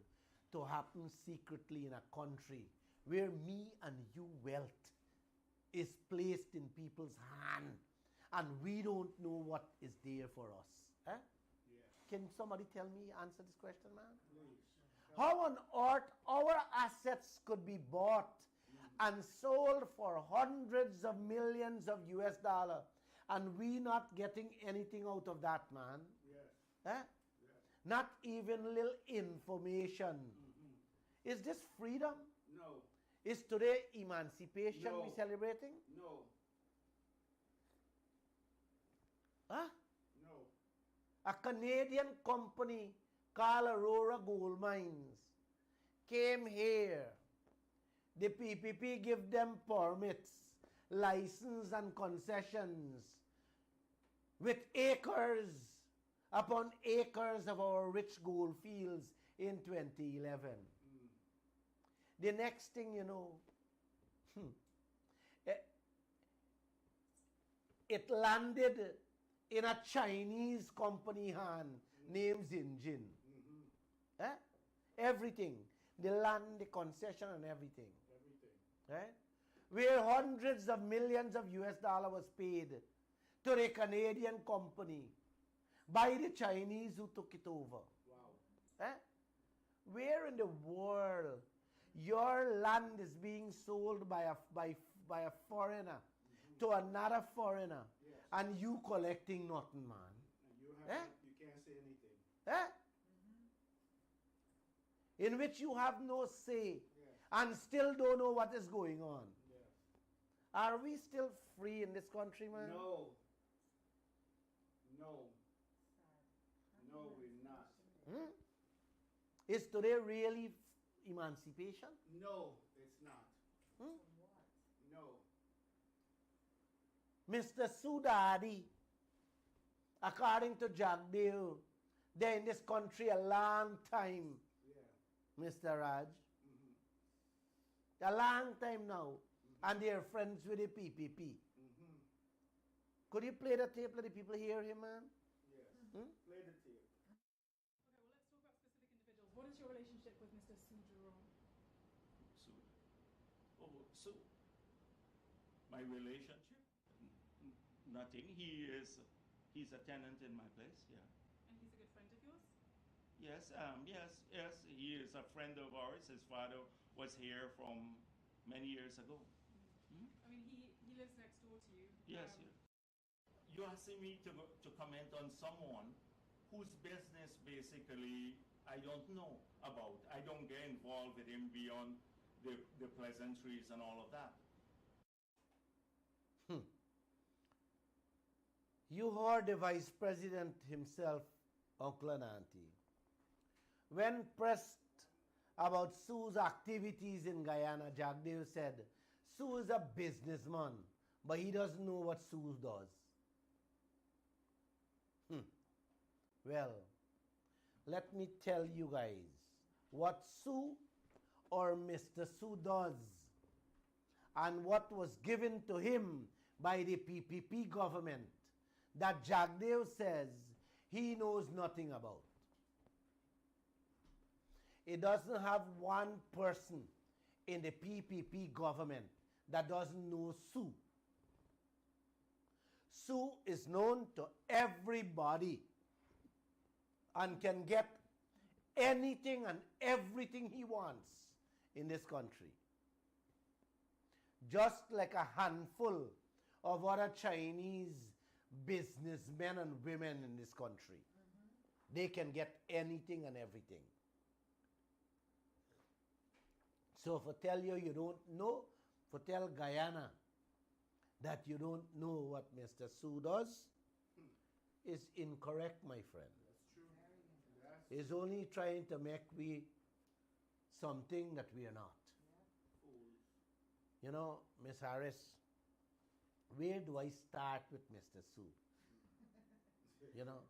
to happen secretly in a country where me and you wealth is placed in people's hand and we don't know what is there for us? Eh? Yes. Can somebody tell me, answer this question, man? Please. How on earth our assets could be bought and sold for hundreds of millions of US dollars and we not getting anything out of that, man? Yes. Eh? Yes. Not even little information. Is this freedom? No. Is today emancipation No. we celebrating? No. Huh? No. A Canadian company called Aurora Gold Mines came here. The PPP give them permits, license and concessions with acres upon acres of our rich gold fields in 2011. The next thing you know, it landed in a Chinese company hand named Xinjin. Eh? Everything. The land, the concession and everything. Everything. Right? Where hundreds of millions of US dollars was paid to the Canadian company by the Chinese who took it over. Wow. Eh? Where in the world your land is being sold by a foreigner to another foreigner and you collecting nothing, man? And you have Eh? you can't say anything. Eh? In which you have no say and still don't know what is going on. Yes. Are we still free in this country, man? No. No. No, we're not. Is today really emancipation? No, it's not. Hmm? No. Mr. Sudadi, according to Jagdeo, they're in this country a long time. Yeah. Mr. Raj. A long time now. And they're friends with the PPP. Could you play the tape? Let the people hear him, man? Yes. Play the tape. Okay, well, let's talk about specific individuals. What is your relationship with Mr. Su Jerome? So, so my relationship? Nothing. He's a tenant in my place. Yeah. And he's a good friend of yours? Yes. Yes. He is a friend of ours. His father was here from many years ago. I mean, he lives next door to you. Yes. You're asking me to comment on someone whose business basically I don't know about. I don't get involved with him beyond the pleasantries and all of that. You heard the vice president himself, Uncle and Auntie. When pressed about Sue's activities in Guyana, Jagdeo said, Sue is a businessman, but he doesn't know what Sue does. Well, let me tell you guys what Sue or Mr. Sue does and what was given to him by the PPP government that Jagdeo says he knows nothing about. It doesn't have one person in the PPP government that doesn't know Sue. Sue is known to everybody and can get anything and everything he wants in this country. Just like a handful of other Chinese businessmen and women in this country. They can get anything and everything. So if I tell you you don't know, if I tell Guyana that you don't know what Mr. Sue does, is incorrect, my friend. That's true. That's Is only trying to make we something that we are not. You know, Miss Harris, where do I start with Mr. Su? You know?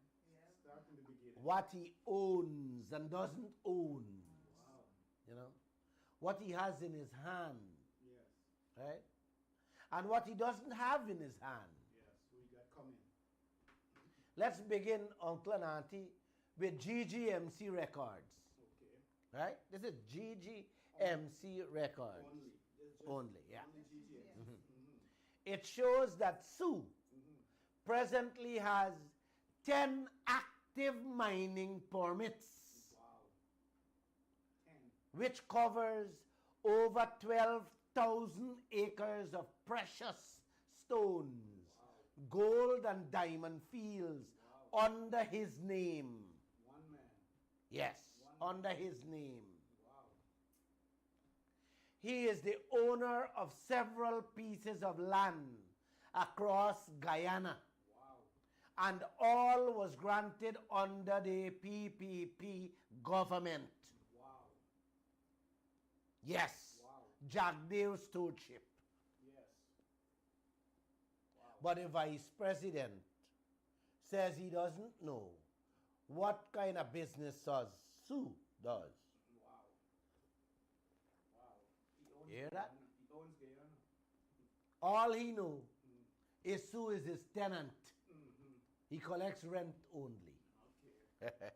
Start in the beginning. What he owns and doesn't own. Wow. You know? What he has in his hand. Yes. Right? And what he doesn't have in his hand. Yes. Who you got coming? Let's begin, Uncle and Auntie, with GGMC Records. Okay. Right? This is GGMC Records. Only. Only, yeah. Only GGM. Mhm. It shows that Su presently has 10 active mining permits, Wow. 10. which covers over 12,000 acres of precious stones, gold and diamond fields under his name. One man. Yes, under his name. Wow. He is the owner of several pieces of land across Guyana. Wow. And all was granted under the PPP government. Wow. Yes. Wow. Jagdeo stewardship. Yes. Wow. But the vice president says he doesn't know what kind of business Su does. Wow. Wow. He owns Hear that? Guyana. He owns Guyana. All he knows is Su is his tenant. Mm-hmm. He collects rent only. Okay.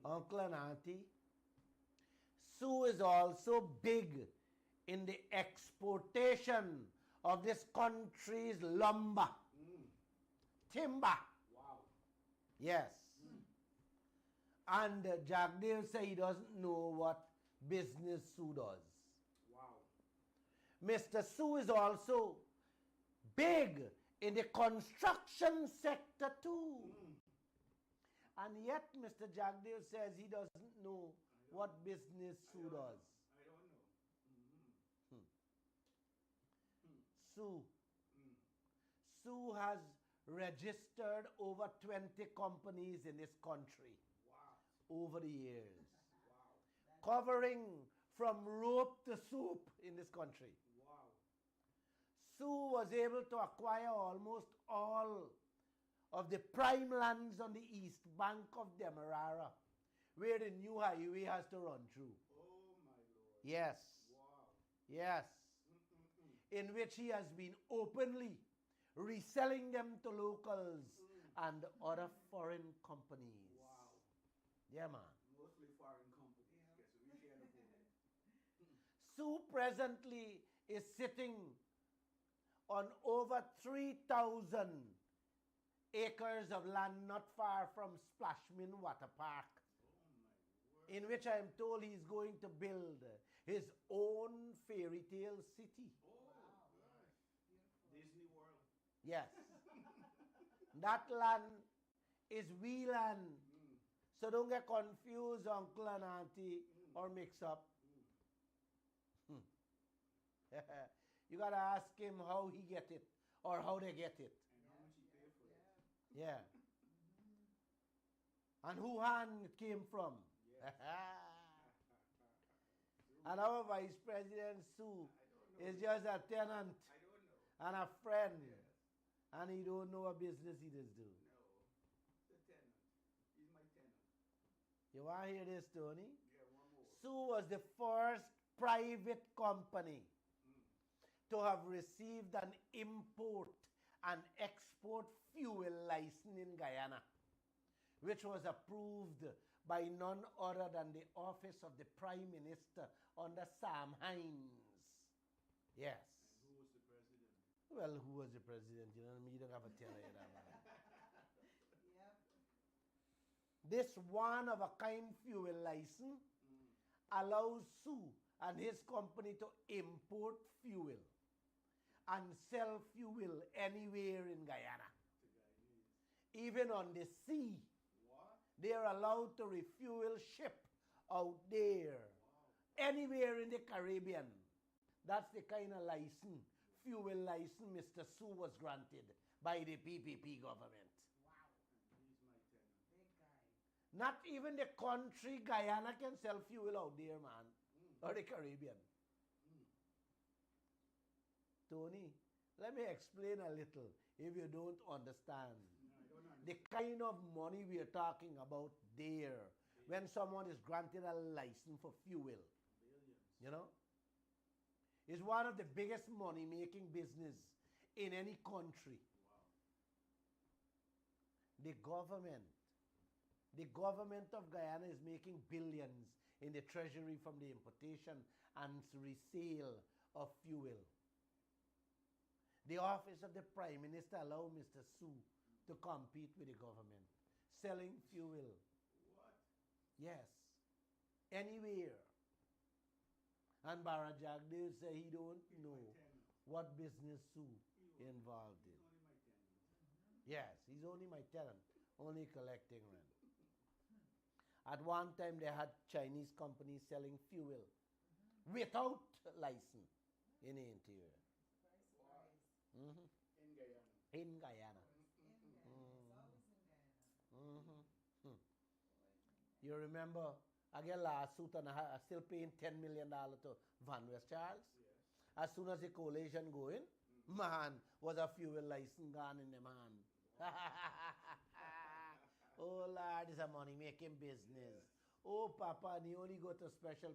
Uncle and Auntie, Su is also big in the exportation of this country's lumber, timber. Wow. Yes. And Jagdeo say he doesn't know what business Su does. Wow. Mr. Su is also big in the construction sector too. And yet Mr. Jagdeo says he doesn't know what business Su does. I don't know. Su. Su has registered over 20 companies in this country over the years. Covering from rope to soup in this country. Wow. Su was able to acquire almost all of the prime lands on the east bank of Demerara, where the new highway has to run through. Oh my Lord. Yes. Wow. Yes. In which he has been openly reselling them to locals and other foreign companies. Wow. Yeah, man. Mostly foreign companies. Yes, we share the food. Su presently is sitting on over 3,000 acres of land not far from Splashman Water Park, in which I am told he's going to build his own fairy tale city. Oh, Disney World. Yes. That land is we land. So don't get confused, Uncle and Auntie, or mix up. You got to ask him how he get it or how they get it. And how much he paid for it. Yeah. And who hand it came from. And our Vice President Su is just a tenant and a friend. And he don't know what business he does do. No. The tenant. He's my tenant. You want to hear this, Tony? Yeah, one more. Su was the first private company to have received an import and export fuel license in Guyana, which was approved by none other than the office of the Prime Minister under Sam Hines. Yes. And who was the president? Well, who was the president? You know what I mean? You don't have to tell you that, man. This one-of-a-kind fuel license allows Su and his company to import fuel and sell fuel anywhere in Guyana. Even on the sea. What? They are allowed to refuel ship out there. Anywhere in the Caribbean. That's the kind of license, fuel license Mr. Su was granted by the PPP government. He's my tenant. Not even the country Guyana can sell fuel out there, man. Or the Caribbean. Tony, let me explain a little if you don't understand. The kind of money we are talking about there when someone is granted a license for fuel, you know, is one of the biggest money-making business in any country. The government of Guyana is making billions in the treasury from the importation and resale of fuel. The office of the Prime Minister allowed Mr. Su to compete with the government, selling fuel. What? Yes, anywhere. And Barajagdev said he don't know what business Su involved in. Yes, he's only my tenant, only collecting rent. At one time, they had Chinese companies selling fuel without license in the interior. Mm-hmm. In Guyana. In Guyana. You remember, I get lawsuit and I still paying $10 million to Van West Charles. Yes. As soon as the coalition going, man, was a fuel license gone in them hand. Oh Lord, it's a money making business. Yes. Oh Papa, and you only go to special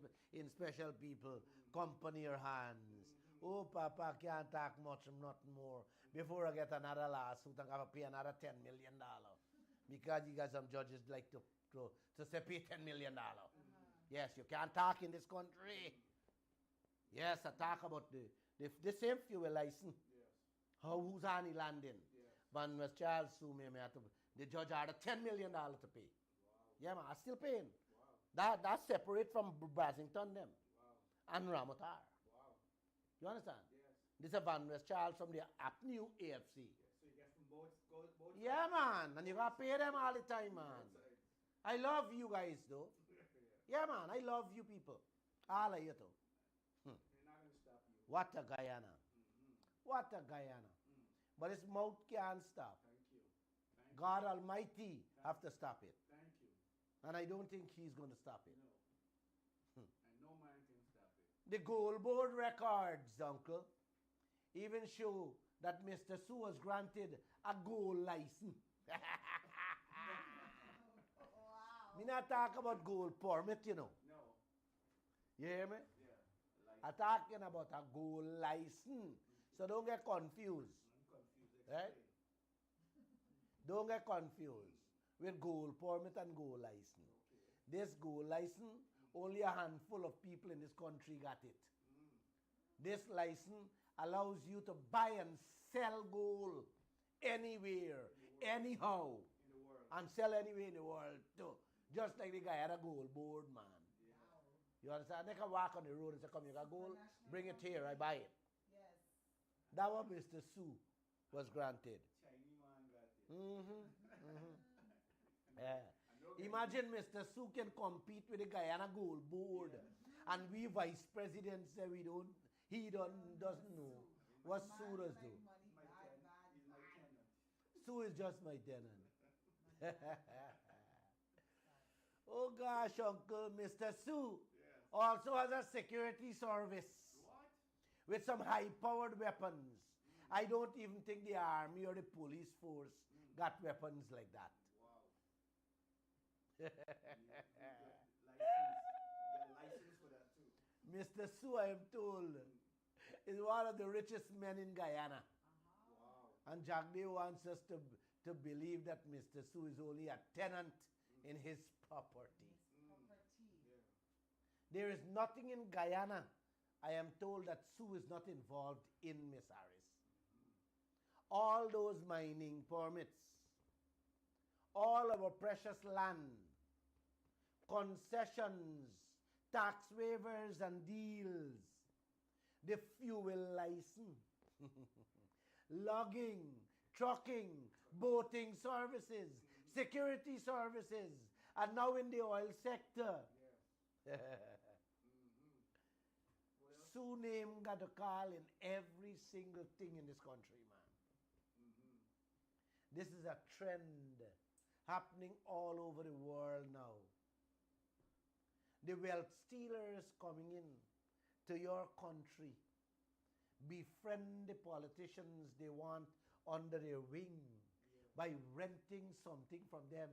people, company or hands. Oh Papa, can't talk much, nothing more. Before I get another lawsuit, I'm gonna pay another $10 million. Because you got some judges like to say pay $10 million. Yes, you can't talk in this country. Yes, I talk about the same fuel license. Yes. Who's on the landing? Yes. Van West Charles sue me, the judge had $10 million to pay. Wow. Yeah, man, I still paying. Wow. That's separate from Brasington them. Wow. And Ramotar. Wow. You understand? Yes. This is Van West Charles from the new AFC. Yes. So you get from both Yeah, man, and you gotta pay them all the time, man. I love you guys, though. Yeah, man, I love you people. All of you, too. They're not going to stop you. What a Guyana. What a Guyana. But his mouth can't stop. Thank you. Thank God Almighty have to stop it. Thank you. And I don't think he's going to stop it. No. And no man can stop it. The Gold Board records, uncle, even show that Mr. Su was granted a gold license. Me not talk about gold permit, you know. No. You hear me? Yeah. I'm talking about a gold license. So don't get confused. I'm confused. Right? Don't get confused with gold permit and gold license. Okay. This gold license, only a handful of people in this country got it. This license allows you to buy and sell gold anywhere, anyhow, In the world. and sell anywhere in the world too. Just like the guy had a gold board, man. Yeah. You understand? They can walk on the road and say, come, you got gold? Bring it here, I buy it. Yes. That what Mr. Su was granted. Chinese man got it. Yeah. Imagine Mr. Su can compete with the Guyana Gold Board, and we vice presidents say he doesn't know what Su does do. He's my tenant. Su is just my tenant. Oh gosh, Uncle, Mr. Su also has a security service. What? With some high-powered weapons. I don't even think the army or the police force got weapons like that. Wow. You got license for that too. Mr. Su, I am told, is one of the richest men in Guyana. Wow. And Jagde wants us to believe that Mr. Su is only a tenant in his property. Yeah. There is nothing in Guyana, I am told, that Su is not involved in, Miss Harris. All those mining permits, all our precious land, concessions, tax waivers and deals, the fuel license, logging, trucking, boating services, security services, and now in the oil sector. Su name got a call in every single thing in this country, man. This is a trend happening all over the world now. The wealth stealers coming in to your country befriend the politicians they want under their wing by renting something from them.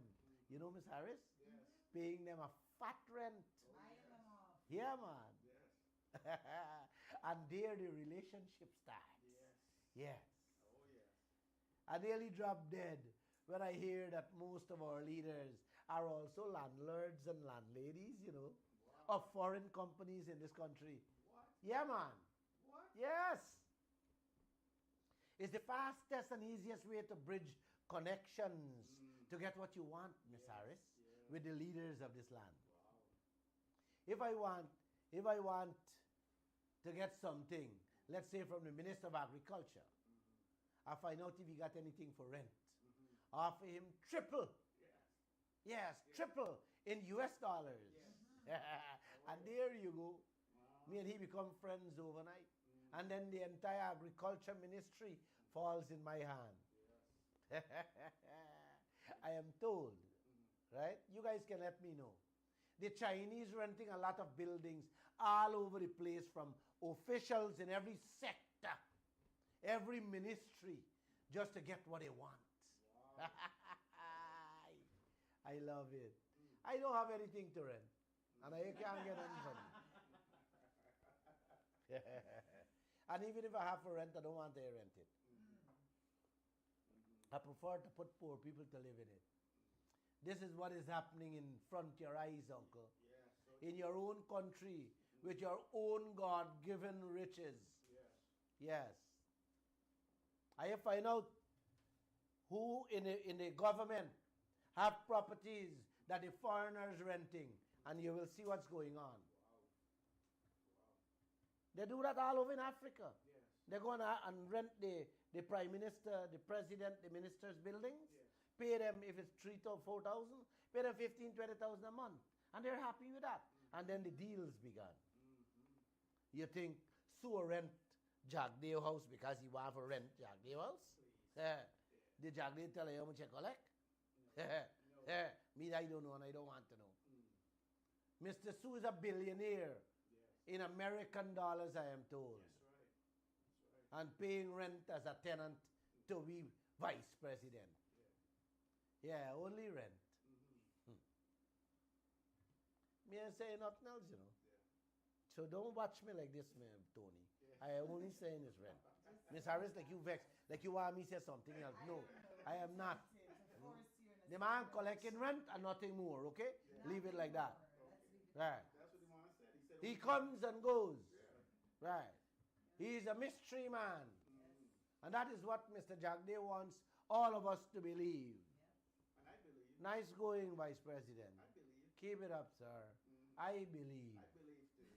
You know, Miss Harris? Yes. Paying them a fat rent. Yeah, man. Yes. And there the relationship starts. Yes. Oh, yes. I nearly dropped dead when I hear that most of our leaders are also landlords and landladies, you know, of foreign companies in this country. What? Yeah, man. What? Yes. It's the fastest and easiest way to bridge connections to get what you want, Miss Harris, with the leaders of this land. Wow. If I want to get something, let's say from the Minister of Agriculture, I find out if he got anything for rent. Offer him triple. Yes, triple in US dollars. And there you go. Me and he become friends overnight. And then the entire agriculture ministry falls in my hand. I am told, right? You guys can let me know. The Chinese renting a lot of buildings all over the place from officials in every sector, every ministry, just to get what they want. Wow. I love it. I don't have anything to rent, and I can't get anything from it. And even if I have for rent, I don't want to rent it. I prefer to put poor people to live in it. This is what is happening in front of your eyes, uncle. In your own country, with your own God-given riches. Yes. I find out who in the government have properties that the foreigners renting, and you will see what's going on. They do that all over in Africa. Yes. They're going to and rent the prime minister, the president, the minister's buildings, pay them if it's 3,000 or 4,000, pay them 15,000, 20,000 a month. And they're happy with that. And then the deals began. You think Sue rent Jack Dale house because he want to rent Jack Dale house? Did Jack Dale tell you how much you collect? Me, I don't know and I don't want to know. Mr. Sue is a billionaire in American dollars, I am told. That's right. That's right. And paying rent as a tenant to be vice president. Yeah, only rent. Me ain't saying nothing else, you know. So don't watch me like this, man, Tony. I am only saying is rent. Miss Harris, like you vex, like you want me to say something else. No, I am not. The man collecting rent and nothing more, okay? Leave it like that. Right. That's what the man said. He said He comes and goes. Right. He's a mystery man. And that is what Mr. Jagde wants all of us to believe. and I believe. Nice going, Vice President. I believe. Keep it up, sir. I believe. I believe too.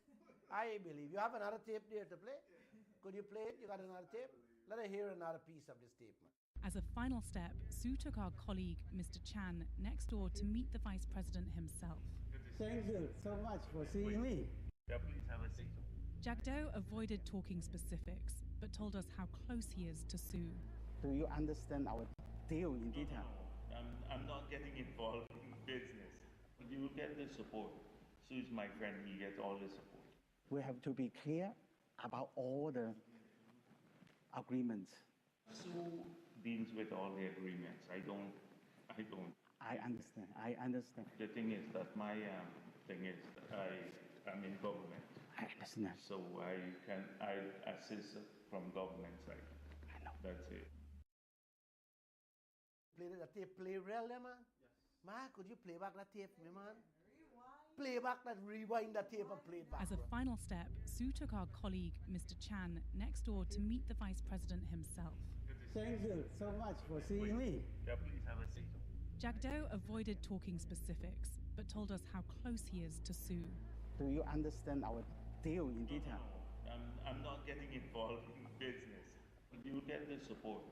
I believe. You have another tape there to play? Could you play it? You got another tape? Let us hear another piece of this tape, man. As a final step, Sue took our colleague, Mr. Chan, next door to meet the Vice President himself. Thank you so much for seeing me. Yeah, please have a seat. Jagdo avoided talking specifics, but told us how close he is to Sue. Do you understand our deal in detail? I'm not getting involved in business. You will get the support. Sue is my friend. He gets all the support. We have to be clear about all the agreements. Sue deals with all the agreements. I don't. I understand. I understand. The thing is that my thing is I'm in government. I understand. So I assist from government side. I know. That's it. Play that tape, play real there, man? Yes. Man, could you play back that tape, me, man? Play back that, rewind that tape and play it back. As a final step, Sue took our colleague, Mr. Chan, next door to meet the Vice President himself. Thank you so much for seeing me. Yeah, please have a seat. Jagdo avoided talking specifics, but told us how close he is to Sue. Do you understand our deal in detail? I'm not getting involved in business. You will get the support.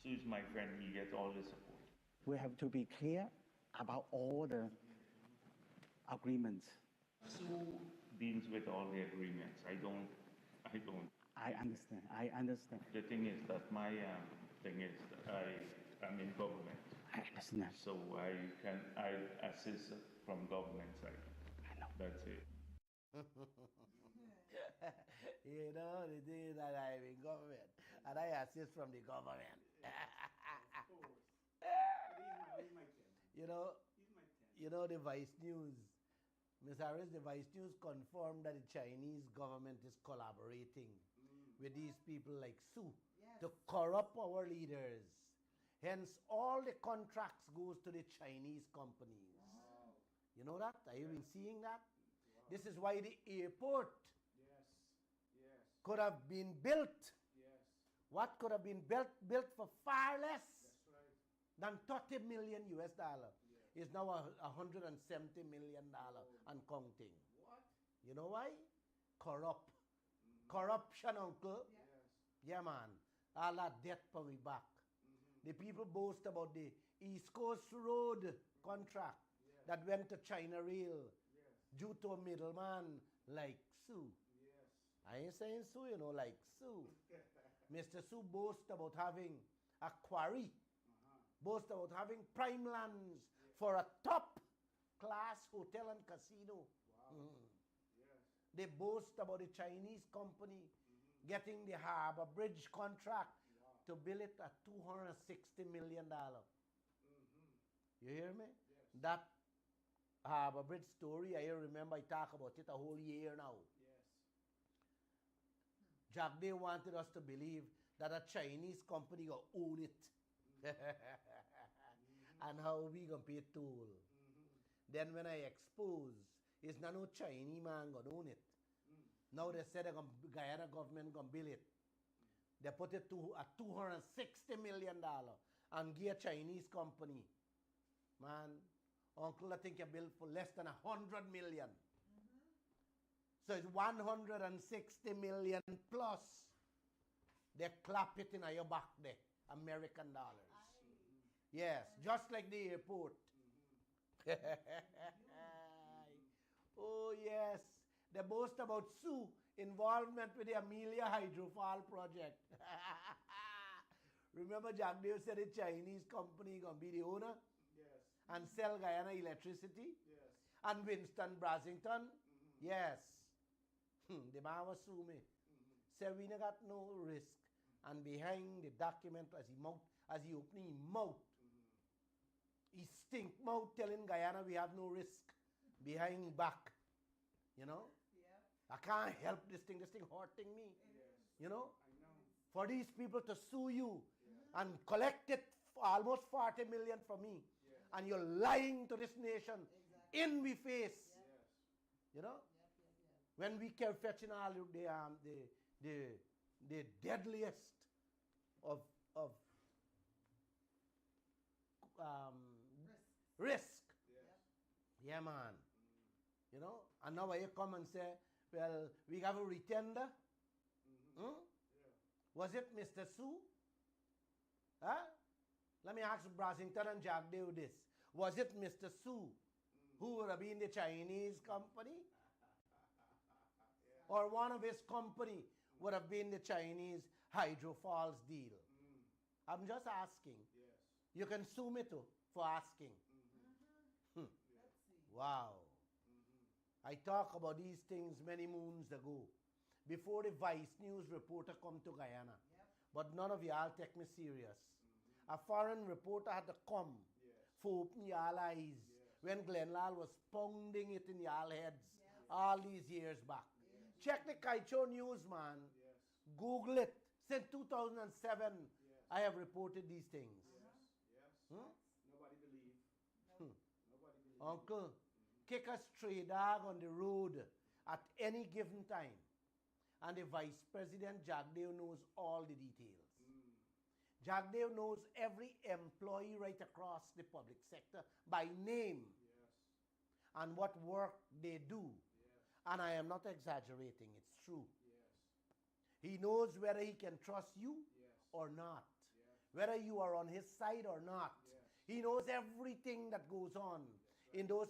Sue is my friend. He gets all the support. We have to be clear about all the agreements. Sue deals with all the agreements. I don't. I understand. I understand. The thing is that my thing is I'm in government. I understand. So I assist from government side. I know. That's it. You know, the thing is that I'm in government and I assist from the government. You know, the Vice News, Ms. Harris, the Vice News confirmed that the Chinese government is collaborating with these people like Su to corrupt our leaders. Hence, all the contracts goes to the Chinese companies. Wow. You know that? Have you been seeing that? Wow. This is why the airport could have been built. What could have been built for far less than 30 million US dollar is now $170 million and counting. What? You know why? Corruption, uncle. Yes. Yeah, man. All that debt for me back. The people boast about the East Coast Road contract that went to China Rail due to a middleman like Su. I ain't saying Su, you know, like Su. Mr. Su boasts about having a quarry, boasts about having prime lands for a top-class hotel and casino. Wow. They boast about the Chinese company getting the Harbor Bridge contract to build it at $260 million. You hear me? Yes. That Harbor Bridge story, I remember I talk about it a whole year now. Yes. Jack Day wanted us to believe that a Chinese company will own it. And how we going to pay toll. Then when I expose, it's not no Chinese man going to own it. Now they said the Guyana government going to build it. They put it to a $260 million and give a Chinese company. Man, uncle, I think you built for less than $100 million. So it's $160 million plus. They clap it in your back there, American dollars. Yes, just like the airport. Oh, yes. They boast about Su involvement with the Amelia Hydrofall project. Remember Jack Dave said the Chinese company going to be the owner? Yes. And sell Guyana electricity? Yes. And Winston Brasington? Yes. The man was sue me. Said we got no risk. And behind the document as he opening his mouth, he stink mouth telling Guyana we have no risk behind his back. You know? I can't help this thing hurting me. Yes. You know? I know. For these people to sue you and collect it for almost 40 million from me. Yes. And you're lying to this nation in my face. Yes. You know? When we kept fetching all the deadliest of risk. Yes. Yeah, man. You know? And now you come and say, well, we have a retender. Yeah. Was it Mr. Su? Huh? Let me ask Brasington and Jack Dave this. Was it Mr. Su who would have been the Chinese company? Or one of his company would have been the Chinese Hydrofalls deal? I'm just asking. Yes. You can sue me too for asking. Wow. I talked about these things many moons ago, before the Vice News reporter come to Guyana. Yep. But none of y'all take me serious. A foreign reporter had to come for open y'all eyes when Glenlal was pounding it in y'all heads all these years back. Check the Kaieteur News, man. Google it. Since 2007, I have reported these things. Nobody believe. Nobody believe. Uncle, kick a stray dog on the road at any given time. And the Vice President, Jack Dave, knows all the details. Jack Dave knows every employee right across the public sector by name and what work they do. And I am not exaggerating, it's true. He knows whether he can trust you or not, whether you are on his side or not. He knows everything that goes on in those